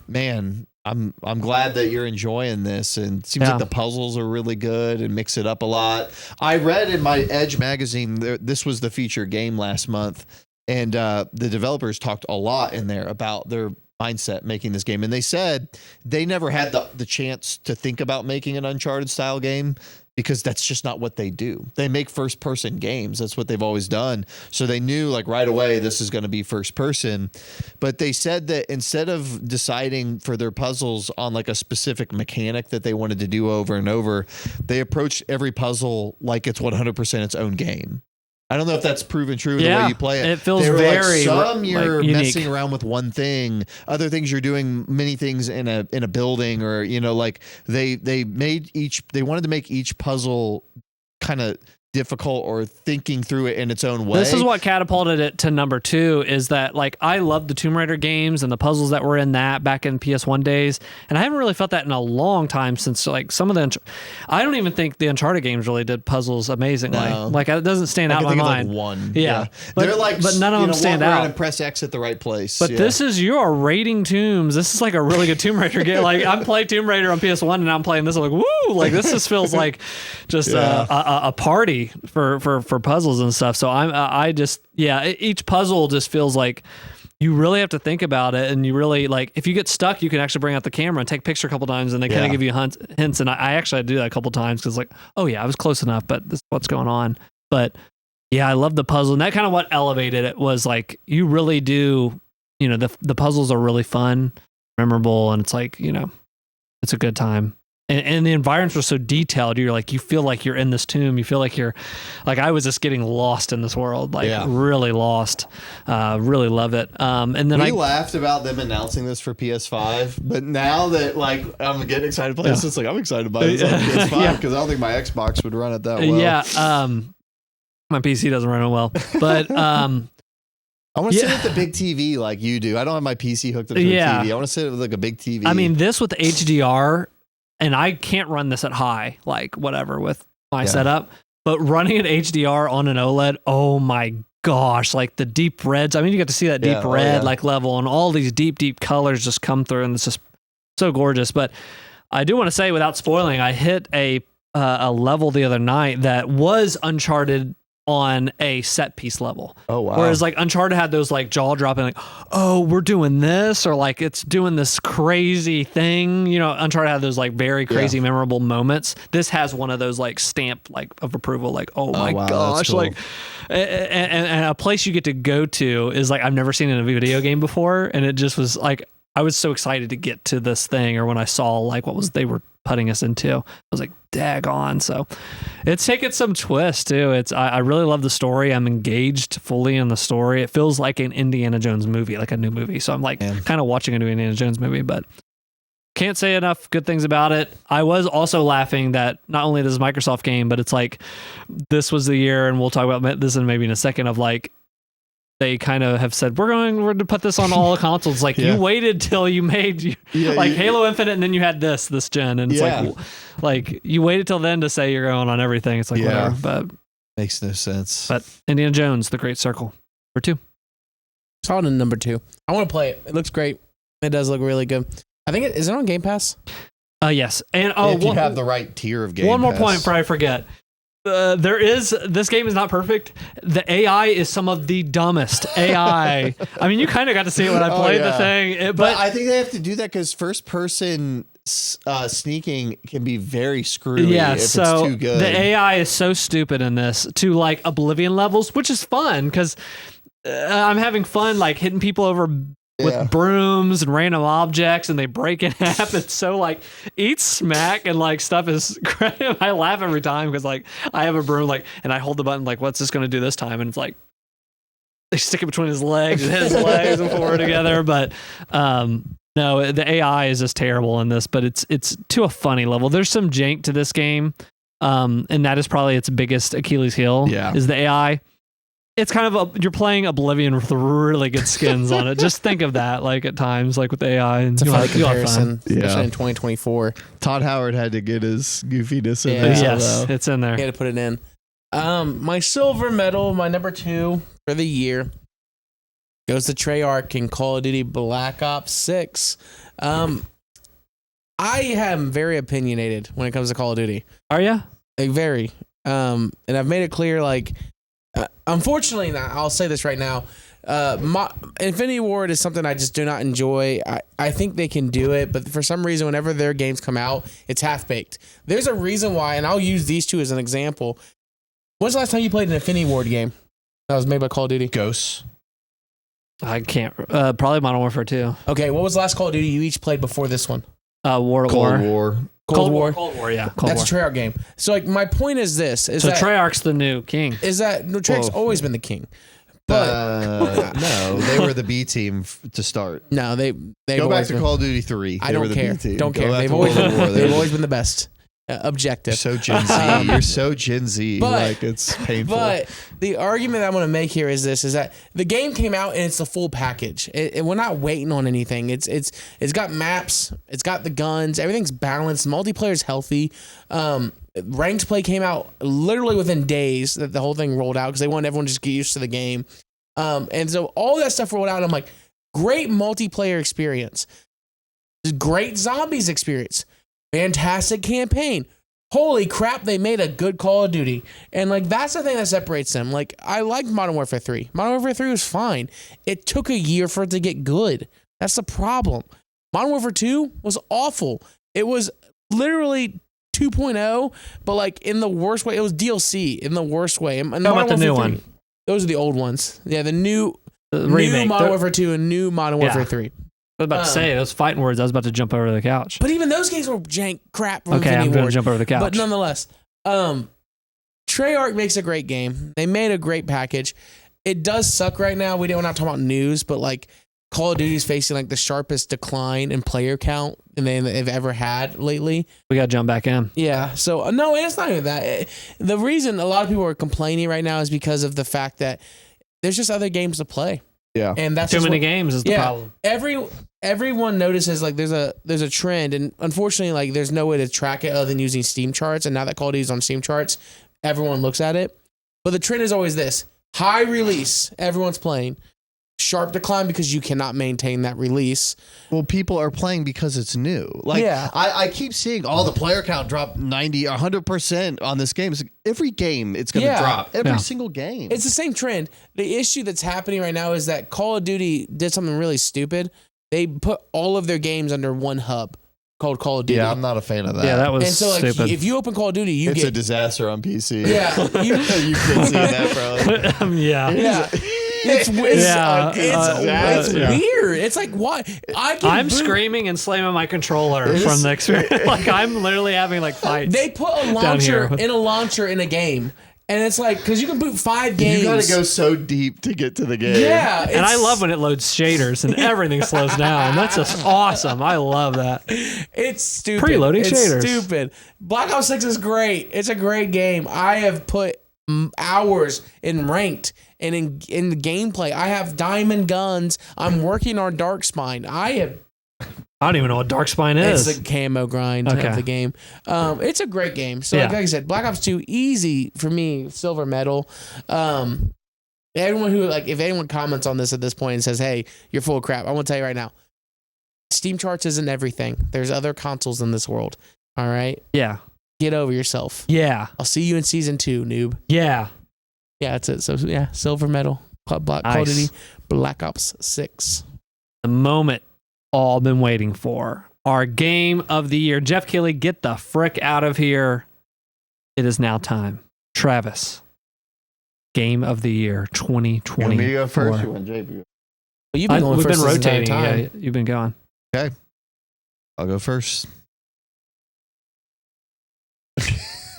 B: man, I'm glad that you're enjoying this, and it seems like the puzzles are really good and mix it up a lot. I read in my Edge magazine, this was the featured game last month, and the developers talked a lot in there about their mindset making this game, and they said they never had the chance to think about making an Uncharted style game, because that's just not what they do. They make first person games. That's what they've always done. So they knew like right away, this is going to be first person. But they said that instead of deciding for their puzzles on like a specific mechanic that they wanted to do over and over, they approached every puzzle like it's 100% its own game. I don't know if that's proven true in the way you play it.
A: It feels very
B: like, some you're
A: like,
B: messing around with one thing, other things you're doing many things in a building, or you know, like they wanted to make each puzzle kind of difficult or thinking through it in its own way.
A: This is what catapulted it to number 2, is that like I love the Tomb Raider games and the puzzles that were in that back in PS1 days, and I haven't really felt that in a long time since like some of the I don't even think the Uncharted games really did puzzles amazingly. No. Like it doesn't stand out in my mind.
B: Like one.
A: Yeah.
B: They're like,
A: but none of them stand out.
B: And press X at the right place.
A: But this is, you are raiding tombs. This is like a really good Tomb Raider game. Like I'm playing Tomb Raider on PS1 and I'm playing this. I'm like, woo! Like this just feels like just a party for puzzles and stuff. So each puzzle just feels like you really have to think about it, and you really like, if you get stuck, you can actually bring out the camera and take a picture a couple times, and they kind of give you hints. And I actually do that a couple times, because like, oh yeah, I was close enough, but this is what's going on. But yeah, I love the puzzle, and that kind of what elevated it was like, you really do, you know, the puzzles are really fun, memorable, and it's like, you know, it's a good time. And the environments were so detailed. You're like, you feel like you're in this tomb. You feel like you're, like I was just getting lost in this world, like really lost. Really love it. And then
B: we laughed about them announcing this for PS5, but now that like I'm getting excited to play this, it's like I'm excited about it on PS5 because I don't think my Xbox would run it that well.
A: Yeah. My PC doesn't run it well, but I
B: want to sit at the big TV like you do. I don't have my PC hooked up to a TV. I want to sit with like a big TV.
A: I mean, this with HDR. And I can't run this at high, like whatever with my setup, but running at HDR on an OLED, oh my gosh, like the deep reds. I mean, you get to see that deep red like level, and all these deep colors just come through, and it's just so gorgeous. But I do want to say, without spoiling, I hit a level the other night that was Uncharted on a set piece level.
B: Oh wow.
A: Whereas like Uncharted had those like jaw dropping, like, oh, we're doing this, or like it's doing this crazy thing. You know, Uncharted had those like very crazy memorable moments. This has one of those like stamp like of approval, like, oh my gosh, cool. Like and a place you get to go to is like I've never seen in a video game before, and it just was like I was so excited to get to this thing, or when I saw like what was they were putting us into, I was like, daggone. So it's taken some twist too. I really love the story. I'm engaged fully in the story. It feels like an Indiana Jones movie, like a new movie. So I'm like kind of watching a new Indiana Jones movie, but can't say enough good things about it. I was also laughing that not only this is a Microsoft game, but it's like, this was the year, and we'll talk about this in maybe in a second, of like, they kind of have said, we're going to put this on all the consoles. Like you waited till you made Halo Infinite, and then you had this gen, and it's like you waited till then to say you're going on everything. It's like whatever, but
B: makes no sense.
A: But Indiana Jones: The Great Circle, number 2.
C: Saw it in number 2. I want to play it. It looks great. It does look really good. I think is it on Game Pass?
A: Yes. And
B: if you have the right tier of Game Pass.
A: One more point before I forget. This game is not perfect. The AI is some of the dumbest AI. I mean, you kind of got to see it when I played the thing. But
B: I think they have to do that because first person sneaking can be very screwy if it's too good.
A: The AI is so stupid in this to like Oblivion levels, which is fun because I'm having fun like hitting people over with brooms and random objects, and they break in half. It's so like eat smack and like stuff is great. I laugh every time because like I have a broom like, and I hold the button like, what's this going to do this time? And it's like they stick it between his legs and his legs and forward together. But no, the AI is just terrible in this. But it's to a funny level. There's some jank to this game, and that is probably its biggest Achilles heel. Is the AI. it's kind of you're playing Oblivion with really good skins on it. Just think of that, like at times, like with AI, and
C: It's a funny comparison,
B: Yeah.
C: especially in 2024.
B: Todd Howard had to get his goofiness in
C: Yeah.
B: there.
A: Yes,
B: somehow.
A: it's in there.
C: I had to put it in. My silver medal, my number 2 for the year, goes to Treyarch in Call of Duty Black Ops 6. I am very opinionated when it comes to Call of Duty.
A: Are you?
C: Like, very. And I've made it clear, like, unfortunately, I'll say this right now. Infinity Ward is something I just do not enjoy. I think they can do it, but for some reason, whenever their games come out, it's half-baked. There's a reason why, and I'll use these two as an example. When's the last time you played an Infinity Ward game that was made by Call of Duty?
B: Ghosts.
A: I can't. Probably Modern Warfare 2.
C: Okay, what was the last Call of Duty you each played before this one?
A: Cold War.
C: Cold War.
A: Cold War, yeah. Cold
C: That's
A: War.
C: a Treyarch game. So, like, my point is this:
A: So
C: that
A: Treyarch's the new king.
C: Treyarch's
B: Whoa.
C: always been the king, but
B: No, they were the B team to start.
C: no, they've
B: Go back
C: always
B: to
C: been,
B: Call of Duty 3.
C: I
B: They were
C: don't
B: the
C: care.
B: B team.
C: Don't
B: Go
C: care.
B: back
C: They've
B: to
C: always
B: World
C: been,
B: War. They
C: they've
B: were-
C: always been the best.
B: You're
C: Objective.
B: so Gen Z. You're so Gen Z.
C: But-
B: like it's painful.
C: But the argument that I'm going to make here is this: is that the game came out and it's the full package. We're not waiting on anything. It's got maps, it's got the guns, everything's balanced. Multiplayer's healthy. Ranked play came out literally within days that the whole thing rolled out because they wanted everyone to just get used to the game. And so all that stuff rolled out. And I'm like, great multiplayer experience, great zombies experience, fantastic campaign. Holy crap, they made a good Call of Duty. And like that's the thing that separates them. Like I liked Modern Warfare 3. Modern Warfare 3 was fine. It took a year for it to get good. That's the problem. Modern Warfare 2 was awful. It was literally 2.0, but like in the worst way. It was DLC in the worst way. And
A: How about the new one?
C: Those are the old ones. Yeah, the new
A: Remake.
C: Modern Warfare 2 and new Modern
A: Yeah.
C: Warfare 3.
A: I was about to say those fighting words. I was about to jump over the couch.
C: But even those games were jank crap from
A: Okay, I'm
C: Infinity
A: going
C: Ward.
A: to jump over the couch.
C: But nonetheless, Treyarch makes a great game. They made a great package. It does suck right now. We're not talking about news, but like Call of Duty is facing like the sharpest decline in player count than they've ever had lately.
A: We got to jump back in.
C: Yeah. So no, it's not even that. The reason a lot of people are complaining right now is because of the fact that there's just other games to play.
B: Yeah.
C: And that's
A: Too
C: just
A: many
C: what-
A: games is the problem.
C: Everyone notices like there's a trend, and unfortunately like there's no way to track it other than using Steam charts. And now that Call of Duty is on Steam charts, everyone looks at it. But the trend is always this: high release, everyone's playing. Sharp decline because you cannot maintain that release.
B: Well, people are playing because it's new. Like,
C: Yeah.
B: I keep seeing all the player count drop 90, 100% on this game. It's like every game it's going to
C: Yeah.
B: drop. Every
A: Yeah.
B: single game.
C: It's the same trend. The issue that's happening right now is that Call of Duty did something really stupid. They put all of their games under one hub called Call of Duty.
B: yeah, I'm not a fan of that.
A: Yeah, that was
C: and so like
A: stupid.
C: if you open Call of Duty, you
B: it's
C: get
B: a disaster on PC.
C: Yeah, you-
B: you can see that, bro.
A: Yeah.
C: yeah. It's
A: Yeah,
C: it's
A: yeah.
C: weird. It's like why
A: I'm screaming and slamming my controller from the experience. Like I'm literally having like fights.
C: They put a
A: down here.
C: launcher in a game, and it's like because you can boot 5 games.
B: You got to go so deep to get to the game.
C: Yeah,
A: and I
C: it's-
A: love when it loads shaders and everything slows down. That's just awesome. I love that.
C: It's stupid.
A: Preloading
C: it's
A: shaders.
C: Stupid. Black Ops 6 is great. It's a great game. I have put hours in ranked and in the gameplay. I have diamond guns. I'm working on Dark Spine. I
A: don't even know what Darkspine is.
C: It's the camo grind
A: Okay.
C: of the game. It's a great game. So like I said, Black Ops 2 easy for me, silver medal. Everyone who if anyone comments on this at this point and says, "Hey, you're full of crap," I want to tell you right now, Steam charts isn't everything. There's other consoles in this world. All right,
A: Yeah.
C: get over yourself.
A: Yeah.
C: I'll see you in season 2, noob.
A: Yeah.
C: Yeah, that's it. So yeah, silver medal. Call of Duty, Black Ops 6.
A: The moment all been waiting for. Our game of the year. Jeff Keighley, get the frick out of here. It is now time. Travis, game of the year 2024.
B: Want me to go first? You want JP?
C: Well, you've been going
A: We've
C: first
A: been
C: this entire
A: rotating.
C: time.
A: Yeah, you've been going.
B: I'll go first.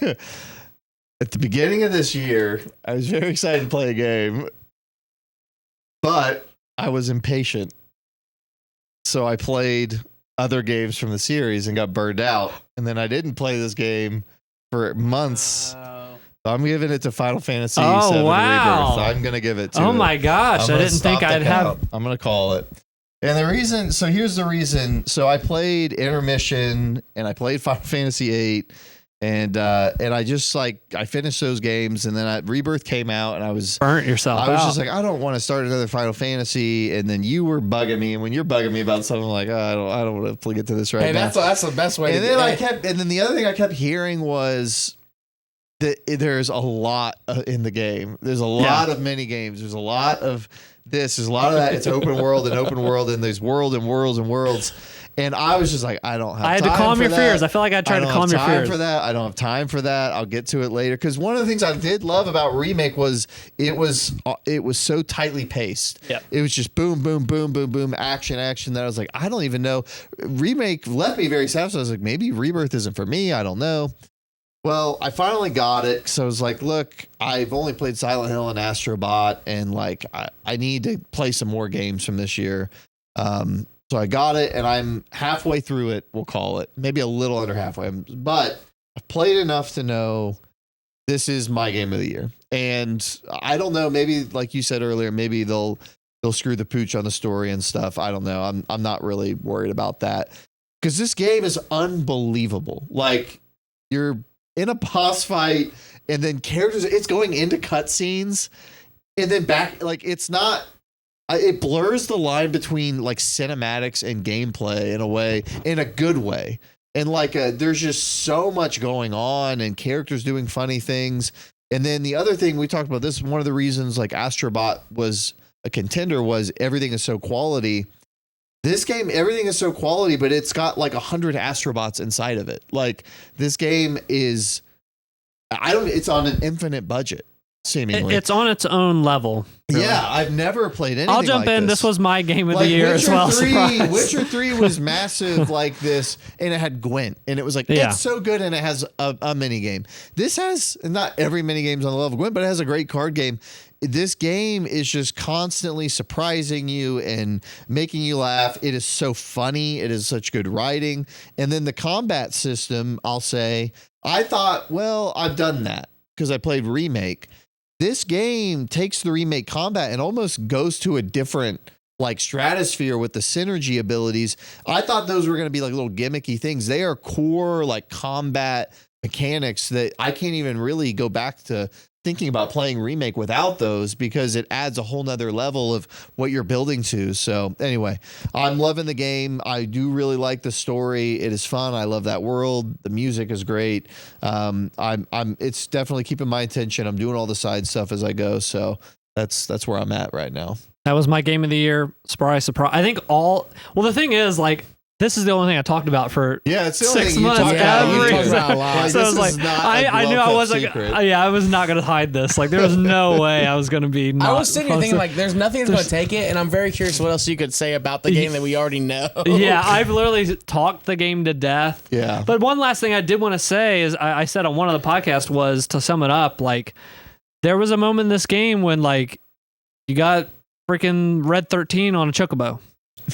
B: At the beginning of this year, I was very excited to play a game, but I was impatient. So I played other games from the series and got burned out. And then I didn't play this game for months I'm giving it to Final Fantasy VII
A: wow.
B: Rebirth. I'm gonna give it to.
A: Oh my gosh! I didn't think I'd have.
B: I'm gonna call it. And the reason. So here's the reason. So I played Intermission and I played Final Fantasy VIII. And I just I finished those games, and then Rebirth came out, and I was
A: burnt yourself.
B: I was just like, I don't want to start another Final Fantasy, and then you were bugging me, and when you're bugging me about something, I'm like, oh, I don't want to get to this right now.
C: That's the best way.
B: And then the other thing I kept hearing was that there's a lot in the game. There's a lot of mini games. There's a lot of this. There's a lot of that. It's open world, and there's world and worlds and worlds. And I was just like, I don't have time.
A: I had to calm your fears. I feel like I tried to calm your fears.
B: I don't have time for that. I don't have time for that. I'll get to it later. Because one of the things I did love about Remake was it was so tightly paced.
A: Yep.
B: It was just boom, boom, boom, boom, boom, action, action. That I was like, I don't even know. Remake left me very sad. So I was like, maybe Rebirth isn't for me. I don't know. Well, I finally got it. So I was like, look, I've only played Silent Hill and Astrobot, and like I need to play some more games from this year. So I got it, and I'm halfway through it, we'll call it. Maybe a little under halfway. But I've played enough to know this is my game of the year. And I don't know, maybe like you said earlier, maybe they'll screw the pooch on the story and stuff. I don't know. I'm not really worried about that. Because this game is unbelievable. Like, you're in a boss fight, and then it's going into cutscenes, and then back, like, it's not... It blurs the line between like cinematics and gameplay in a way, in a good way. And like, there's just so much going on and characters doing funny things. And then the other thing we talked about, this one of the reasons like Astrobot was a contender was everything is so quality. This game, everything is so quality, but it's got like 100 Astrobots inside of it. Like this game is, it's on an infinite budget. Seemingly.
A: It's on its own level. Really.
B: Yeah, I've never played anything.
A: I'll jump in. This was my game of the year
B: Witcher
A: as well.
B: 3, Witcher 3 was massive like this, and it had Gwent, and it was like, it's so good, and it has a mini game. This has, not every mini game's on the level of Gwent, but it has a great card game. This game is just constantly surprising you and making you laugh. It is so funny. It is such good writing. And then the combat system, I'll say, I thought, well, I've done that because I played Remake. This game takes the Remake combat and almost goes to a different like stratosphere with the synergy abilities. I thought those were going to be like little gimmicky things. They are core like combat mechanics that I can't even really go back to thinking about playing Remake without those, because it adds a whole nother level of what you're building to. So anyway, I'm loving the game. I do really like the story. It is fun. I love that world. The music is great. It's definitely keeping my attention. I'm doing all the side stuff as I go. So that's where I'm at right now.
A: That was my game of the year. Surprise. I think the thing is, like, this is the only thing I talked about for
B: it's the
A: 6 months. So I was like, I knew I wasn't. I was not going to hide this. Like, there was no way I was going to be.
C: I was sitting here thinking, like, there's nothing that's going to take it, and I'm very curious what else you could say about the game that we already know.
A: Yeah, I've literally talked the game to death.
B: Yeah.
A: But one last thing I did want to say is I said on one of the podcasts was, to sum it up, like, there was a moment in this game when, like, you got freaking Red 13 on a chocobo.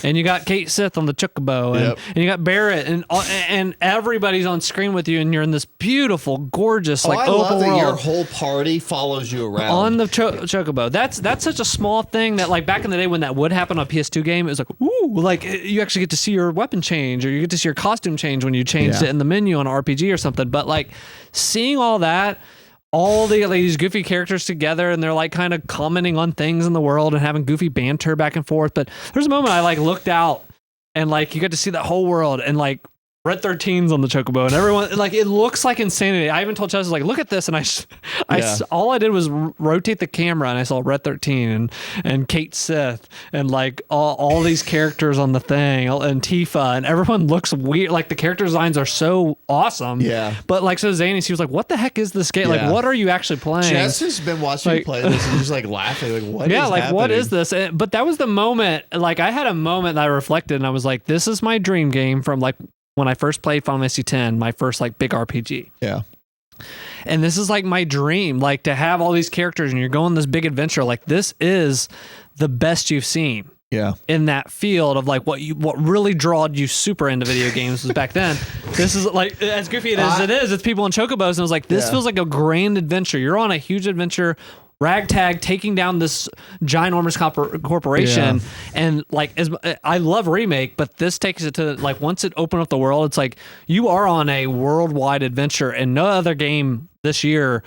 A: And you got Kate Sith on the chocobo, and you got Barrett, and everybody's on screen with you, and you're in this beautiful, gorgeous, like, open
B: love that
A: world.
B: your whole party follows you around
A: on the chocobo. That's such a small thing that, like, back in the day when that would happen on a PS2 game, it was like, ooh, like, you actually get to see your weapon change, or you get to see your costume change when you changed it in the menu on an RPG or something. But, like, seeing all that, all these goofy characters together, and they're like kind of commenting on things in the world and having goofy banter back and forth. But there's a moment I like looked out, and like you get to see that whole world, and like Red 13's on the chocobo, and everyone, like, it looks like insanity. I even told Chelsea, like, look at this, and all I did was rotate the camera, and I saw Red 13 and Kate Sith and like all these characters on the thing, and Tifa, and everyone looks weird. Like, the character designs are so awesome. Yeah. But like, so Zany, she was like, what the heck is this game? Yeah. Like, what are you actually playing?
B: Jess has been watching you play this and just like laughing, like, what is happening?
A: What is this? But that was the moment, like, I had a moment that I reflected, and I was like, this is my dream game from like when I first played Final Fantasy X, my first like big RPG.
B: Yeah.
A: And this is like my dream, like, to have all these characters and you're going this big adventure. Like, this is the best you've seen. in that field of like what really drawed you super into video games was back then. This is like as goofy as it is. It's people in chocobos, and I was like, this feels like a grand adventure. You're on a huge adventure. Ragtag taking down this ginormous corporation, and like I love Remake, but this takes it to like once it opened up the world, it's like you are on a worldwide adventure, and no other game this year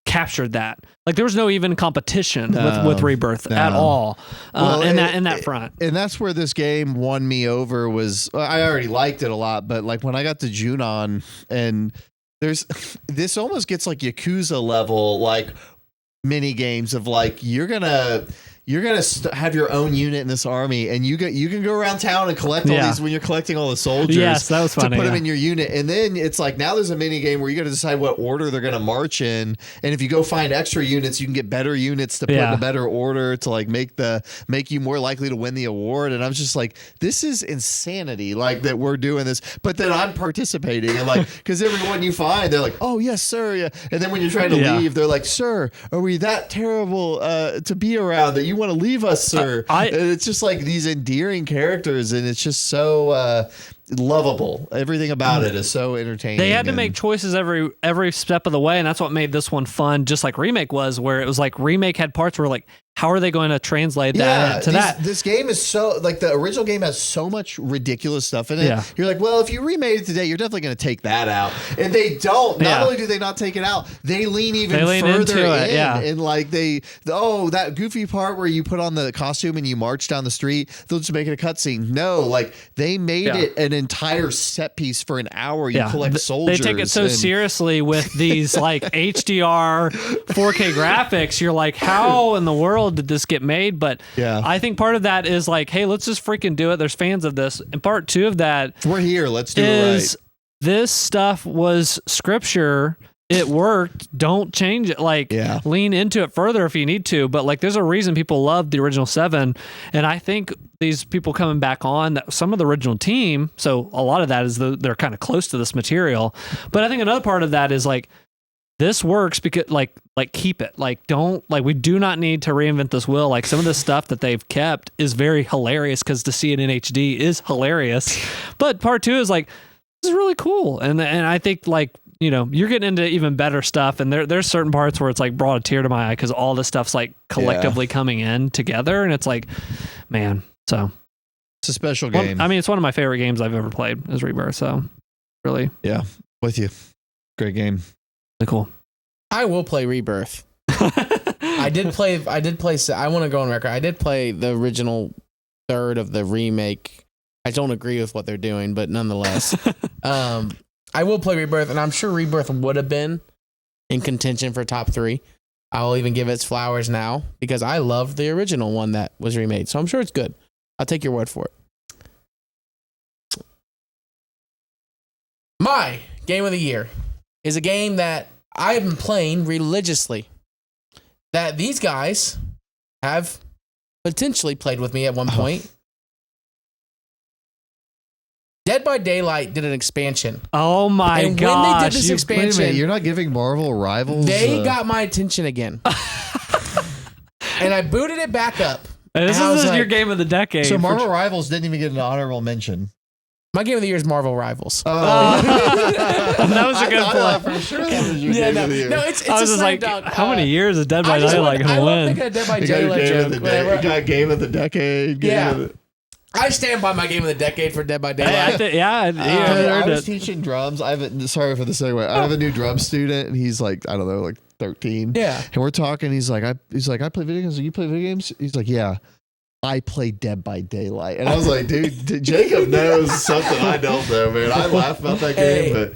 A: captured that. Like there was no even competition with Rebirth at all in that front.
B: And that's where this game won me over. Was I already liked it a lot, but like when I got to Junon, and there's this almost gets like Yakuza level like mini games of like you're gonna have your own unit in this army, and you can go around town and collect all these when you're collecting all the soldiers.
A: Yes, that was funny.
B: To put them in your unit, and then it's like now there's a mini game where you got to decide what order they're gonna march in, and if you go find extra units, you can get better units to put in a better order to like make you more likely to win the award. And I'm just like, this is insanity, like that we're doing this, but then I'm participating, and like because everyone you find, they're like, oh yes sir, yeah, and then when you're trying to leave, they're like, sir, are we that terrible to be around that you want to leave us, sir? And it's just like these endearing characters, and it's just so lovable. Everything about it is so entertaining.
A: They had to make choices every step of the way, and that's what made this one fun, just like Remake was, where it was like Remake had parts where like, how are they going to translate that to that?
B: This game is so like the original game has so much ridiculous stuff in it. Yeah. You're like, well, if you remade it today, you're definitely going to take that out, and they don't. Not only do they not take it out, they lean even further in. And like that goofy part where you put on the costume and you march down the street, they'll just make it a cutscene. No, like they made it an entire set piece for an hour. You collect soldiers.
A: They take it so seriously with these like HDR 4K graphics. You're like, how in the world did this get made? But I think part of that is like, hey, let's just freaking do it. There's fans of this. And part two of that,
B: we're here. Let's do it right.
A: This stuff was scripture. It worked. Don't change it. Like lean into it further if you need to. But like, there's a reason people love the original 7. And I think these people coming back on, some of the original team. So a lot of that is they're kind of close to this material. But I think another part of that is like, this works because like keep it. Like don't like we do not need to reinvent this wheel. Like some of the stuff that they've kept is very hilarious because to see it in HD is hilarious. But part 2 is like, this is really cool. And I think like, you know, you're getting into even better stuff, and there's certain parts where it's like brought a tear to my eye because all this stuff's like collectively coming in together, and it's like, man. So
B: it's a special game.
A: I mean, it's one of my favorite games I've ever played is Rebirth. So really,
B: with you, great game.
A: Really cool.
C: I will play Rebirth. I did play. I want to go on record. I did play the original third of the remake. I don't agree with what they're doing, but nonetheless, I will play Rebirth, and I'm sure Rebirth would have been in contention for top 3. I'll even give its flowers now because I loved the original one that was remade. So I'm sure it's good. I'll take your word for it. My game of the year is a game that I have been playing religiously, that these guys have potentially played with me at one point. Dead by Daylight did an expansion.
A: Oh my gosh.
C: And when they did this expansion...
B: Wait a minute, you're not giving Marvel Rivals...
C: They got my attention again. And I booted it back up.
A: And this is like, your game of the decade.
B: So Marvel Rivals didn't even get an honorable mention.
C: My game of the year is Marvel Rivals.
A: Oh. That was a good point.
B: For sure that was your game of the year.
C: No, it's
A: I was just like, how many years is Dead by Daylight going to win?
C: I love making a Dead by Daylight joke.
B: You got game of the decade.
C: I stand by my game of the decade for Dead by Daylight.
B: I was teaching drums. Sorry for the segue. I have a new drum student, and he's like, I don't know, like 13.
C: Yeah.
B: And we're talking. He's like, I play video games. You play video games? He's like, yeah. I play Dead by Daylight. And I was like, dude, Jacob knows something I don't know, man. I laugh about that game, but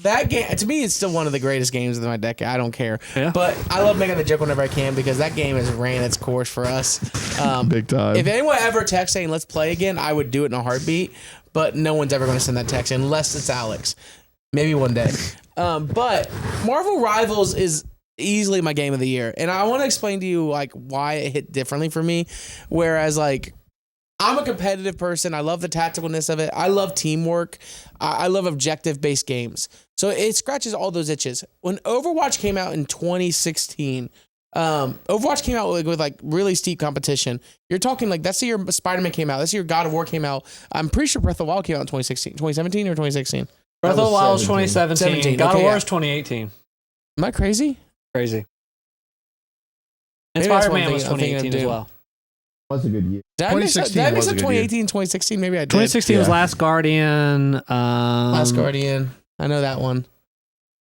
C: that game, to me, is still one of the greatest games of my decade. I don't care. Yeah. But I love making the joke whenever I can because that game has ran its course for us.
B: Big time.
C: If anyone ever texts saying, let's play again, I would do it in a heartbeat. But no one's ever going to send that text unless it's Alex. Maybe one day. But Marvel Rivals is easily my game of the year. And I want to explain to you like why it hit differently for me. Whereas like I'm a competitive person. I love the tacticalness of it. I love teamwork. I love objective-based games. So it scratches all those itches. When Overwatch came out in 2016, Overwatch came out with like really steep competition. You're talking like that's the year Spider-Man came out. That's the year God of War came out. I'm pretty sure Breath of the Wild came out in 2017 or 2016.
A: Breath of the Wild was 2017. God of War is 2018.
C: Am I crazy?
A: Crazy. And
C: Maybe
A: Spider-Man was 2018 as well.
B: Was a good year.
C: Did I mix up 2018, 2016? Maybe I did.
A: 2016 was Last Guardian.
C: Last Guardian. I know that one.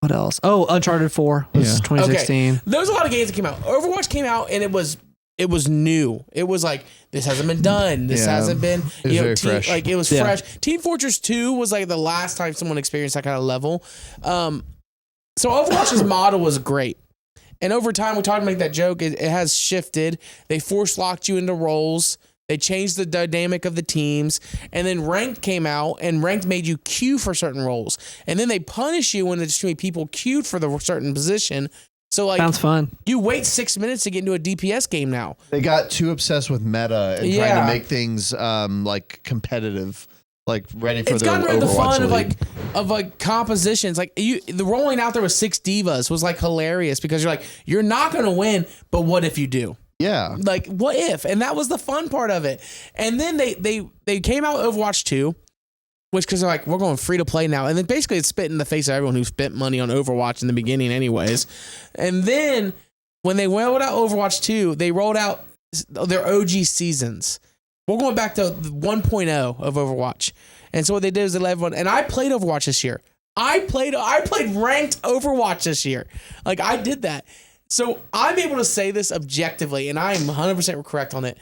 A: What else? Oh, Uncharted 4 was 2016.
C: Okay. There was a lot of games that came out. Overwatch came out and it was new. It was like, this hasn't been done. This hasn't been,
B: fresh.
C: Like it was fresh. Team Fortress 2 was like the last time someone experienced that kind of level. So Overwatch's model was great. And over time, we talked to make that joke. It has shifted. They force locked you into roles. They changed the dynamic of the teams. And then Ranked came out, and Ranked made you queue for certain roles. And then they punish you when there's too many people queued for the certain position. So like,
A: sounds fun.
C: You wait 6 minutes to get into a DPS game now.
B: They got too obsessed with meta and trying to make things like competitive. Like ready for
C: it's
B: their
C: gotten rid of the
B: Overwatch
C: fun of like compositions. Like the rolling out there with 6 divas was like hilarious because you're not gonna win, but what if you do?
B: Yeah.
C: Like what if? And that was the fun part of it. And then they came out with Overwatch 2, which because they're like, we're going free to play now. And then basically it's spit in the face of everyone who spent money on Overwatch in the beginning anyways. And then when they rolled out Overwatch 2, they rolled out their OG seasons. We're going back to 1.0 of Overwatch. And so what they did is they let everyone, and I played Overwatch this year. I played ranked Overwatch this year. Like I did that. So I'm able to say this objectively, and I'm 100% correct on it.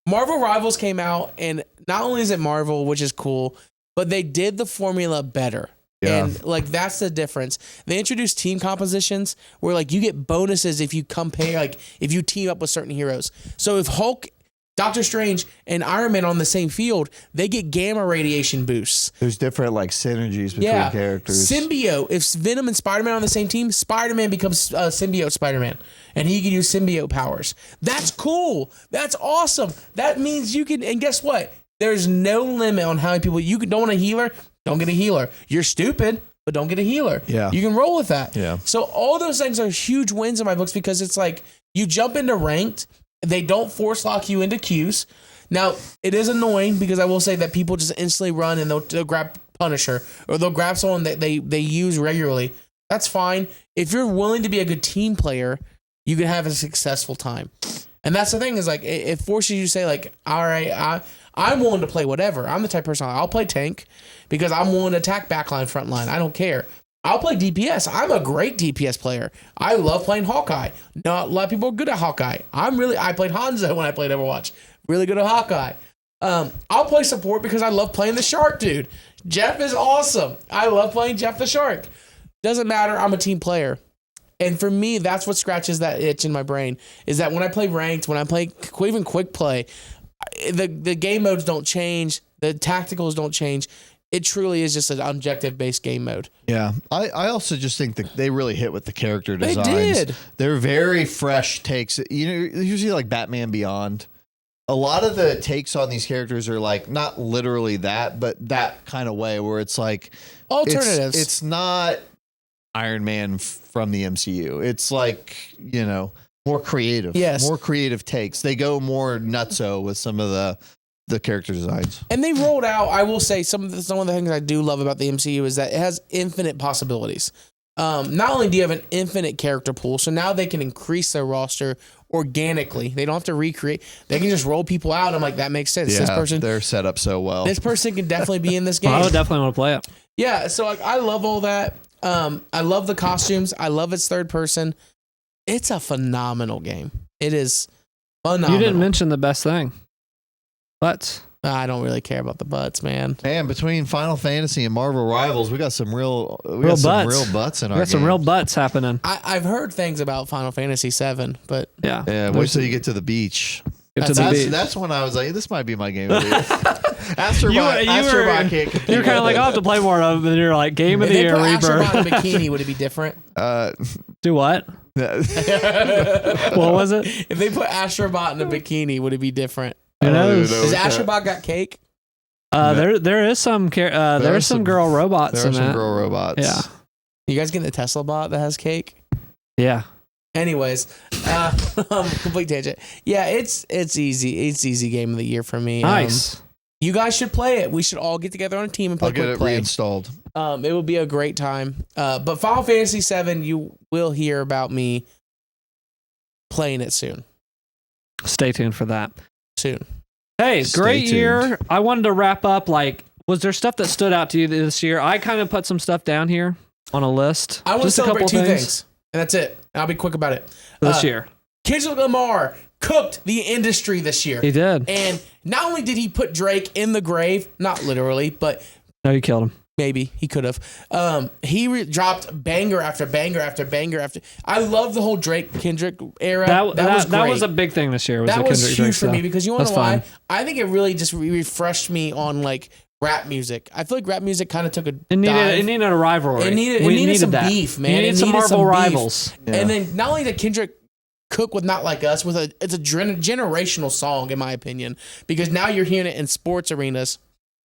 C: Marvel Rivals came out, and not only is it Marvel, which is cool, but they did the formula better. Yeah. And like that's the difference. They introduced team compositions where like you get bonuses if you compare, like if you team up with certain heroes. So if Hulk, Doctor Strange, and Iron Man on the same field, they get gamma radiation boosts.
B: There's different like synergies between characters.
C: Symbiote. If Venom and Spider-Man are on the same team, Spider-Man becomes symbiote Spider-Man, and he can use symbiote powers. That's cool. That's awesome. That means you can. And guess what? There's no limit on how many people you don't want a healer. Don't get a healer. You're stupid, but don't get a healer.
B: Yeah,
C: you can roll with that.
B: Yeah.
C: So all those things are huge wins in my books because it's like you jump into ranked. They don't force lock you into queues. Now, it is annoying because I will say that people just instantly run and they'll grab Punisher or they'll grab someone that they use regularly. That's fine. If you're willing to be a good team player, you can have a successful time. And that's the thing is like it forces you to say like, all right, I'm willing to play whatever. I'm the type of person I'll play tank because I'm willing to attack backline, frontline. I don't care. I'll play DPS. I'm a great DPS player. I love playing Hawkeye. Not a lot of people are good at Hawkeye. I played Hanzo when I played Overwatch. Really good at Hawkeye. I'll play support because I love playing the Shark dude. Jeff is awesome. I love playing Jeff the Shark. Doesn't matter. I'm a team player. And for me, that's what scratches that itch in my brain is that when I play ranked, when I play even quick play, the game modes don't change. The tacticals don't change. It truly is just an objective-based game mode.
B: Yeah. I also just think that they really hit with the character designs.
C: They did.
B: They're very fresh takes. You know, usually like Batman Beyond. A lot of the takes on these characters are like not literally that, but that kind of way where it's like
C: alternatives.
B: It's not Iron Man from the MCU. It's like, you know, more creative.
C: Yes.
B: More creative takes. They go more nutso with some of the character designs.
C: And they rolled out, I will say, some of the things I do love about the MCU is that it has infinite possibilities. Not only do you have an infinite character pool, so now they can increase their roster organically. They don't have to recreate. They can just roll people out. I'm like, that makes sense.
B: Yeah,
C: this person,
B: they're set up so well.
C: This person can definitely be in this game.
A: I would definitely want to play it.
C: Yeah, so like, I love all that. I love the costumes. I love its third person. It's a phenomenal game. It is phenomenal.
B: You
C: didn't
A: mention the best thing. Butts.
C: I don't really care about the butts, man.
B: Man, between Final Fantasy and Marvel Rivals, we got some real
A: butts
B: in our
A: We got some real butts happening.
C: I've heard things about Final Fantasy 7, but
B: yeah. Wait till you get to the beach. That's when I was like, this might be my game of the year. Astrobot can't compete.
A: You're kind of like, I'll have to play more of it. And you're like, game of the year, Rebirth.
C: Astrobot in a bikini, would it be different?
A: Do what? What was it?
C: If they put Astrobot in a bikini, would it be different?
A: Who knows?
C: Does Astrobot got cake?
A: There is some there's some girl robots in that.
B: There are some girl robots.
A: Yeah.
C: You guys getting the Tesla bot that has cake?
A: Yeah.
C: Anyways, complete tangent. Yeah, it's easy. It's easy game of the year for me.
A: Nice.
C: You guys should play it. We should all get together on a team and play.
B: I'll get it reinstalled.
C: It will be a great time. But Final Fantasy VII, you will hear about me playing it soon.
A: Stay tuned for that.
C: Soon.
A: Hey,
B: Stay
A: great
B: tuned.
A: year. I wanted to wrap up. Like, was there stuff that stood out to you this year? I kind of put some stuff down here on a list.
C: I want to
A: Just a
C: celebrate
A: couple
C: two things, and that's it. I'll be quick about it.
A: this year.
C: Kendrick Lamar cooked the industry this year.
A: He did.
C: And not only did he put Drake in the grave, not literally, but
A: No, you killed him.
C: maybe he could have. He dropped banger after banger after banger after. I love the whole Drake Kendrick era. That was great.
A: That was a big thing this year.
C: That was
A: Kendrick
C: huge
A: Drake
C: for me
A: stuff.
C: because you want to
A: That's
C: know why?
A: fine.
C: I think it really just refreshed me on like rap music. I feel like rap music kind of took a
A: It
C: dive.
A: needed a rivalry.
C: It needed some
A: that.
C: beef, man.
A: You
C: It
A: needed some
C: needed
A: Marvel
C: some beef.
A: rivals.
B: Yeah.
C: And then not only did Kendrick cook with Not Like Us, it's a generational song in my opinion because now you're hearing it in sports arenas.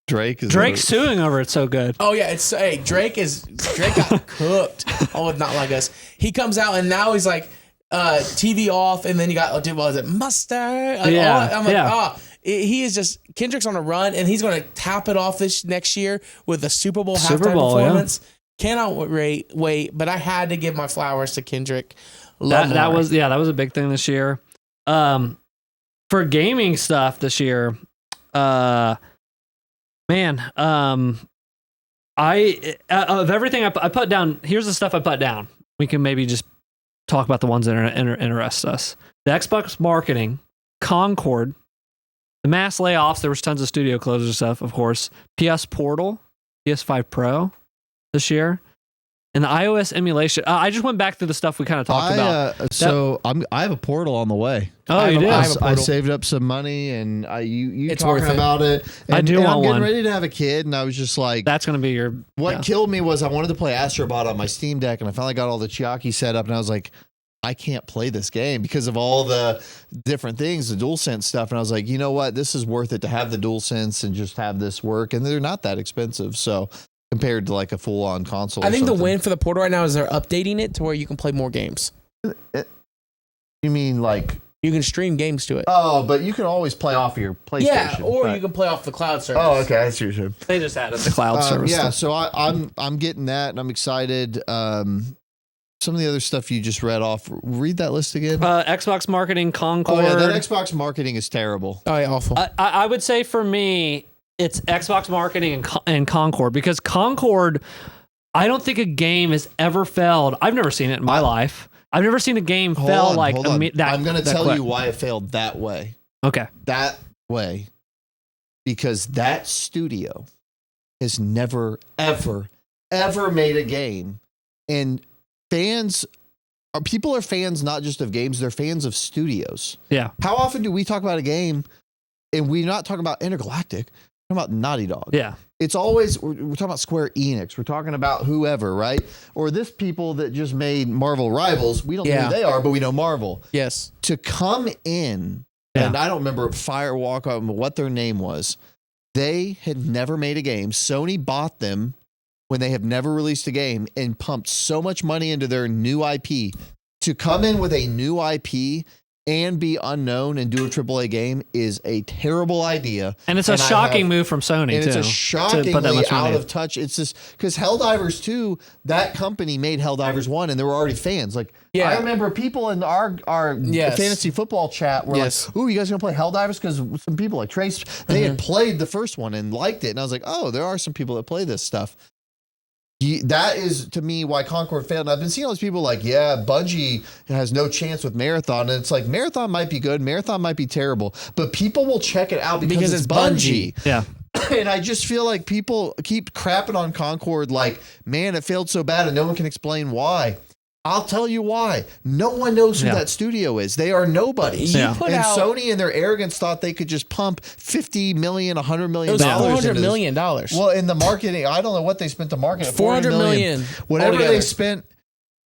A: Drake's suing over it so good.
C: Oh yeah, Drake got cooked with Not Like Us. He comes out and now he's like TV off, and then you got what was it Mustard? Like,
A: Yeah,
C: I'm like
A: yeah.
C: he is just Kendrick's on a run, and he's going to top it off this next year with a Super Bowl
A: Super
C: halftime
A: Bowl,
C: performance. Cannot wait, but I had to give my flowers to Kendrick.
A: That was a big thing this year. For gaming stuff this year, I of everything I put down. Here's the stuff I put down. We can maybe just talk about the ones that interest us. The Xbox marketing, Concord, the mass layoffs. There was tons of studio closures and stuff, of course. PS Portal, PS5 Pro this year. And the iOS emulation. I just went back through the stuff we kind of talked about.
B: I have a Portal on the way.
A: Oh, you do?
B: I saved up some money, and you
C: It's
B: talking
C: worth it.
B: about it. And,
A: I do want
B: I'm getting
A: one.
B: ready to have a kid, and I was just like,
A: That's going to be your...
B: what
A: yeah.
B: killed me was I wanted to play Astrobot on my Steam Deck, and I finally got all the Chiaki set up, and I was like, I can't play this game because of all the different things, the DualSense stuff. And I was like, you know what? This is worth it to have the DualSense and just have this work. And they're not that expensive. So compared to like a full on console.
C: I think the
B: something.
C: win for the Portal right now is they're updating it to where you can play more games.
B: You mean like,
C: You can stream games to it.
B: oh, but you can always play off your PlayStation.
C: Yeah, or
B: but-
C: you can play off the cloud service.
B: Oh, okay. That's what you're saying.
A: They just added the cloud service.
B: Yeah,
A: stuff.
B: so I'm getting that, and I'm excited. Some of the other stuff you just read off. Read that list again.
A: Xbox marketing, Concord.
B: Oh yeah, that Xbox marketing is terrible.
C: Oh, yeah, awful.
A: I would say for me, it's Xbox marketing and Concord, because Concord, I don't think a game has ever failed. I've never seen it in my life. I've never seen a game fail like
B: hold on.
A: that.
B: I'm going to
A: that
B: tell
A: quick.
B: you why it failed that way.
A: Okay.
B: That way, because that studio has never, ever, ever made a game, and people are fans not just of games; they're fans of studios.
A: Yeah.
B: How often do we talk about a game and we're not talking about Intergalactic? We're talking about Naughty Dog.
A: Yeah.
B: It's always, we're talking about Square Enix. We're talking about whoever, right? Or this people that just made Marvel Rivals. We don't know who they are, but we know Marvel.
C: Yes.
B: To come in, and I don't remember Firewalk, what their name was. They had never made a game. Sony bought them when they have never released a game and pumped so much money into their new IP. To come in with a new IP and be unknown and do a AAA game is a terrible idea.
A: And it's a shocking move from Sony,
B: and
A: too.
B: it's a shockingly
A: put that much
B: out
A: money
B: of touch. It's just because Helldivers 2, that company made Helldivers 1, and there were already fans. Like, I remember people in our fantasy football chat were like, "Ooh, you guys gonna play Helldivers?" Because some people like Trace, they had played the first one and liked it, and I was like, "Oh, there are some people that play this stuff." That is, to me, why Concord failed. And I've been seeing all these people like, yeah, Bungie has no chance with Marathon. And it's like, Marathon might be good, Marathon might be terrible, but people will check it out because it's Bungie.
A: Yeah.
B: And I just feel like people keep crapping on Concord like, man, it failed so bad and no one can explain why. I'll tell you why. No one knows who that studio is. They are nobodies.
C: Yeah.
B: And Sony in their arrogance thought they could just pump $50 million, $100 million.
C: It was $400 million.
B: Well, in the marketing, I don't know what they spent to market it.
C: $400 million.
B: Whatever
C: altogether.
B: they spent,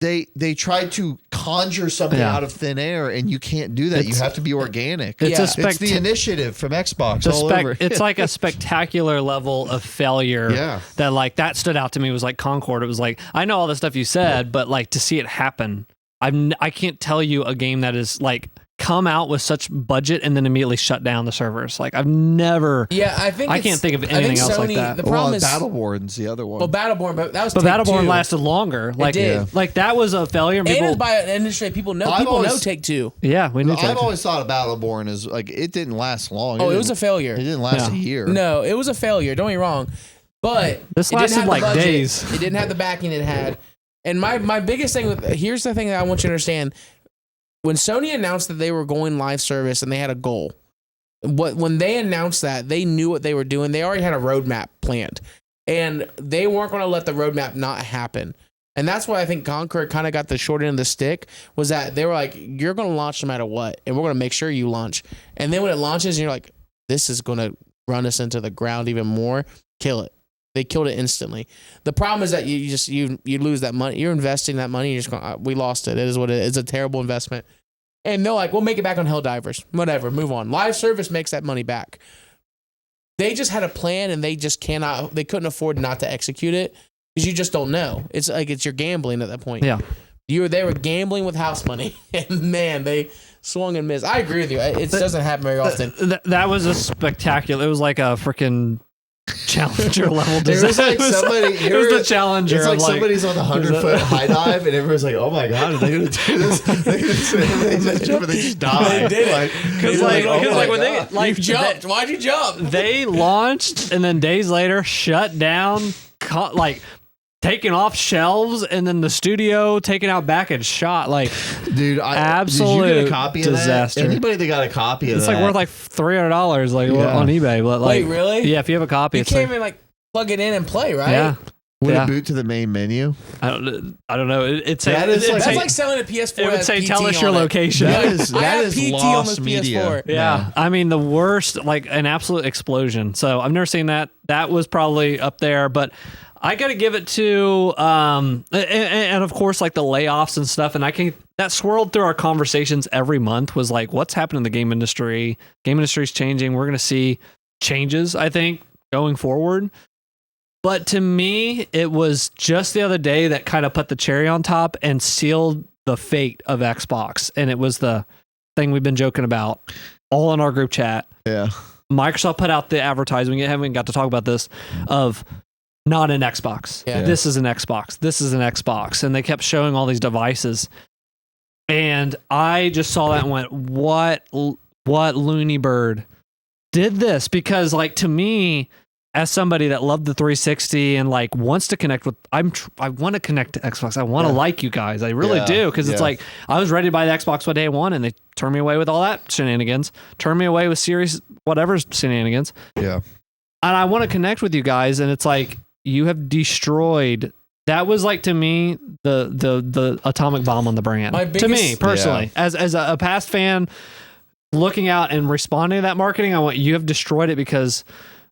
B: they tried to conjure something out of thin air, and you can't do that. You have to be organic.
A: It's
B: It's the initiative from Xbox all over.
A: It's like a spectacular level of failure.
B: Yeah.
A: That stood out to me was like Concord. It was like, I know all the stuff you said, but like to see it happen I can't tell you a game that is like come out with such budget and then immediately shut down the servers. Like I've never.
C: Yeah, I
A: can't think of anything else like that.
C: The problem is
B: Battleborn's the other one.
C: Well, Battleborn, but that was.
A: But Battleborn lasted longer. Like, like that was a failure.
C: And it was by an industry people know. People know Take-Two.
A: Yeah, we knew.
B: I've always thought of Battleborn as like it didn't last long.
C: Oh, it was a failure.
B: It didn't last a year.
C: No, it was a failure. Don't get me wrong, but
A: this lasted like days.
C: It didn't have the backing it had. And my biggest thing here's the thing that I want you to understand. When Sony announced that they were going live service and they had a goal, when they announced that, they knew what they were doing. They already had a roadmap planned, and they weren't going to let the roadmap not happen. And that's why I think Conquer kind of got the short end of the stick, was that they were like, you're going to launch no matter what, and we're going to make sure you launch. And then when it launches, and you're like, this is going to run us into the ground even more, kill it. They killed it instantly. The problem is that you lose that money. You're investing that money. You're just going, we lost it. It is what it is. It's a terrible investment. And they're like, we'll make it back on Helldivers. Whatever, move on. Live service makes that money back. They just had a plan and they couldn't afford not to execute it because you just don't know. It's like you're gambling at that point.
A: Yeah.
C: They were gambling with house money. And man, they swung and missed. I agree with you. It doesn't happen very often.
A: That was a spectacular. It was like a freaking Challenger level design.
B: It was like somebody.
A: It was the Challenger.
B: It's like somebody's on the 100-foot high dive, and everyone's like, "Oh my god, are they going to do this?" They just die.
C: They did
A: because when they
C: jumped. Why'd you jump?
A: They launched, and then days later shut down. Taken off shelves, and then the studio taken out back and shot. Like,
B: dude,
A: absolute
B: did you get a copy
A: disaster.
B: Of that? Anybody that got a copy of
A: it's
B: that?
A: like worth like $300 like on eBay. But like,
C: wait, really?
A: Yeah, if you have a copy,
C: you can't even like plug it in and play, right?
A: Yeah.
B: Would it boot to the main menu?
A: I don't know. That's
C: like selling a PS4.
A: It would say, "Tell us your location."
B: That is
C: PT
B: lost
C: on this
B: media.
C: PS4.
A: Yeah, I mean the worst, like an absolute explosion. So I've never seen that. That was probably up there, but I got to give it to, and of course, like the layoffs and stuff. And that swirled through our conversations every month was like, what's happening in the game industry? Game industry is changing. We're going to see changes, I think, going forward. But to me, it was just the other day that kind of put the cherry on top and sealed the fate of Xbox. And it was the thing we've been joking about all in our group chat.
B: Yeah.
A: Microsoft put out the advertisement. We haven't got to talk about this of not an Xbox.
C: Yeah.
A: This is an Xbox. This is an Xbox. And they kept showing all these devices. And I just saw that and went, what loony bird did this? Because like to me, as somebody that loved the 360 and like wants to connect with, I want to connect to Xbox. I want to like you guys. I really do. Because it's like, I was ready to buy the Xbox on day one and they turned me away with all that shenanigans. Turned me away with Series whatever shenanigans.
B: Yeah.
A: And I want to connect with you guys. And it's like, you have destroyed. That was like to me the atomic bomb on the brand. To me personally, as a past fan, looking out and responding to that marketing, I went, you have destroyed it because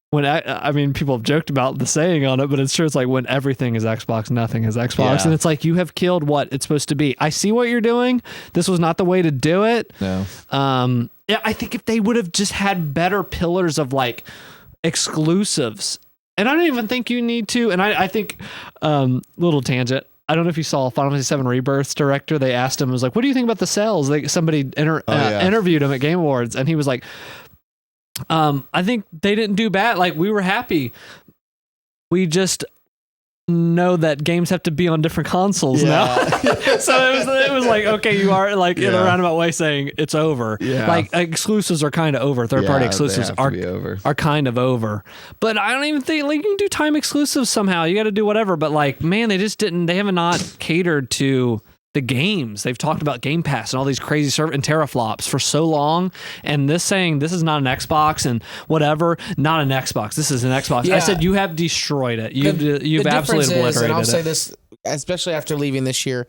A: when I mean people have joked about the saying on it, but it's true. It's like when everything is Xbox, nothing is Xbox, and it's like you have killed what it's supposed to be. I see what you're doing. This was not the way to do it.
B: No.
A: Yeah, I think if they would have just had better pillars of like exclusives. And I don't even think you need to. And I think, little tangent. I don't know if you saw Final Fantasy VII Rebirth's director. They asked him, was like, "What do you think about the sales?" Somebody interviewed him at Game Awards, and he was like, "I think they didn't do bad. Like we were happy. We just know that games have to be on different consoles now." So it was like, okay, you are like in a roundabout way saying it's over. Like exclusives are kind of over. Third party exclusives are kind of over. But I don't even think like you can do time exclusives somehow. You got to do whatever. But like, man, they just didn't. They have not catered to the games. They've talked about Game Pass and all these crazy server and teraflops for so long, and this saying this is not an Xbox and whatever, not an Xbox. This is an Xbox. Yeah. I said you have destroyed it. You've absolutely obliterated it.
C: And I'll say this, especially after leaving this year,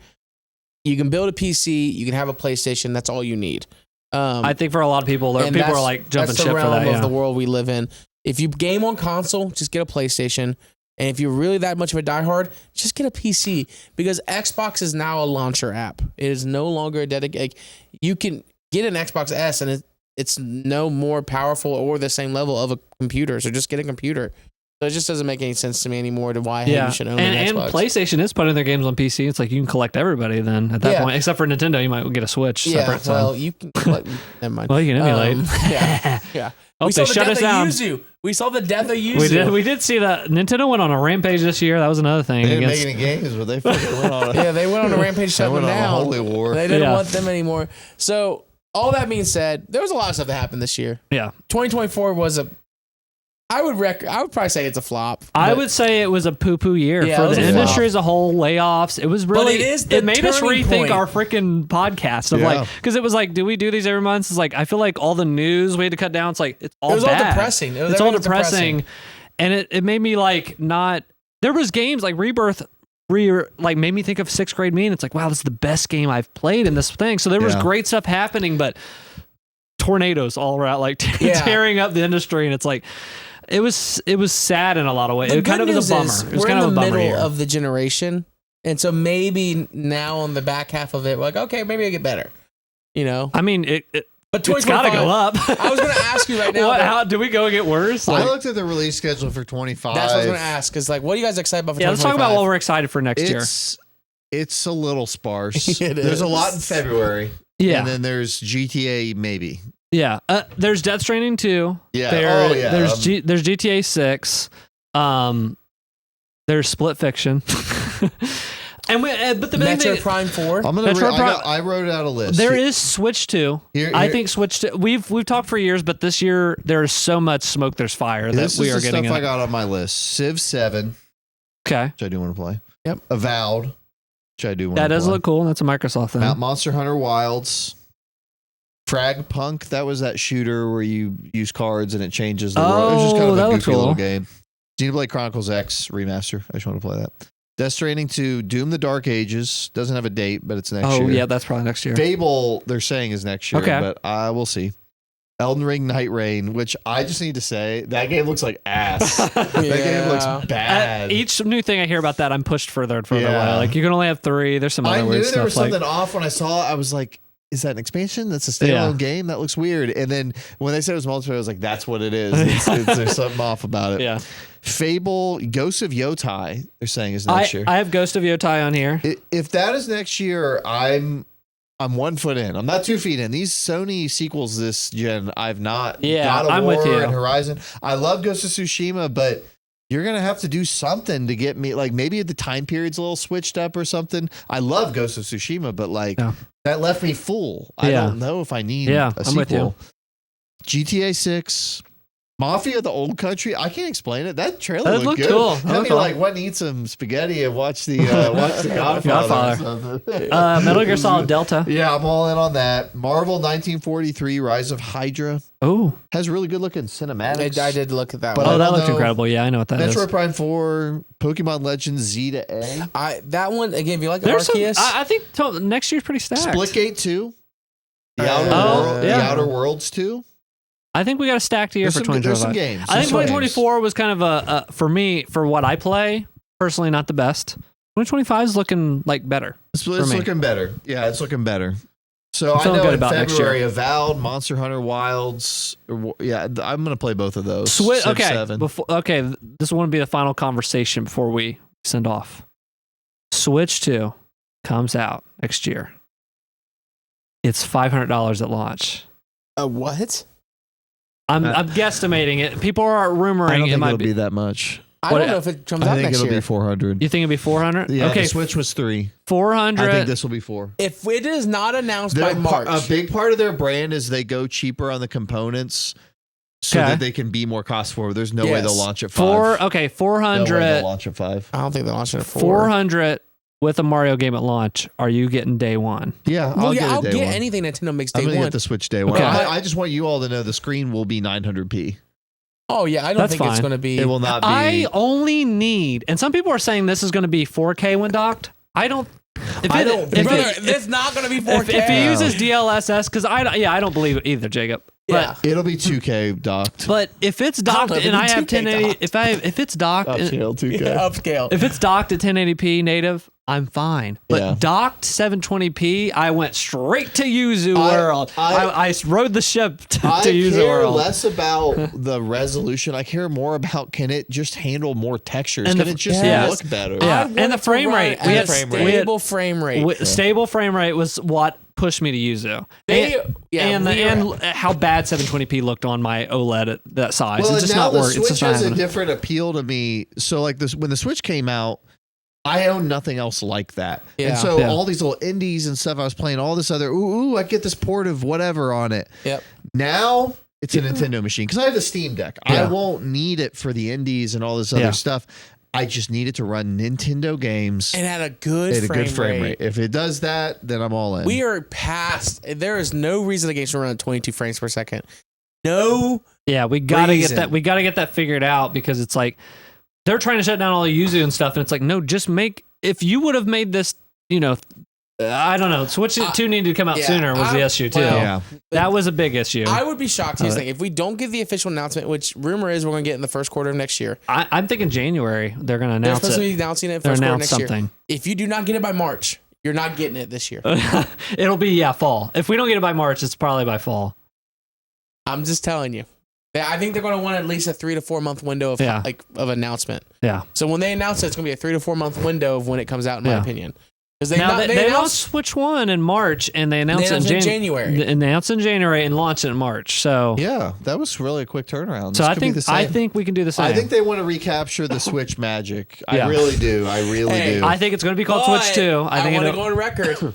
C: you can build a PC, you can have a PlayStation. That's all you need.
A: I think for a lot of people, people are like jumping ship for that. That's the realm
C: of the world we live in. If you game on console, just get a PlayStation. And if you're really that much of a diehard, just get a PC because Xbox is now a launcher app. It is no longer a dedicated. You can get an Xbox S and it's no more powerful or the same level of a computer. So just get a computer. So it just doesn't make any sense to me anymore to why you should own an Xbox.
A: And PlayStation is putting their games on PC. It's like you can collect everybody then at that point, except for Nintendo. You might get a Switch.
C: Yeah, well, you can collect. Never mind.
A: Well, you can emulate.
C: Yeah.
A: Oh,
C: We saw the
A: shut
C: death
A: us
C: of
A: down.
C: Yuzu. We saw the death of Yuzu.
A: We did see that Nintendo went on a rampage this year. That was another thing.
B: They didn't
A: against,
B: make any games, but they fucking went on.
C: Yeah, they went on a rampage, shut them
B: went on a
C: down.
B: holy war.
C: They didn't want them anymore. So all that being said, there was a lot of stuff that happened this year.
A: Yeah,
C: 2024 was I would probably say it's a flop.
A: I would say it was a poo-poo year for the industry as a whole. Layoffs. It was really. It made us rethink our freaking podcast of like, because it was like, do we do these every month? It's like I feel like all the news we had to cut down. It's like it was
C: all depressing.
A: It's all depressing, and it made me like not. There was games like Rebirth. Like made me think of 6th grade me, and it's like, wow, this is the best game I've played in this thing. So there was great stuff happening, but tornadoes all around, like tearing up the industry, and it's like. It was sad in a lot of ways. It kind of was a bummer. It was kind of a bummer. We're in the middle
C: of the generation, and so maybe now on the back half of it, we're like, okay, maybe I get better. You know,
A: I mean,
C: but
A: it's got to go up.
C: I was going to ask you right now.
A: How do we go get worse?
B: I looked at the release schedule for 25.
C: That's what I was going to ask. Is like, what are you guys excited about for 2025?
A: Let's talk about what we're excited for next year.
B: It's a little sparse.
C: There's
B: a lot in February.
A: Yeah,
B: and then there's GTA maybe.
A: Yeah, there's Death Stranding 2.
B: Yeah.
A: There's GTA 6. There's Split Fiction. but the
C: Metroid Prime 4.
B: I wrote out a list.
A: There is Switch 2. I think Switch 2. We've talked for years, but this year there's so much smoke, there's fire that we are getting.
B: Stuff I got on my list. Civ 7.
A: Okay.
B: Which I do want to play.
C: Yep.
B: Avowed. Which I do want to play.
A: That does look cool. That's a Microsoft thing.
B: Monster Hunter Wilds. Frag Punk, that was that shooter where you use cards and it changes the world. It was just kind of a goofy little game. Xenoblade Chronicles X remaster. I just want to play that. Death Stranding 2, Doom the Dark Ages. Doesn't have a date, but it's next year.
A: Oh, yeah, that's probably next year.
B: Fable, they're saying is next year, but we'll see. Elden Ring Night Rain, which I just need to say, that game looks like ass. That game looks bad.
A: Each new thing I hear about that, I'm pushed further and further away. Like, you can only have 3. There's some other weird stuff.
B: I knew there was something off when I saw it. I was like, is that an expansion? That's a standalone game? That looks weird. And then when they said it was multiplayer, I was like, that's what it is. There's something off about it.
A: Yeah.
B: Fable, Ghost of Yotai, they're saying is next year.
A: I have Ghost of Yotai on here.
B: If that is next year, I'm 1 foot in. I'm not 2 feet in. These Sony sequels this gen, I've not. God of War with you. And Horizon. I love Ghost of Tsushima, but you're going to have to do something to get me, like maybe the time period's a little switched up or something. I love Ghost of Tsushima, but that left me full. I don't know if I need a sequel.
A: I'm with you.
B: GTA 6, Mafia: The Old Country. I can't explain it. That trailer looked good.
A: Cool.
B: Had me like, what, eat some spaghetti and watch the Godfather.
A: Metal Gear Solid Delta.
B: Yeah, I'm all in on that. Marvel 1943: Rise of Hydra.
A: Oh,
B: has really good looking cinematics.
C: I did look at that.
A: But that looked incredible. Yeah, I know what that is.
B: Metroid Prime 4, Pokemon Legends Z to A.
C: That one again. If you like Arceus,
A: I think next year's pretty stacked.
B: Splitgate 2, The Outer Worlds 2.
A: I think we got a stacked year for 2025.
B: There's some games.
A: I think 2024 was kind of for me, for what I play, personally not the best. 2025 is looking like better.
B: It's looking better. Yeah, it's looking better. So
A: I'm feeling
B: I know
A: good
B: in
A: about
B: February, Avowed, Monster Hunter Wilds. Yeah, I'm going to play both of those.
A: Okay,
B: 7.
A: This will be the final conversation before we send off. Switch 2 comes out next year. It's $500 at launch.
C: What?
A: I'm guesstimating it. People are rumoring
B: I don't think
A: it might
B: it'll be that much.
C: I don't know if it comes out next year.
B: I think it'll be 400.
A: You think it'll be 400?
B: Yeah,
A: okay.
B: The Switch was 3.
A: 400.
B: I think this will be 4.
C: If it is not announced by March.
B: A big part of their brand is they go cheaper on the components so that they can be more cost forward. There's no way they'll launch at 5.
A: 400.
B: No way they'll launch at 5.
C: I don't think they'll launch it at 4.
A: 400 with a Mario game at launch. Are you getting day one?
B: Yeah, I'll get
C: anything Nintendo makes day
B: one. I'm
C: one.
B: Get the Switch day one.
A: Okay.
B: I just want you all to know the screen will be 900p.
C: Oh yeah, I don't think it's going to be.
B: It will not be.
A: I only need, and some people are saying this is going to be 4K when docked. I don't.
C: It's not going to be 4K.
A: If he uses DLSS, because I don't believe it either, Jacob. But
B: it'll be 2K docked.
A: But if it's docked and I have 1080, if it's docked,
B: upscale 2K,
C: upscale.
A: If it's docked at 1080p native, I'm fine. But
B: Yeah.
A: docked 720p, I went straight to Yuzu World. I rode the ship to Yuzu World.
B: I care less about the resolution. I care more about, can it just handle more textures?
A: And
B: can it just look better?
A: Yeah, and the frame rate.
C: We had stable frame rate.
A: Stable frame rate was what pushed me to Yuzu. And how bad 720p looked on my OLED at that size.
B: Well,
A: it's just
B: now
A: not
B: the
A: working.
B: Switch has a different appeal to me. So like this, when the Switch came out, I own nothing else like that.
C: Yeah.
B: And so all these little indies and stuff, I was playing all this other, I get this port of whatever on it.
C: Yep.
B: Now it's a Nintendo machine because I have the Steam Deck. I won't need it for the indies and all this other stuff. I just need it to run Nintendo games.
C: And at a good frame rate.
B: If it does that, then I'm all in.
C: We are past, there is no reason the game should run at 22 frames per second. No.
A: Yeah, we gotta get that. We gotta get that figured out because it's like, they're trying to shut down all the Yuzu and stuff, and it's like, no, just make. If you would have made this, I don't know. Switch 2 needed to come out sooner was the issue too.
B: Yeah,
A: that was a big issue.
C: I would be shocked if we don't get the official announcement, which rumor is we're going to get in the first quarter of next year.
A: I'm thinking January they're going to announce it.
C: They're supposed to be announcing it first quarter next year. If you do not get it by March, you're not getting it this year.
A: It'll be fall. If we don't get it by March, it's probably by fall.
C: I'm just telling you. I think they're going to want at least a 3 to 4 month window of announcement.
A: Yeah.
C: So when they announce it, it's going to be a 3 to 4 month window of when it comes out, in my opinion. Because
A: they announced Switch 1 in March, and they announced it in January. And they announced in January and launched it in March. So
B: yeah, that was really a quick turnaround.
A: So I think we can do the same.
B: I think they want to recapture the Switch magic. I really do. I really do.
A: I think it's going to be called Switch 2.
C: I want to go on record.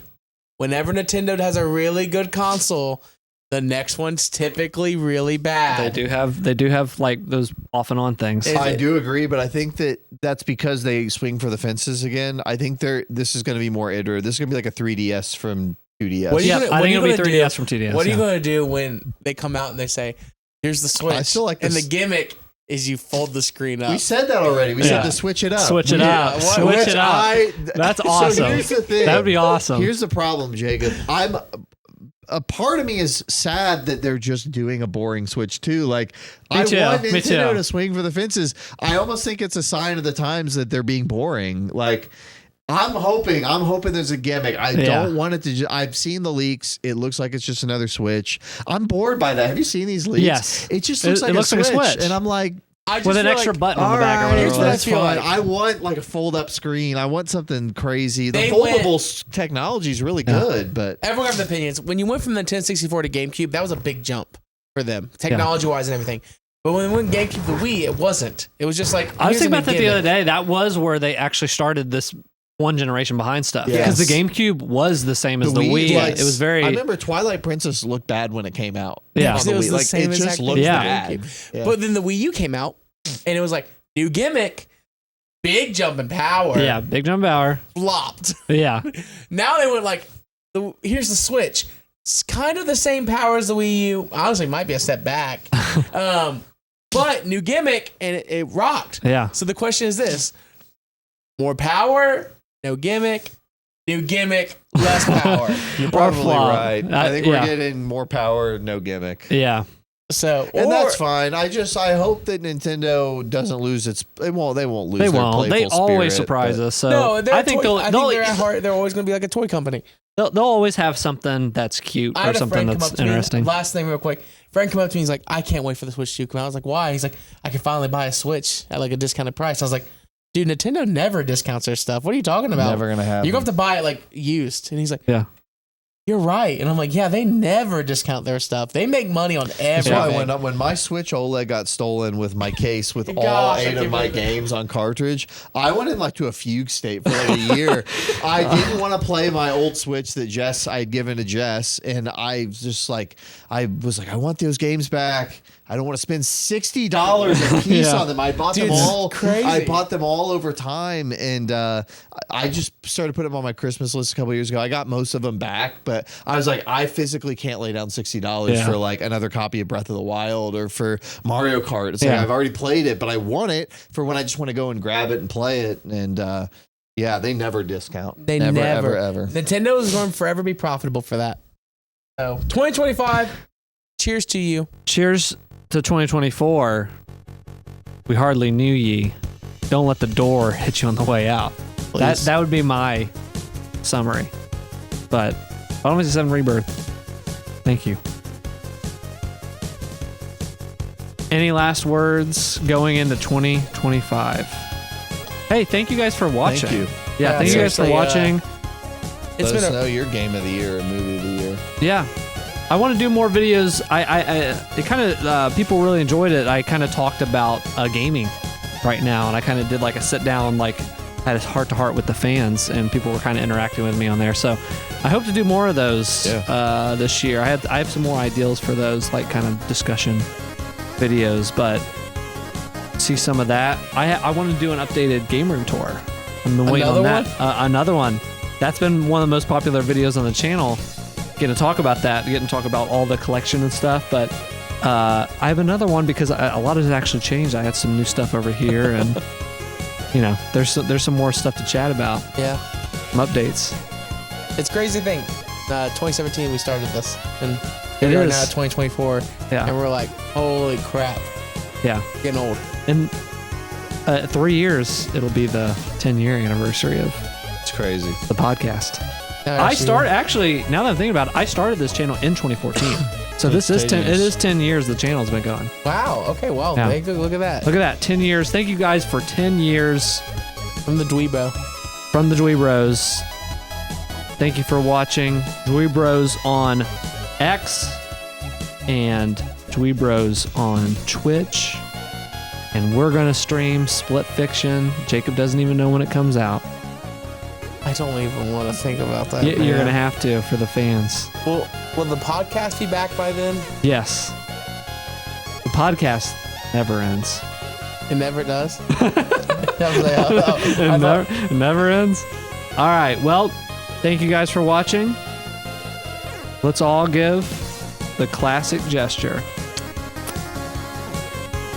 C: Whenever Nintendo has a really good console, the next one's typically really bad.
A: They do have like those off and on things.
B: I do agree, but I think that's because they swing for the fences again. I think this is going to be more iterative. This is going to be like a 3DS from 2DS.
A: I think it'll be 3DS from 2DS.
C: What are you going to do when they come out and they say, "Here's the Switch"?
B: I still like this.
C: And the gimmick is you fold the screen up.
B: We said that already. We said to switch it up.
A: Switch it up. Switch it up. That's awesome.
B: So here's the thing.
A: That would be awesome.
B: Here's the problem, Jacob. A part of me is sad that they're just doing a boring Switch 2. Like, I want Nintendo to swing for the fences. I almost think it's a sign of the times that they're being boring. Like, I'm hoping there's a gimmick. I don't want it to. I've seen the leaks. It looks like it's just another Switch. I'm bored by that. Have you seen these leaks?
A: Yes.
B: It just looks like a Switch. And I'm like,
A: with an extra button on the back or whatever.
B: That's fine. I want like a fold-up screen. I want something crazy. The foldable technology is really good, but
C: everyone has opinions. When you went from the 1064 to GameCube, that was a big jump for them, technology-wise and everything. But when we went GameCube to Wii, it wasn't. It was just like,
A: I was thinking about that the other day. That was where they actually started this one generation behind stuff. Because the GameCube was the same as the Wii. It was very.
B: I remember Twilight Princess looked bad when it came out.
A: Yeah,
C: it was the same
B: it just looked bad.
C: But then the Wii U came out, and it was like new gimmick, big jump in power.
A: Yeah, big jump in power.
C: Flopped.
A: Yeah.
C: Now they went like, here's the Switch. It's kind of the same power as the Wii U. Honestly, might be a step back. But new gimmick, and it rocked.
A: Yeah.
C: So the question is this: more power, no gimmick. New gimmick, less power.
B: You're probably right. I think we're getting more power, no gimmick.
A: Yeah.
C: So,
B: and that's fine. I hope that Nintendo doesn't lose its. They won't lose.
A: They
B: their
A: won't. They always
B: spirit,
A: surprise us. So
C: no,
A: I think they're at
C: heart. They're always going to be like a toy company.
A: They'll always have something that's cute or something that's interesting.
C: Last thing, real quick. Friend come up to me. He's like, "I can't wait for the Switch 2 to come out." I was like, "Why?" He's like, "I can finally buy a Switch at like a discounted price." I was like, "Dude, Nintendo never discounts their stuff. What are you talking about?
B: Never gonna happen.
C: You're gonna have to buy it like used." And he's like,
A: "Yeah,
C: you're right." And I'm like, "Yeah, they never discount their stuff. They make money on everything."
B: That's why when my Switch OLED got stolen with my case with all 8 of my games on cartridge, I went in like to a fugue state for like a year. I didn't want to play my old Switch that I had given to Jess, and I was like, I want those games back. I don't want to spend $60 a piece on them. I bought them all.
C: Crazy.
B: I bought them all over time, and I just started putting them on my Christmas list a couple years ago. I got most of them back, but I was like, I physically can't lay down $60 for like another copy of Breath of the Wild or for Mario Kart. It's like I've already played it, but I want it for when I just want to go and grab it and play it. And they never discount.
C: They never ever. Nintendo is going to forever be profitable for that. So 2025. Cheers to you.
A: Cheers to 2024. We hardly knew ye. Don't let the door hit you on the way out. That would be my summary. But Final Fantasy VII Rebirth, thank you. Any last words going into 2025? Hey, thank you guys for watching.
B: Thank you.
A: Yeah, thank you guys for watching.
C: It's
B: Let
C: been
B: us know your game of the year or movie of the year.
A: Yeah. I want to do more videos. It kind of people really enjoyed it. I kind of talked about gaming right now, and I kind of did like a sit down, like had a heart to heart with the fans, and people were kind of interacting with me on there. So I hope to do more of those this year. I have some more ideas for those, like kind of discussion videos, but see some of that. I want to do an updated game room tour. I've been waiting on that. Another one. That's been one of the most popular videos on the channel. Getting to talk about that, getting to talk about all the collection and stuff. But I have another one because a lot has actually changed. I had some new stuff over here, and there's some more stuff to chat about.
C: Yeah,
A: some updates.
C: It's crazy to think. 2017 we started this, and
A: it
C: we're
A: is
C: now 2024.
A: Yeah,
C: and we're like, holy crap.
A: Yeah, getting
C: old.
A: In 3 years, it'll be the 10-year anniversary of.
B: It's crazy.
A: The podcast. Actually, now that I'm thinking about it, I started this channel in 2014. So this is 10. It is 10 years the channel's been going.
C: Wow. Okay. Well,
A: yeah.
C: Look at that.
A: Look at that. 10 years. Thank you guys for 10 years.
C: From the DweeBro.
A: From the DweeBros. Thank you for watching DweeBros on X and DweeBros on Twitch. And we're going to stream Split Fiction. Jacob doesn't even know when it comes out.
C: I don't even want to think about that.
A: You're going to have to for the fans.
C: Will the podcast be back by then?
A: Yes. The podcast never ends.
C: It never does?
A: It never ends? All right. Well, thank you guys for watching. Let's all give the classic gesture.